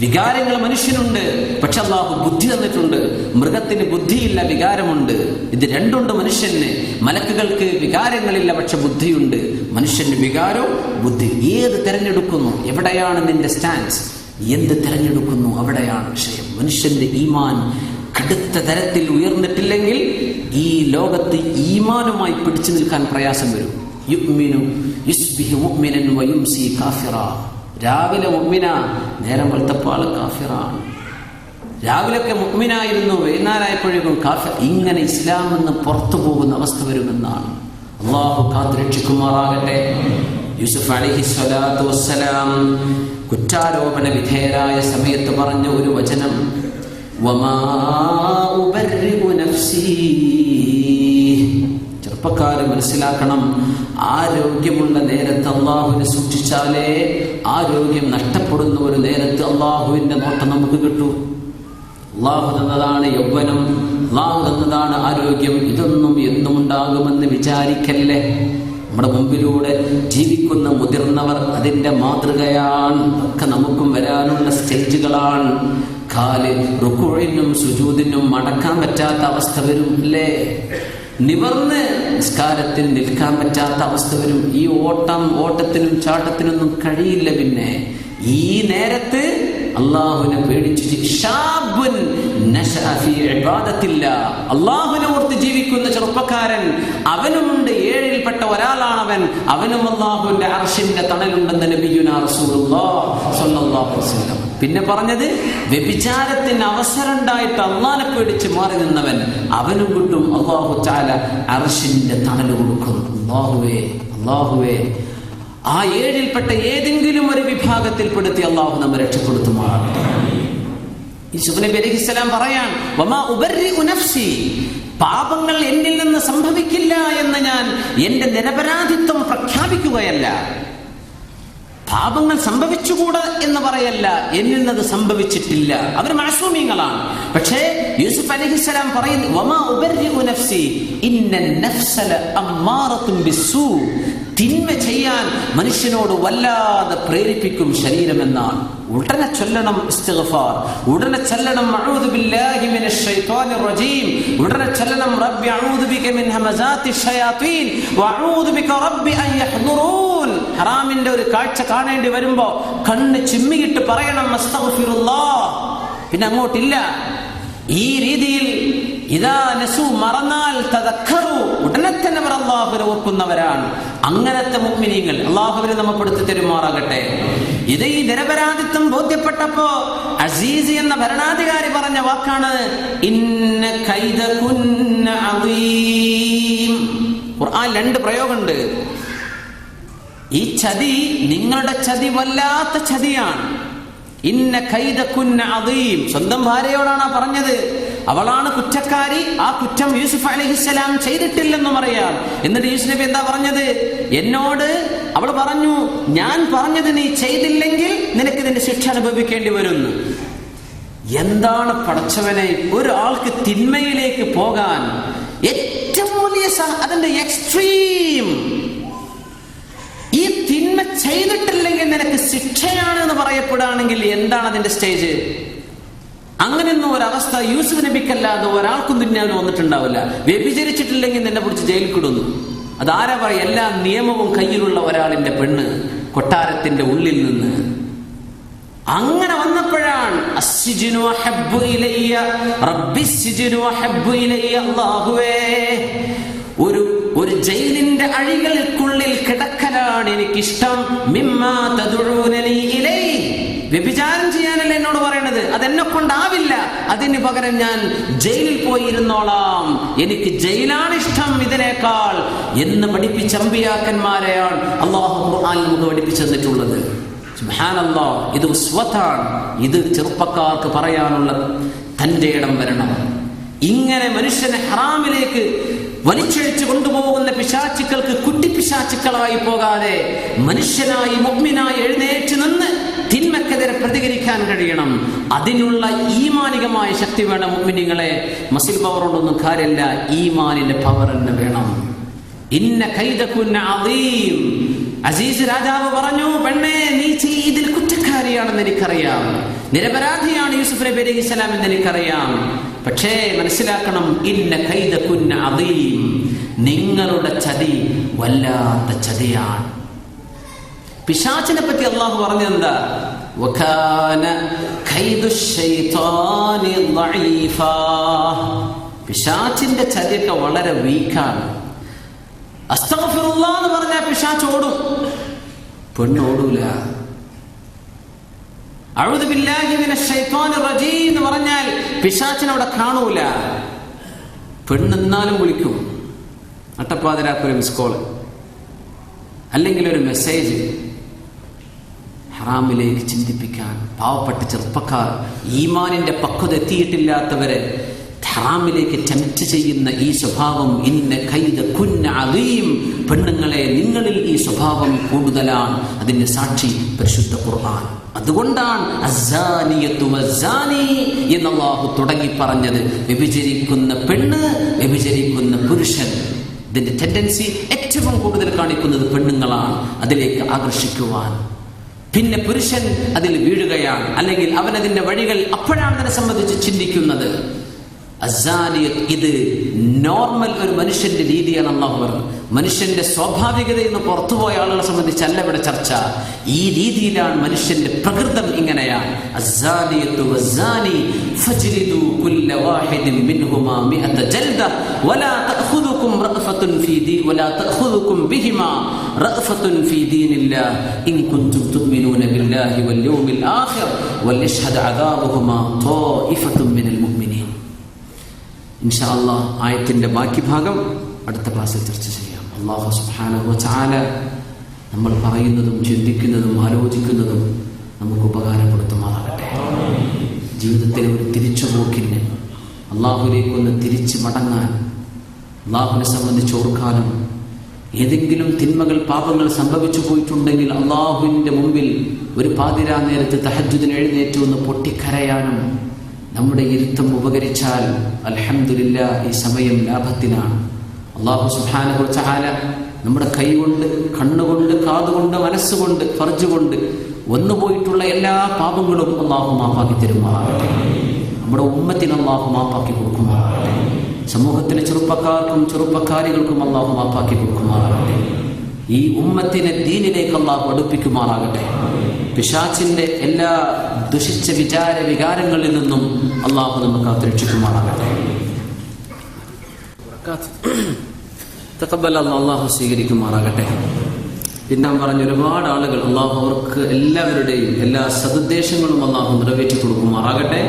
വികാരങ്ങൾ മനുഷ്യനുണ്ട്, പക്ഷെ അല്ലാഹു ബുദ്ധി തന്നിട്ടുണ്ട്. മൃഗത്തിന് ബുദ്ധിയില്ല, വികാരമുണ്ട്. ഇത് രണ്ടുണ്ട് മനുഷ്യന്. മലക്കുകൾക്ക് വികാരങ്ങളില്ല, പക്ഷെ ബുദ്ധിയുണ്ട്. മനുഷ്യന്റെ വികാരവും ബുദ്ധി. ഏത് തെരഞ്ഞെടുക്കുന്നു? എവിടെയാണ് നിന്റെ സ്റ്റാൻസ്? എന്ത് തെരഞ്ഞെടുക്കുന്നു? അവിടെയാണ് വിഷയം. മനുഷ്യന്റെ ഈമാൻ കടുത്ത തരത്തിൽ ഉയർന്നിട്ടില്ലെങ്കിൽ ഈ ലോകത്ത് ഈമാനുമായി പിടിച്ചു നിൽക്കാൻ പ്രയാസം വരും. യുഅ്മിനു യുസ്ബിഹു മുഅ്മിനൻ വയുംസി കാഫിറാ. രാവിലെ മുഅ്മിന, നേരം വെളുത്തപ്പോൾ കാഫിറാണ്. രാവിലെയൊക്കെ മുഅ്മിനായിരുന്നു, വൈകുന്നേരമായപ്പോഴേക്കും കാഫിർ. ഇങ്ങനെ ഇസ്ലാം നിന്ന് പുറത്തു പോകുന്ന അവസ്ഥ വരുമെന്നാണ്. അല്ലാഹു കാത്തുരക്ഷിക്കുമാറാകട്ടെ. യൂസുഫ് അലൈഹിസ്സലാത്തു വസ്സലാം കുറ്റാരോപണ വിധേയരായ സമയത്ത് പറഞ്ഞ ഒരു വചനം, വമാ ഉബർരിഉ നഫ്സി. ചെറുപ്പക്കാരെ മനസ്സിലാക്കണം, ആരോഗ്യമുള്ള നേരത്ത് അള്ളാഹുവിനെ സൂക്ഷിച്ചാലേ ആരോഗ്യം നഷ്ടപ്പെടുന്ന ഒരു നേരത്ത് അള്ളാഹുവിന്റെ നോട്ടം നമുക്ക് കിട്ടൂ. അള്ളാഹു തന്നതാണ് യൗവനം, അള്ളാഹു തന്നതാണ് ആരോഗ്യം. ഇതൊന്നും എന്നും ഉണ്ടാകുമെന്ന് വിചാരിക്കല്ലേ. നമ്മുടെ മുമ്പിലൂടെ ജീവിക്കുന്ന മുതിർന്നവർ അതിന്റെ മാതൃകയാണ്. ഒക്കെ നമുക്കും വരാനുള്ള സ്റ്റേജുകളാണ്. കാല് റുക്കുഇനും സുജൂദിനും മടക്കാൻ പറ്റാത്ത അവസ്ഥ വരും അല്ലേ? നിവർന്ന് നിസ്കാരത്തിൽ നിൽക്കാൻ പറ്റാത്ത അവസ്ഥ വരും. ഈ ഓട്ടത്തിനും ചാട്ടത്തിനൊന്നും കഴിയില്ല. പിന്നെ ഈ നേരത്ത് അള്ളാഹുവിനെ പേടിച്ചു അള്ളാഹുവിനെ ഓർത്ത് ജീവിക്കുന്ന ചെറുപ്പക്കാരൻ, അവനുമുണ്ട്. ഏഴിൽപ്പെട്ട ഒരാളാണവൻ. അവനും അള്ളാഹുവിന്റെ അർശിന്റെ തണലുണ്ടെന്ന് നബിയുനാ റസൂലുള്ളാഹി സ്വല്ലല്ലാഹു അലൈഹി വസല്ലം. പിന്നെ പറഞ്ഞത്, വ്യഭിചാരത്തിന് അവസരം ഉണ്ടായിട്ട് അള്ളാഹനെ പേടിച്ച് മാറി നിന്നവൻ, അവനും കിട്ടും അള്ളാഹു തആല അർശിന്റെ തണൽ കൊടുക്കുന്നു. അള്ളാഹുവേ ആ ഏഴിൽപ്പെട്ട ഏതെങ്കിലും ഒരു വിഭാഗത്തിൽപ്പെടുത്തി അള്ളാഹു നമ്മെ രക്ഷപ്പെടുത്തുമാറാകട്ടെ. യൂസുഫ് നബി അലൈഹിസ്സലാം പറയാൻ, വമാ ഉബർരിഉ നഫ്സി, പാപങ്ങൾ എന്നിൽ നിന്ന് സംഭവിക്കില്ല എന്ന് ഞാൻ എന്റെ നിരപരാധിത്വം പ്രഖ്യാപിക്കുകയല്ല. പാപങ്ങൾ സംഭവിച്ചുകൂടാ എന്ന് പറയല്ല, എന്നിൽ നിന്ന് സംഭവിച്ചിട്ടില്ല. അവർ മഅസൂമീങ്ങളാണ്. പക്ഷേ യൂസുഫ് അലൈഹിസ്സലാം പറയുന്നു, വമാ ഉബർരിഉ നഫ്സി ഇന്നൻ നഫ്സ ലഅമ്മാറത്തുൻ ബിസ്സൂ, തിന്മ ചെയ്യാൻ മനുഷ്യനോട് വല്ലാതെ പ്രേരിപ്പിക്കും ശരീരമെന്നാണ്. ഉടനെ ചൊല്ലണം ഇസ്തിഗ്ഫാർ, ഉടനെ ചൊല്ലണം അഊദു ബില്ലാഹി മിനശ് ശൈത്വാനിർ റജീം, ഉടനെ ചൊല്ലണം റബ്ബി അഊദു ബിക മിൻ ഹമസാത്തിശ് ശയാത്തീൻ വഅഊദു ബിക റബ്ബി അൻ യഹ്ദുറൂൻ. ഹറാമിന്റെ ഒരു കാഴ്ച കാണേണ്ടി വരുമ്പോ കണ്ണ് ചിമ്മിയിട്ട് പറയണം അസ്തഗ്ഫിറുല്ലാഹ്. പിന്നെ അങ്ങോട്ടില്ല. ഈ രീതിയിൽ ഇദാ നസു, മറന്നാൽ തദക്കറു, ഉടനെ തന്നെ അവർ അല്ലാഹുവിനെ ഓർക്കുന്നവരാണ്. അങ്ങനത്തെ മുഅ്മിനീങ്ങൾ അല്ലാഹുവിനെ നമ്മപ്പെടുത്തി തരുമാറാകട്ടെ. ഇത് ഈ നിരപരാധിത്വം ബോധ്യപ്പെട്ടപ്പോ അസീസ് എന്ന ഭരണാധികാരി പറഞ്ഞ വാക്കാണ്, ഇന്ന കൈദകുന്ന അദീം. ഖുർആൻ 2 പ്രയോഗമുണ്ട്. ഈ ചതി, നിങ്ങളുടെ ചതി വല്ലാത്ത ചതിയാണ്. ഇന്ന കൈദകുന്ന അദീം. സ്വന്തം ഭാര്യയോടാണ് പറഞ്ഞത്. അവളാണ് കുറ്റക്കാരി. ആ കുറ്റം യൂസുഫ് അലൈഹിസ്സലാം ചെയ്തിട്ടില്ലെന്നും അറിയാം. എന്നിട്ട് യൂസുഫ് നബി എന്താ പറഞ്ഞത്? എന്നോട് അവൾ പറഞ്ഞു, ഞാൻ പറഞ്ഞത് നീ ചെയ്തില്ലെങ്കിൽ നിനക്ക് ഇതിന്റെ ശിക്ഷ അനുഭവിക്കേണ്ടി വരുന്നു. എന്താണ് പടച്ചവനെ, ഒരാൾക്ക് തിന്മയിലേക്ക് പോകാൻ ഏറ്റവും വലിയ അതിന്റെ എക്സ്ട്രീം, ഈ തിന്മ ചെയ്തിട്ടില്ലെങ്കിൽ നിനക്ക് ശിക്ഷയാണ് എന്ന് പറയപ്പെടുകയാണെങ്കിൽ എന്താണ് അതിന്റെ സ്റ്റേജ്? അങ്ങനെയൊന്നും ഒരവസ്ഥ യൂസുഫ് നബിക്കല്ലാതെ ഒരാൾക്കും ദുനിയാവിൽ വന്നിട്ടുണ്ടാവില്ല. വ്യഭിചരിച്ചിട്ടില്ലെങ്കിൽ നിന്നെ പിടിച്ച് ജയിലിൽ കിടുന്നു. അതാരാ പറയും? എല്ലാ നിയമവും കയ്യിലുള്ള ഒരാളിന്റെ പെണ്ണ് കൊട്ടാരത്തിന്റെ ഉള്ളിൽ നിന്ന്. അങ്ങനെ വന്നപ്പോഴാണ് അസ്സിജ്നു അഹബ്ബു ഇലയ്യ റബ്ബിസ്സിജ്നു അഹബ്ബു ഇലയ്യ, അല്ലാഹുവേ ഒരു ജയിലിന്റെ അഴികൾക്കുള്ളിൽ കിടക്കലാണ് എനിക്കിഷ്ടം. മിമ്മാ തദ്ഉനനി ഇലൈഹി, വ്യഭിചാരം ചെയ്യാനല്ല എന്നോട് പറയണത്, അതെന്നെ കൊണ്ടാവില്ല. അതിന് പകരം ഞാൻ ജയിലിൽ പോയിരുന്നോളാം, എനിക്ക് ജയിലാണ് ഇഷ്ടം ഇതിനേക്കാൾ എന്ന് പഠിപ്പിച്ച അമ്പിയാക്കന്മാരെയാണ് അല്ലാഹു ഖുർആനിൽ നമുക്ക് പഠിപ്പിച്ചു തന്നിട്ടുള്ളത്. സുബ്ഹാനല്ലാഹ്, ഇത് ഉസ്വത്താണ്. ഇത് ചെറുപ്പക്കാർക്ക് പറയാനുള്ള തന്റെ ഇടം വരണം. ഇങ്ങനെ മനുഷ്യനെ ഹറാമിലേക്ക് വലിച്ചഴിച്ചു കൊണ്ടുപോകുന്ന പിശാചുക്കൾക്ക് കുട്ടിപ്പിശാചുക്കളായി പോകാതെ മനുഷ്യനായി മുഅ്മിനായി എഴുന്നേറ്റ് നിന്ന് തിന്മക്കെതിരെ പ്രതികരിക്കാൻ കഴിയണം. അതിനുള്ള ഈമാനികമായ ശക്തി വേണം മുഅ്മിനീങ്ങളെ. മസിൽ പവർ കൊണ്ടൊന്നും കാര്യമില്ല, ഈമാനിന്റെ പവർ തന്നെ വേണം. ഇന്ന കൈദകുന്ന അദീം. അസീസ് രാജാവ് പറഞ്ഞു, പെണ്ണേ നീ ഇതിൽ കുറ്റക്കാരിയാണെന്ന് എനിക്കറിയാം, നിരപരാധിയാണ് യൂസുഫ് നബി അലൈഹിസ്സലാം എന്ന് എനിക്കറിയാം. പക്ഷേ മനസ്സിലാക്കണം, ഇന്ന കൈദകുന്ന അദീം, നിങ്ങളുടെ ചതി വല്ലാത്ത ചതിയാണ്. പിശാചിനെ പറ്റി അള്ളാഹു പറഞ്ഞെന്താ? വകാന കൈദുശ് ശൈത്വാനി ളഈഫാ. പിശാചിന്റെ ചതിയൊക്കെ വളരെ വീക്കാണ്. അസ്തഗ്ഫിറുല്ലാഹ് എന്ന് പറഞ്ഞാൽ പിശാച് ഓടും, പെണ്ണോടൂല. അഊദു ബില്ലാഹി മിനശ് ശൈത്വാനിർ റജീം എന്ന് പറഞ്ഞാൽ പിശാചിനവിടെ കാണൂല. പെണ്ണെന്നാലും വിളിക്കും. അട്ടപ്പാതിരാക്കൊരു മിസ് കോള്, അല്ലെങ്കിൽ ഒരു മെസ്സേജ് ഹറാമിലേക്ക് ചിന്തിപ്പിക്കാൻ. പാവപ്പെട്ട ചെറുപ്പക്കാർ, ഈമാനിന്റെ പക്വത എത്തിയിട്ടില്ലാത്തവരെ ഹറാമിലേക്ക് ടെംപ്റ്റ് ചെയ്യുന്ന ഈ സ്വഭാവം, ഇന്ന കൈദകുന്ന അദീം, പെണ്ണുങ്ങളെ നിങ്ങളിൽ ഈ സ്വഭാവം കൂടുതലാണ്. അതിന്റെ സാക്ഷി പരിശുദ്ധ ഖുർആൻ. അതുകൊണ്ടാണ് അസ്സാനിയത്തു വസ്സാനി എന്ന് അല്ലാഹു തുടങ്ങി പറഞ്ഞത്. വ്യഭിചരിക്കുന്ന പെണ്ണ്, വ്യഭിചരിക്കുന്ന പുരുഷൻ, ഇതിന്റെ ടെൻഡൻസി ഏറ്റവും കൂടുതൽ കാണിക്കുന്നത് പെണ്ണുങ്ങളാണ്, അതിലേക്ക് ആകർഷിക്കുവാൻ. പിന്നെ പുരുഷൻ അതിൽ വീഴുകയാണ്, അല്ലെങ്കിൽ അവൻ അതിന്റെ വഴികൾ അപ്പോഴാണ് അതിനെ സംബന്ധിച്ച് ചിന്തിക്കുന്നത്. അസാനിയത്ത് ഇത് നോർമൽ ഒരു മനുഷ്യന്റെ രീതിയാണ് അല്ലാഹു പറഞ്ഞു. മനുഷ്യന്റെ സ്വാഭാവികതയിൽ നിന്ന് പുറത്തുപോയ ആളുകളെ സംബന്ധിച്ചല്ല ഇവിടെ ചർച്ച. ഈ രീതിയിലാണ് മനുഷ്യന്റെ പ്രകൃതം, ഇങ്ങനെയാണ്. അസാനിയത്തു വസാനി ഫജ്ലിദു കുല്ല വാഹിദിൻ മിൻഹുമാ മിഅത ജൽദ വലാ തഅഖുദുകും റഅഫത്തുൻ ഫീ ദീൻ വലാ തഅഖുദുകും ബിഹിമാ റഅഫത്തുൻ ഫീ ദീനില്ലാഹ് ഇൻ കുൻതും തുഅ്മിനൂന ബില്ലാഹി വൽ യൗമിൽ ആഖിർ വൽയശ്ഹദ് അദാബുഹുമാ ത്വായിഫത്തുൻ മിനൽ മുഅ്മിനീൻ. ഇൻഷാ അല്ലാഹ് ആയത്തിന്റെ ബാക്കി ഭാഗം അടുത്ത ക്ലാസ്സിൽ ചർച്ച ചെയ്യാം. അല്ലാഹു സുബ്ഹാനഹു വ തആല നമ്മൾ പറയുന്നതും ചിന്തിക്കുന്നതും ആലോചിക്കുന്നതും നമുക്ക് ഉപകാരപ്പെടുത്തുമാറാകട്ടെ. ജീവിതത്തിലെ ഒരു തിരിച്ചുപോക്കിന്, അള്ളാഹുവിലേക്ക് ഒന്ന് തിരിച്ചു മടങ്ങാൻ, അള്ളാഹുവിനെ സംബന്ധിച്ച് ഓർക്കാനും, ഏതെങ്കിലും തിന്മകൾ പാപങ്ങൾ സംഭവിച്ചു പോയിട്ടുണ്ടെങ്കിൽ അള്ളാഹുവിൻ്റെ മുമ്പിൽ ഒരു പാതിരാ നേരത്ത് തഹജ്ജുദിന് എഴുന്നേറ്റ് ഒന്ന് പൊട്ടിക്കരയാനും നമ്മുടെ ഇരുത്തം ഉപകരിച്ചാൽ അൽഹംദുലില്ലാ, ഈ സമയം ലാഭത്തിനാണ്. അല്ലാഹു സുബ്ഹാനഹു വ തആല നമ്മുടെ കൈകൊണ്ട്, കണ്ണുകൊണ്ട്, കാതുകൊണ്ട്, മനസ്സുകൊണ്ട്, ഫർജുകൊണ്ട് വന്നുപോയിട്ടുള്ള എല്ലാ പാപങ്ങളും അല്ലാഹു മാപ്പാക്കി തരുമാറാകട്ടെ. നമ്മുടെ ഉമ്മത്തിന് അല്ലാഹു മാപ്പാക്കി കൊടുക്കുമാറാകട്ടെ. സമൂഹത്തിലെ ചെറുപ്പക്കാർക്കും ചെറുപ്പക്കാരികൾക്കും അല്ലാഹു മാപ്പാക്കി കൊടുക്കുമാറാകട്ടെ. ഈ ഉമ്മത്തിനെ ദീനിലേക്ക് അല്ലാഹു അടുപ്പിക്കുമാറാകട്ടെ. പിശാചിന്റെ എല്ലാ ദുഷിച്ച വികാരങ്ങളിൽ നിന്നും അല്ലാഹു നമുക്ക് കാത്തുരക്ഷിക്കുമാറാകട്ടെ. അല്ലാഹു സ്വീകരിക്കുമാറാകട്ടെ. പിന്നെ പറഞ്ഞ ഒരുപാട് ആളുകൾ അല്ലാഹു അവർക്ക് എല്ലാവരുടെയും എല്ലാ സദുദ്ദേശങ്ങളും അല്ലാഹു നിറവേറ്റി കൊടുക്കുമാറാകട്ടെ.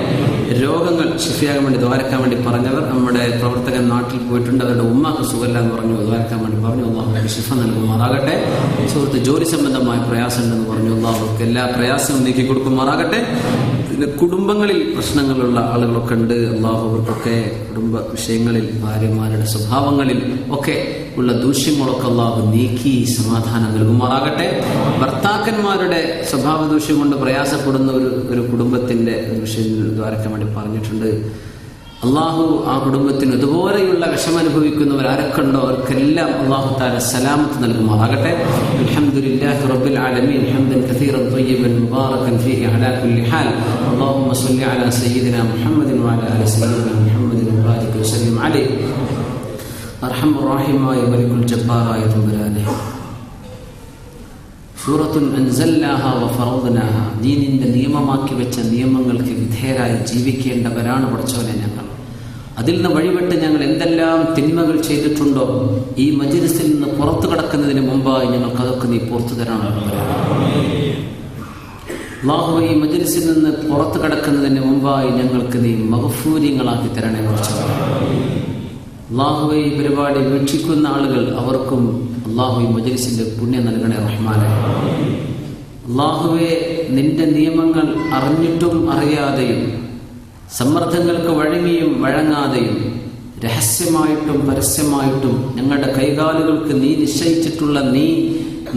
രോഗങ്ങൾ ശിഫയാകാൻ വേണ്ടി ദ്വാരക്കാൻ വേണ്ടി പറഞ്ഞവർ, നമ്മുടെ പ്രവർത്തകൻ നാട്ടിൽ പോയിട്ടുണ്ട്, അവരുടെ ഉമ്മാക്ക് സുഖമില്ല എന്ന് പറഞ്ഞു, ദ്വാരക്കാൻ വേണ്ടി പറഞ്ഞു. അല്ലാഹു ശിഫ നൽകുമാറാകട്ടെ. സുഹൃത്ത് ജോലി സംബന്ധമായ പ്രയാസം ഉണ്ടെന്ന് പറഞ്ഞു, അല്ലാഹു അവർക്ക് എല്ലാ പ്രയാസവും നീക്കി കൊടുക്കുമാറാകട്ടെ. പിന്നെ കുടുംബങ്ങളിൽ പ്രശ്നങ്ങളുള്ള ആളുകളൊക്കെ ഉണ്ട്, അല്ലാഹു അവർക്കൊക്കെ കുടുംബ വിഷയങ്ങളിൽ, ഭാര്യമാരുടെ സ്വഭാവങ്ങളിൽ ഒക്കെ ഉള്ള ദൂഷ്യങ്ങളൊക്കെ അല്ലാഹു നീക്കി സമാധാനം നൽകുമാറാകട്ടെ. ഭർത്താക്കന്മാരുടെ സ്വഭാവ ദൂഷ്യം കൊണ്ട് പ്രയാസപ്പെടുന്ന ഒരു കുടുംബത്തിന്റെ വിഷയം ദ്വാരക്കാൻ വേണ്ടി പറഞ്ഞിട്ടുണ്ട്. അല്ലാഹു ആ കുടുംബത്തിന് ഇതുപോലെയുള്ള വിഷമനുഭവിക്കുന്നവർ ആരൊക്കെ ഉണ്ടോ അവർക്കെല്ലാം അല്ലാഹു തആല സലാമത്ത് നൽകുമാറാകട്ടെ. അൽഹംദുലില്ലാഹി റബ്ബിൽ ആലമീൻ ഹംദൻ കസീറൻ ത്വയ്യിബൻ മുബാറകൻ ഫീഹി അലാ കുല്ലി ഹാൽ. അല്ലാഹുമ്മ സ്വല്ലി അലാ സയ്യിദിനാ മുഹമ്മദിൻ വഅലാ ആലി സയ്യിദിനാ മുഹമ്മദിൻ വബാരിക് വസല്ലിം അലൈഹി. അർഹമുർ റഹീമായ മലിക്കുൽ ജബ്ബാറായ തമ്പുരാനെ, സൂറത്തുൻ അൻസൽനാഹാ വഫറദ്നാഹാ, ദീനിന്റെ നിയമമാക്കി വെച്ച നിയമങ്ങൾക്ക് വിധേയരായി ജീവിക്കേണ്ടവരാണ് പടച്ചവനെ ഞങ്ങൾ. അതിൽ നിന്ന് വഴിവിട്ട് ഞങ്ങൾ എന്തെല്ലാം തിന്മകൾ ചെയ്തിട്ടുണ്ടോ ഈ മജ്‌ലിസിൽ നിന്ന് പുറത്തു കടക്കുന്നതിന് മുമ്പായി ഞങ്ങൾക്ക് അതൊക്കെ നീ പുറത്തു തരണം. അല്ലാഹുവേ, ഈ മജ്‌ലിസിൽ നിന്ന് പുറത്തു കടക്കുന്നതിന് മുമ്പായി ഞങ്ങൾക്ക് നീ മഗ്ഫൂരിങ്ങളാക്കി തരണേ പടച്ചവനെ. അല്ലാഹുവേ, ഈ പരിപാടി വീക്ഷിക്കുന്ന ആളുകൾ അവർക്കും അല്ലാഹു ഈ മജ്‌ലിസിന്റെ പുണ്യം നൽകണേ റഹ്മാനെ. അല്ലാഹുവേ, നിന്റെ നിയമങ്ങൾ അറിഞ്ഞിട്ടും അറിയാതെയും, സമ്മർദ്ദങ്ങൾക്ക് വഴങ്ങിയും വഴങ്ങാതെയും, രഹസ്യമായിട്ടും പരസ്യമായിട്ടും ഞങ്ങളുടെ കൈകാലുകൾക്ക് നീ നിശ്ചയിച്ചിട്ടുള്ള, നീ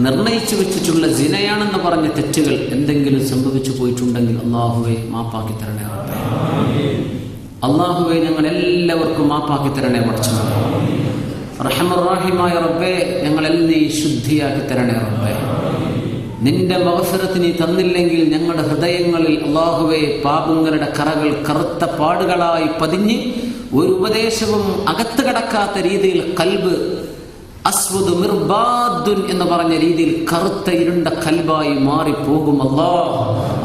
നിർണയിച്ചു വെച്ചിട്ടുള്ള സിനയാണെന്ന് പറഞ്ഞ തെറ്റുകൾ എന്തെങ്കിലും സംഭവിച്ചു പോയിട്ടുണ്ടെങ്കിൽ അല്ലാഹുവേ മാപ്പാക്കി തരണേ റബ്ബേ. അല്ലാഹുവേ, ഞങ്ങൾ എല്ലാവർക്കും മാപ്പാക്കി തരണേ പടച്ചവനേ. റഹ്മാൻ റഹീമായ റബ്ബേ, ഞങ്ങളെല്ലാം നീ ശുദ്ധിയാക്കി തരണേ റബ്ബേ. നിന്റെ മഗ്ഫിറത്ത് നീ തന്നില്ലെങ്കിൽ ഞങ്ങളുടെ ഹൃദയങ്ങളിൽ അല്ലാഹുവേ പാപങ്ങളുടെ കറകൾ കറുത്ത പാടുകളായി പതിഞ്ഞ് ഒരു ഉപദേശവും അകത്ത് കടക്കാത്ത രീതിയിൽ കൽബ് അസ്വദ് മിർബാദുൻ എന്ന് പറഞ്ഞ രീതിയിൽ കറുത്ത ഇരുണ്ട കൽബായി മാറിപ്പോകും.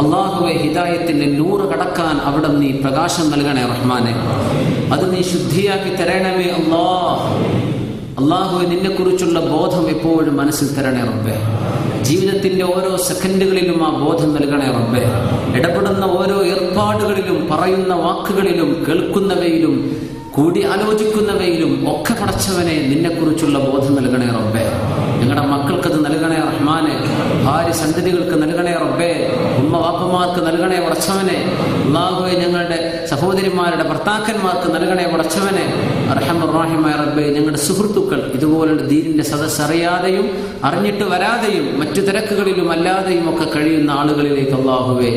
അല്ലാഹുവേ, ഹിദായത്തിന്റെ നൂറ് കടക്കാൻ അവിടെ നീ പ്രകാശം നൽകണേ റഹ്മാനെ. അത് നീ ശുദ്ധിയാക്കി തരണമേ അല്ലാഹുവേ. നിന്നെ കുറിച്ചുള്ള ബോധം എപ്പോഴും മനസ്സിൽ തരണേ റബ്ബേ. ജീവിതത്തിന്റെ ഓരോ സെക്കൻഡുകളിലും ആ ബോധം നൽകണേ റബ്ബേ. ഇടപെടുന്ന ഓരോ ഏർപ്പാടുകളിലും, പറയുന്ന വാക്കുകളിലും, കേൾക്കുന്നവയിലും, കൂടി ആലോചിക്കുന്നവയിലും ഒക്കെ പടച്ചവനെ നിന്നെക്കുറിച്ചുള്ള ബോധം നൽകണേ റബ്ബേ. ഞങ്ങളുടെ മക്കൾക്കത് നൽകണേ റഹ്മാനെ. ഭാര്യ സന്തതികൾക്ക് നൽകണേ റബ്ബേ. ഉമ്മ വാപ്പമാർക്ക് നൽകണേ പടച്ചവനെ. അല്ലാഹുവേ, ഞങ്ങളുടെ സഹോദരിമാരുടെ ഭർത്താക്കന്മാർക്ക് നൽകണേ പടച്ചവനെ. അർഹമുർ റഹീമായ റബ്ബേ, ഞങ്ങളുടെ സുഹൃത്തുക്കൾ ഇതുപോലുള്ള ദീനിന്റെ സദസ്സ് അറിയാതെയും അറിഞ്ഞിട്ട് വരാതെയും മറ്റു തിരക്കുകളിലും അല്ലാതെയും ഒക്കെ കഴിയുന്ന ആളുകളിലേക്ക് അല്ലാഹുവേ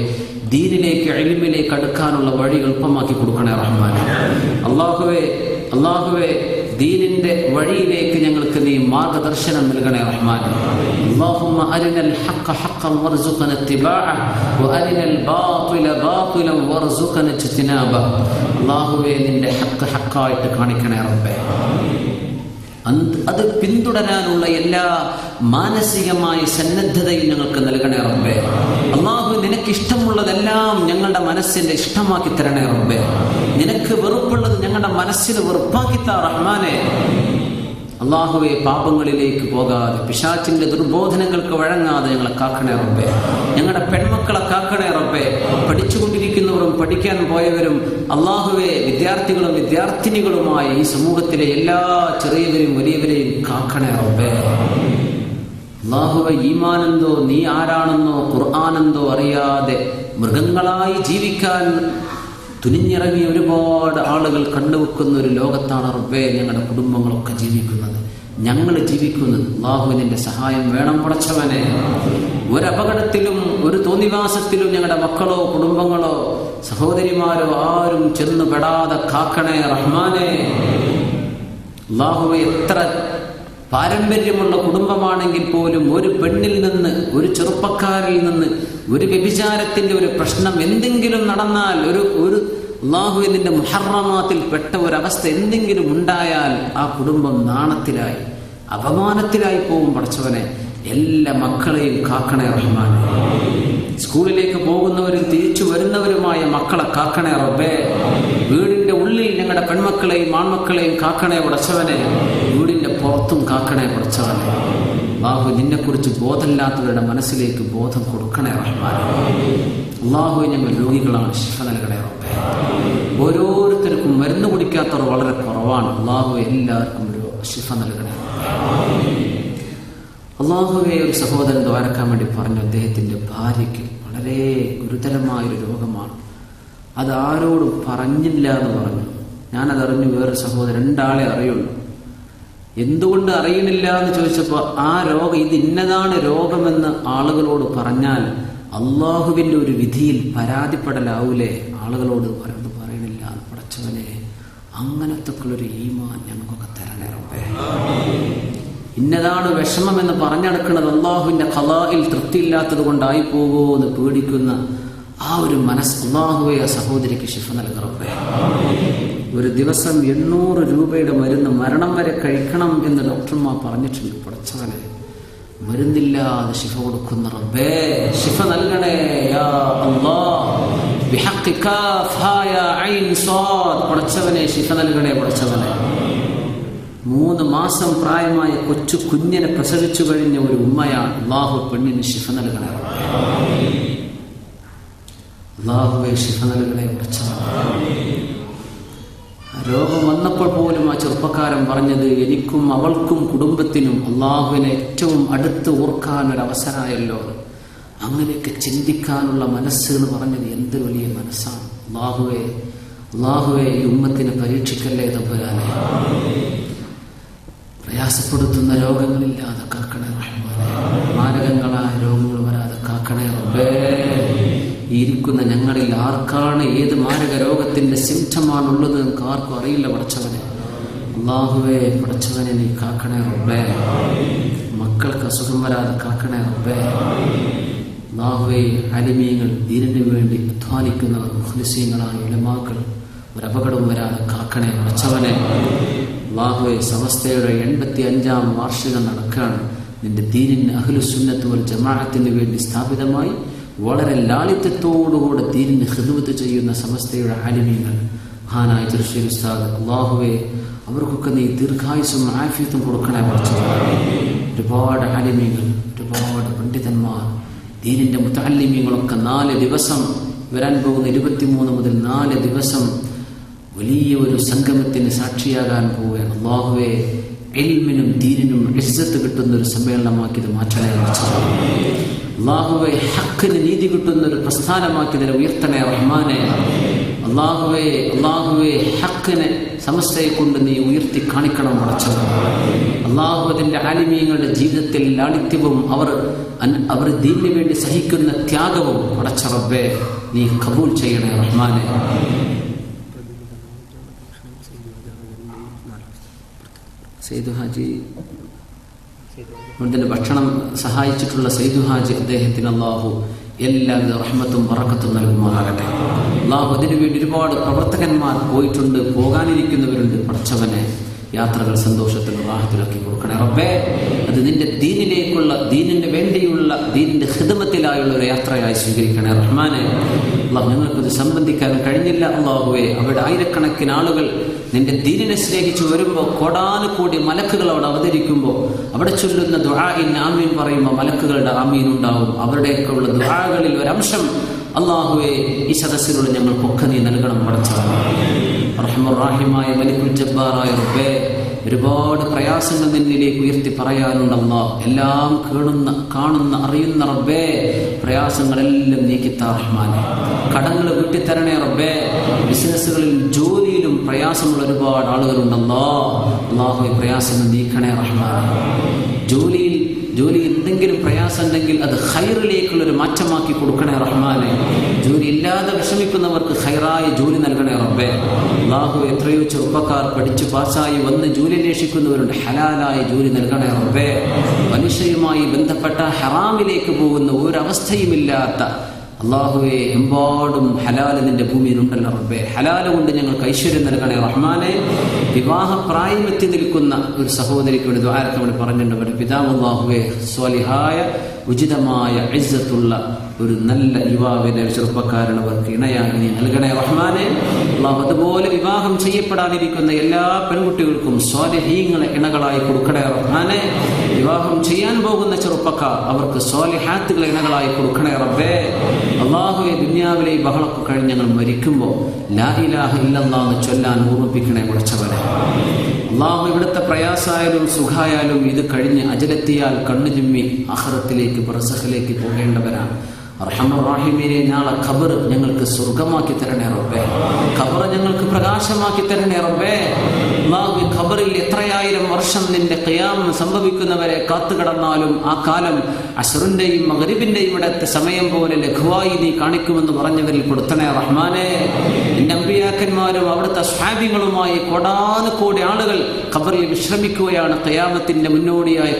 ദീനിലേക്ക്, ഇൽമിലേക്ക് അടുക്കാനുള്ള വഴി എളുപ്പമാക്കി കൊടുക്കണേ റഹ്മാനെ. അല്ലാഹുവേ, അല്ലാഹുവേ ദീനിന്റെ വഴിയിലേക്ക് ഞങ്ങൾക്ക് നീ മാർഗദർശനം നൽകണേ റഹ്മാൻ. اللهم أرنا الحق حقا وارزقنا اتباعه وأرنا الباطل باطلا وارزقنا اجتنابه. അല്ലാഹുവേ നിന്റെ ഹക്ക് ഹക്കായിട്ട് കാണിക്കണേ റബ്ബേ. അത് പിന്തുടരാനുള്ള എല്ലാ മാനസികമായ സന്നദ്ധതയും ഞങ്ങൾക്ക് നൽകണേ റബ്ബേ. അല്ലാഹു നിനക്ക് ഇഷ്ടമുള്ളതെല്ലാം ഞങ്ങളുടെ മനസ്സിന്റെ ഇഷ്ടമാക്കി തരണേ റബ്ബേ. നിനക്ക് വെറുപ്പുള്ളത് ഞങ്ങളുടെ മനസ്സിന് വെറുപ്പാക്കി താ റഹ്മാനെ. അല്ലാഹുവേ പാപങ്ങളിലേക്ക് പോകാതെ പിശാചിന്റെ ദുർബോധനങ്ങൾക്ക് വഴങ്ങാതെ ഞങ്ങളെ കാക്കണേ റബ്ബേ. ഞങ്ങളുടെ പെൺമക്കളെ കാക്കണേ റബ്ബേ. പഠിച്ചുകൊണ്ടിരിക്കുന്നവരും പഠിക്കാൻ പോയവരും അല്ലാഹുവേ വിദ്യാർത്ഥികളും വിദ്യാർത്ഥിനികളുമായ ഈ സമൂഹത്തിലെ എല്ലാ ചെറിയവരെയും വലിയവരെയും കാക്കണേ റബ്ബേ. അല്ലാഹുവേ ഈമാനെന്തോ നീ ആരാണെന്നോ ഖുർആനെന്തോ അറിയാതെ മൃഗങ്ങളായി ജീവിക്കാൻ തുനിഞ്ഞിറങ്ങി ഒരുപാട് ആളുകൾ കണ്ടുവെക്കുന്ന ഒരു ലോകത്താണ് റബ്ബേ ഞങ്ങളുടെ കുടുംബങ്ങളൊക്കെ ജീവിക്കുന്നത്, ഞങ്ങൾ ജീവിക്കുന്നത്. അല്ലാഹുവിന്റെ സഹായം വേണം പടച്ചവനെ. ഒരപകടത്തിലും ഒരു തോന്നിവാസത്തിലും ഞങ്ങളുടെ മക്കളോ കുടുംബങ്ങളോ സഹോദരിമാരോ ആരും ചെന്നു പെടാതെ കാക്കണേ റഹ്മാനെ. അല്ലാഹുവേ എത്ര പാരമ്പര്യമുള്ള കുടുംബമാണെങ്കിൽ പോലും ഒരു പെണ്ണിൽ നിന്ന്, ഒരു ചെറുപ്പക്കാരിൽ നിന്ന് ഒരു വ്യഭിചാരത്തിന്റെ ഒരു പ്രശ്നം എന്തെങ്കിലും നടന്നാൽ, ഒരു അല്ലാഹുവിന്റെ മുഹറമാത്തിൽ പെട്ട ഒരവസ്ഥ എന്തെങ്കിലും ഉണ്ടായാൽ ആ കുടുംബം നാണത്തിലായി അപമാനത്തിലായി പോകും പടച്ചവനെ. എല്ലാ മക്കളെയും കാക്കണേ റഹ്മാൻ. സ്കൂളിലേക്ക് പോകുന്നവരും തിരിച്ചു വരുന്നവരുമായ മക്കളെ കാക്കണേ റബ്ബേ. വീടിന്റെ ഉള്ളിൽ ഞങ്ങളുടെ പെൺമക്കളെയും ആൺമക്കളെയും കാക്കണേ പടച്ചവനെ. വീടിന്റെ പുറത്തും കാക്കണേ പടച്ചവനെ. അല്ലാഹു നിന്നെക്കുറിച്ച് ബോധമില്ലാത്തവരുടെ മനസ്സിലേക്ക് ബോധം കൊടുക്കണേ റഹ്മാൻ. അല്ലാഹു ഞങ്ങൾ രോഗികളാണ്, ശിഫ നൽകണേ റബ്ബേ. ഓരോരുത്തർക്കും മരുന്ന് കുടിക്കാത്തവർ വളരെ കുറവാണ്. അല്ലാഹു എല്ലാവർക്കും ഒരു ശിഫ നൽകണേ റബ്ബേ. അല്ലാഹുവേ ഒരു സഹോദരൻ ദ്വാരക്കാൻ വേണ്ടി പറഞ്ഞു, അദ്ദേഹത്തിന്റെ ഭാര്യയ്ക്ക് വളരെ ഗുരുതരമായൊരു രോഗമാണ്, അത് ആരോടും പറഞ്ഞില്ല എന്ന് പറഞ്ഞു. ഞാനതറിഞ്ഞു. വേറെ സഹോദരൻ, രണ്ടാളെ അറിയുള്ളൂ. എന്തുകൊണ്ട് അറിയണില്ല എന്ന് ചോദിച്ചപ്പോൾ ആ രോഗം ഇത് ഇന്നതാണ് രോഗമെന്ന് ആളുകളോട് പറഞ്ഞാൽ അള്ളാഹുവിന്റെ ഒരു വിധിയിൽ പരാതിപ്പെടലാവൂലേ? ആളുകളോട് പറയണില്ല. പടച്ചവനെ അങ്ങനത്തെ ഒരു ഈമാൻ ഞങ്ങൾക്കൊക്കെ തരണേ റബ്ബേ. ഇന്നതാണ് വിഷമം എന്ന് പറഞ്ഞെടുക്കുന്നത് അള്ളാഹുവിന്റെ ഖളായിൽ തൃപ്തിയില്ലാത്തത് കൊണ്ടായി പോകുമോ എന്ന് പേടിക്കുന്ന ആ ഒരു മനസ്സ് അള്ളാഹുവേ ആ സഹോദരിക്ക് ശിഫ നൽകണേ റബ്ബേ. ഒരു ദിവസം 800 രൂപയുടെ മരുന്ന് മരണം വരെ കഴിക്കണം എന്ന് ഡോക്ടർമാർ പറഞ്ഞിട്ടുണ്ട്. പടച്ചവനെ മരുന്നില്ലാതെ ശിഫ കൊടുക്കുന്ന റബ്ബേ, ശിഫ നൽകണേ യാ അല്ലാഹ്. ബിഹഖി കാഫ് ഹാ യാ ഐൻ സ്വാദ്. പടച്ചവനെ ശിഫ നൽകണേ പടച്ചവനെ. 3 മാസം പ്രായമായ കൊച്ചു കുഞ്ഞിനെ പ്രസവിച്ചു കഴിഞ്ഞ ഒരു ഉമ്മയാണ്. അല്ലാഹു പെണ്ണിന് ശിഫ നൽകണേ റബ്ബേ. അല്ലാഹുവേ ശിഫ നൽകണേ പടച്ചവനെ. രോഗം വന്നപ്പോൾ പോലും ആ ചെറുപ്പക്കാരൻ പറഞ്ഞത്, എനിക്കും അവൾക്കും കുടുംബത്തിനും അള്ളാഹുവിനെ ഏറ്റവും അടുത്ത് ഓർക്കാൻ ഒരു അവസരമായല്ലോ. അങ്ങനെയൊക്കെ ചിന്തിക്കാനുള്ള മനസ്സ് എന്ന് പറഞ്ഞത് എന്ത് വലിയ മനസ്സാണ്. അള്ളാഹുവേ ഈ ഉമ്മത്തിനെ പരീക്ഷിക്കല്ലേ തമ്പുരാനെ. പ്രയാസപ്പെടുത്തുന്ന രോഗങ്ങളില്ലാതെ കാക്കണേ റഹ്മാനെ. മാരകങ്ങളായ രോഗങ്ങൾ വരാതെ കാക്കണേ റബ്ബേ. ഇരിക്കുന്ന ഞങ്ങളിൽ ആർക്കാണ് ഏത് മാരക രോഗത്തിന്റെ സിംറ്റമാണുള്ളത് നമുക്ക് ആർക്കും അറിയില്ല പടച്ചവനെ. അല്ലാഹുവേ പടച്ചവനെ നീ കാക്കണേ റബ്ബേ. മക്കൾക്ക് അസുഖം വരാതെ കാക്കണേ റബ്ബേ. അല്ലാഹുവേ അലിമീങ്ങൾ ദീനിനു വേണ്ടി അധ്വാനിക്കുന്നവർ മുഖ്ലിസീങ്ങളായ ഉലമാക്കൾ ഒരപകടവും വരാതെ കാക്കണേ പടച്ചവനെ. അല്ലാഹുവേ സമസ്തയുടെ 85ാം വാർഷികം നടക്കുകയാണ്. നിന്റെ ദീനിന് അഹ്ലുസുന്നത്ത് വൽ ജമാഅത്തിന് വേണ്ടി സ്ഥാപിതമായി വളരെ ലാളിത്യത്തോടുകൂടെ ദീനിന് ഖിദ്മത്ത് ചെയ്യുന്ന സമസ്തയുടെ ആലിമീങ്ങൾ, മഹാനായ ജർഷീൽ ഉസ്താദ്, അല്ലാഹുവേ അവർക്കൊക്കെ നീ ദീർഘായുസ്സും ആഫിയത്തും കൊടുക്കണേ പടച്ചവനെ. ഒരുപാട് ആലിമീങ്ങൾ, ഒരുപാട് പണ്ഡിതന്മാർ, ദീനിന്റെ മുതഅല്ലിമീങ്ങളൊക്കെ 4 ദിവസം വരാൻ പോകുന്ന 23 മുതൽ 4 ദിവസം വലിയ ഒരു സംഗമത്തിന് സാക്ഷിയാകാൻ പോവുകയാണ്. അല്ലാഹുവേ ഇൽമിനും ദീനിനും ഇസ്സത്ത് കിട്ടുന്ന ഒരു സമ്മേളനമാക്കിയത് മാറ്റണേ പടച്ചവനെ. അല്ലാഹുവേ ഹഖിന് നീതി കിട്ടുന്ന ഒരു പ്രസ്ഥാനമാക്കിയതിനെ ഉയർത്തണേ റഹ്മാനെ. അല്ലാഹുവേ ഹഖിനെ സമസ്തയെ കൊണ്ട് നീ ഉയർത്തി കാണിക്കണം പടച്ചവനെ. അല്ലാഹുവിന്റെ ആലിമീങ്ങളുടെ ജീവിതത്തിൽ ലാളിത്യവും അവർ ദീനിന് വേണ്ടി സഹിക്കുന്ന ത്യാഗവും പടച്ച റബ്ബേ നീ കബൂൽ ചെയ്യണേ റഹ്മാനെ. സയ്യിദ് ഹാജി ഇതിന്റെ ഭക്ഷണം സഹായിച്ചിട്ടുള്ള സയ്യിദ് ഹാജി, അദ്ദേഹത്തിന് അള്ളാഹു എല്ലാവിധ റഹ്മത്തും ബറക്കത്തും നൽകുമാറാകട്ടെ. അള്ളാഹു അതിനുവേണ്ടി ഒരുപാട് പ്രവർത്തകന്മാർ പോയിട്ടുണ്ട്, പോകാനിരിക്കുന്നവരുണ്ട്. പടച്ചവനെ യാത്രകൾ സന്തോഷത്തിലും റാഹത്തിലാക്കി കൊടുക്കണേ റബ്ബേ. അത് നിന്റെ ദീനിലേക്കുള്ള, ദീനിന് വേണ്ടിയുള്ള, ദീനിന്റെ ഖിദ്മത്തിലായുള്ള ഒരു യാത്രയായി സ്വീകരിക്കണേ റഹ്മാനെ. അള്ളാഹു ഞങ്ങൾക്കത് സംബന്ധിക്കാൻ കഴിഞ്ഞില്ല അള്ളാഹുവേ. അവിടെ ആയിരക്കണക്കിന് ആളുകൾ നിന്റെ ദീനിനെ സ്നേഹിച്ചു വരുമ്പോൾ, കോടാനുകൂടി മലക്കുകൾ അവിടെ അവതരിക്കുമ്പോൾ, അവിടെ ചൊല്ലുന്ന ദുആഇൻ ആമീൻ പറയുമ്പോൾ മലക്കുകളുടെ ആമീൻ ഉണ്ടാവും. അവരുടെയൊക്കെയുള്ള ദുആകളിൽ ഒരംശം അള്ളാഹുവേ ഈ സദസ്സിലൂടെ ഞങ്ങൾക്കൊക്കെ നീ നൽകണം പടച്ചവനെ. റഹ്മാൻ റഹീമായ മലിക്കുൽ ജബ്ബാറായ റബ്ബേ, ഒരുപാട് പ്രയാസങ്ങൾ നിന്നിലേക്ക് ഉയർത്തി പറയാനുണ്ട് അല്ലാഹ്. എല്ലാം കാണുന്ന അറിയുന്ന റബ്ബേ, പ്രയാസങ്ങളെല്ലാം നീക്കിത്താ റഹ്മാനെ. കടങ്ങൾ വീട്ടിത്തരണേ റബ്ബേ. ബിസിനസ്സുകളിൽ ജോലിയിലും പ്രയാസമുള്ള ഒരുപാട് ആളുകളുണ്ടല്ലോ. അല്ലാഹുവേ പ്രയാസങ്ങൾ നീക്കണേ റഹ്മാനെ. ജോലി എന്തെങ്കിലും പ്രയാസം ഉണ്ടെങ്കിൽ അത് ഖൈറിലേക്കുള്ളൊരു മാറ്റമാക്കി കൊടുക്കണേ റഹ്മാനെ. ജോലി ഇല്ലാതെ വിഷമിക്കുന്നവർക്ക് ഖൈറായ ജോലി നൽകണേ റബ്ബേ. അല്ലാഹു എത്രയോ ചെറുപ്പക്കാർ പഠിച്ചു പാസ്സായി വന്ന് ജോലി അന്വേഷിക്കുന്നവരുണ്ട്. ഹലാലായ ജോലി നൽകണേ റബ്ബേ. മനുഷ്യരുമായി ബന്ധപ്പെട്ട ഹറാമിലേക്ക് പോകുന്ന ഒരവസ്ഥയുമില്ലാത്ത അള്ളാഹുവെ, എമ്പാടും ഹലാല് നിന്റെ ഭൂമിയിലുണ്ടല്ലോ റബ്ബേ. ഹലാല് കൊണ്ട് ഞങ്ങൾക്ക് ഐശ്വര്യം നൽകണേ റഹ്മാനെ. വിവാഹ പ്രായമെത്തി നിൽക്കുന്ന ഒരു സഹോദരിക്ക് വേണ്ടി ദ്വാരക്ക് വേണ്ടി പറഞ്ഞിട്ടുണ്ട്. അവരുടെ പിതാവ് അള്ളാഹുവെ സ്വാലിഹായ ഉചിതമായ ഇസ്സത്തുള്ള ഒരു നല്ല യുവാവിനെ, ചെറുപ്പക്കാരന് അവർക്ക് ഇണയായി നീ നൽകണേ റഹ്മാനെ. അള്ളാഹു അതുപോലെ വിവാഹം ചെയ്യപ്പെടാനിരിക്കുന്ന എല്ലാ പെൺകുട്ടികൾക്കും സ്വാലിഹീങ്ങളെ ഇണകളായി കൊടുക്കണേ റഹ്മാനെ. വിവാഹം ചെയ്യാൻ പോകുന്ന ചെറുപ്പക്കാർ അവർക്ക് സ്വാലിഹാത്തുകളെ ഇണകളായി കൊടുക്കണേ റബ്ബേ. അള്ളാഹുവെ, ദുനിയാവിലെ ഈ ബഹളമൊക്കെ കഴിഞ്ഞ് ഞങ്ങൾ മരിക്കുമ്പോൾ ലാ ഇലാഹ ഇല്ലല്ലാഹ് എന്ന് ചൊല്ലാൻ ഓർമ്മിപ്പിക്കണേ കുറച്ചവരെ. അള്ളാഹു ഇവിടുത്തെ പ്രയാസായാലും സുഖായാലും ഇത് കഴിഞ്ഞ് അജലെത്തിയാൽ കണ്ണു ചിമ്മി ആഖിറത്തിലേക്ക് ബർസഖിലേക്ക് പോകേണ്ടവരാണ്. അർഹമർ റഹീമീനെ, നാളെ ഖബർ ഞങ്ങൾക്ക് സ്വർഗമാക്കി തരണേ റബ്ബേ. ഖബർ ഞങ്ങൾക്ക് പ്രകാശമാക്കി തരണേ റബ്ബേ. അല്ലാഹു, ഖബറിൽ എത്രയായിരം വർഷം നിന്റെ ഖിയാം സംഭവിക്കുന്നവരെ കാത്തുകിടന്നാലും ആ കാലം അസ്റിന്റെയും മഗ്രിബിന്റെയും ഇടത്തെ സമയം പോലെ ലഘുവായി നീ കാണിക്കുമെന്ന് പറഞ്ഞവരിൽ കൊടുത്തണേ റഹ്മാനെ. നിന്റെ അമ്പിയാക്കന്മാരും അവിടുത്തെ സ്വഹാബികളുമായി കോടാനുകോടി ആളുകൾ ഖബറിൽ വിശ്രമിക്കുകയാണ്. ഖിയാമത്തിന്റെ മുന്നോടിയായി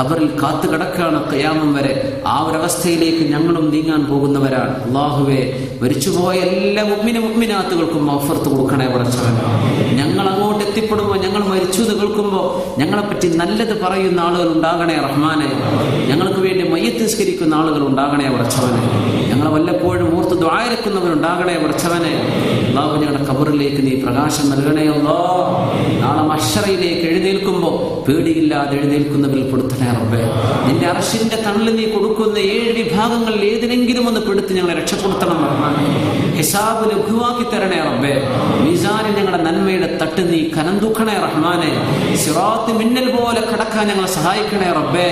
ഖബറിൽ കാത്തുകിടക്കുകയാണ് ഖിയാമം വരെ. ആ ഒരവസ്ഥയിലേക്ക് ഞങ്ങളും നീങ്ങാൻ പോകുന്നവരാണ്. അല്ലാഹുവേ, മരിച്ചുപോയ എല്ലാ മുഅ്മിനാത്തുകൾക്കും മഗ്ഫിറത്ത് കൊടുക്കണേ പടച്ചവനെ. ഞങ്ങൾ അങ്ങോട്ട് എത്തിപ്പെടുമ്പോൾ, ഞങ്ങൾ മരിച്ചു എന്ന് കേൾക്കുമ്പോൾ ഞങ്ങളെപ്പറ്റി നല്ലത് പറയുന്ന ആളുകൾ ഉണ്ടാകണേ റഹ്മാനെ. ഞങ്ങൾക്ക് വേണ്ടി മയ്യത്ത് നിസ്കരിക്കുന്ന ആളുകൾ ഉണ്ടാകണേ പടച്ചവനെ. ഞങ്ങളെ വല്ലപ്പോഴും ഓർത്ത് ദുആയിരക്കുന്നവരുണ്ടാകണേ പടച്ചവനെ. അല്ലാഹു, ഞങ്ങളുടെ ഖബറിലേക്ക് നീ പ്രകാശം നൽകണേ അല്ലാഹ്. നാളെ മഹ്ശറിലേക്ക് എഴുന്നേൽക്കുമ്പോൾ പേടിയില്ലാതെ എഴുന്നേൽക്കുന്നവരിൽ പെടുത്തണേ റബ്ബേ. നിന്റെ അർശിന്റെ തണല് നീ കൊടുക്കുന്ന 7 വിഭാഗങ്ങളിൽ ഏതിനെങ്കിലും ഒന്ന് പെടുത്തി ഞങ്ങളെ രക്ഷപ്പെടുത്തണം റഹ്മാനെ. ഹിസാബ് ലഘുവാക്കി തരണേ റബ്ബേ. മീസാനിൽ ഞങ്ങളുടെ നന്മയുടെ തട്ട് നീ കനം തൂക്കണേ റഹ്മാനെ. സിറാത്ത് മിന്നൽ പോലെ കടക്കാൻ ഞങ്ങളെ സഹായിക്കണേ റബ്ബേ.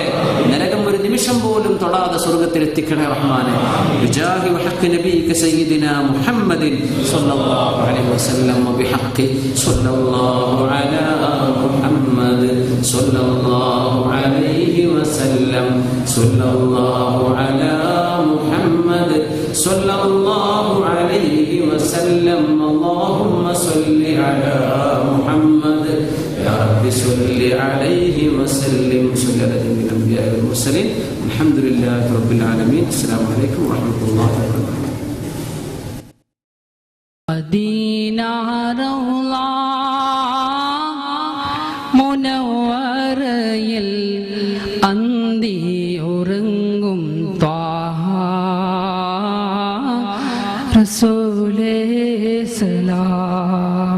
നരകം ഒരു നിമിഷം പോലും തൊടാതെ സ്വർഗ്ഗത്തിൽ എത്തിക്കണേ റഹ്മാനെ. ബിജാഹി വഹഖ് നബിയിക സയ്യിദിനാ മുഹമ്മദിൻ സ്വല്ലല്ലാഹു അലൈഹി വസല്ലം വബിഹഖ് സ്വല്ലല്ലാഹു അലാ മുഹമ്മദ് സ്വല്ലല്ലാഹു അലൈഹി വസല്ലം സ്വല്ലല്ലാഹു അലാ മുഹമ്മദ് സ്വല്ലല്ലാഹു അലൈഹി വസല്ലം. اللهم صل على محمد يا رب صل عليه وسلم. صل على جميع الانبياء والمرسلين. الحمد لله رب العالمين. السلام عليكم ورحمه الله وبركاته. مدينة روضة മുനവ്വറയിൽ അന്തി ഉറങ്ങും ത്വാഹ റസൂലേ സലാം.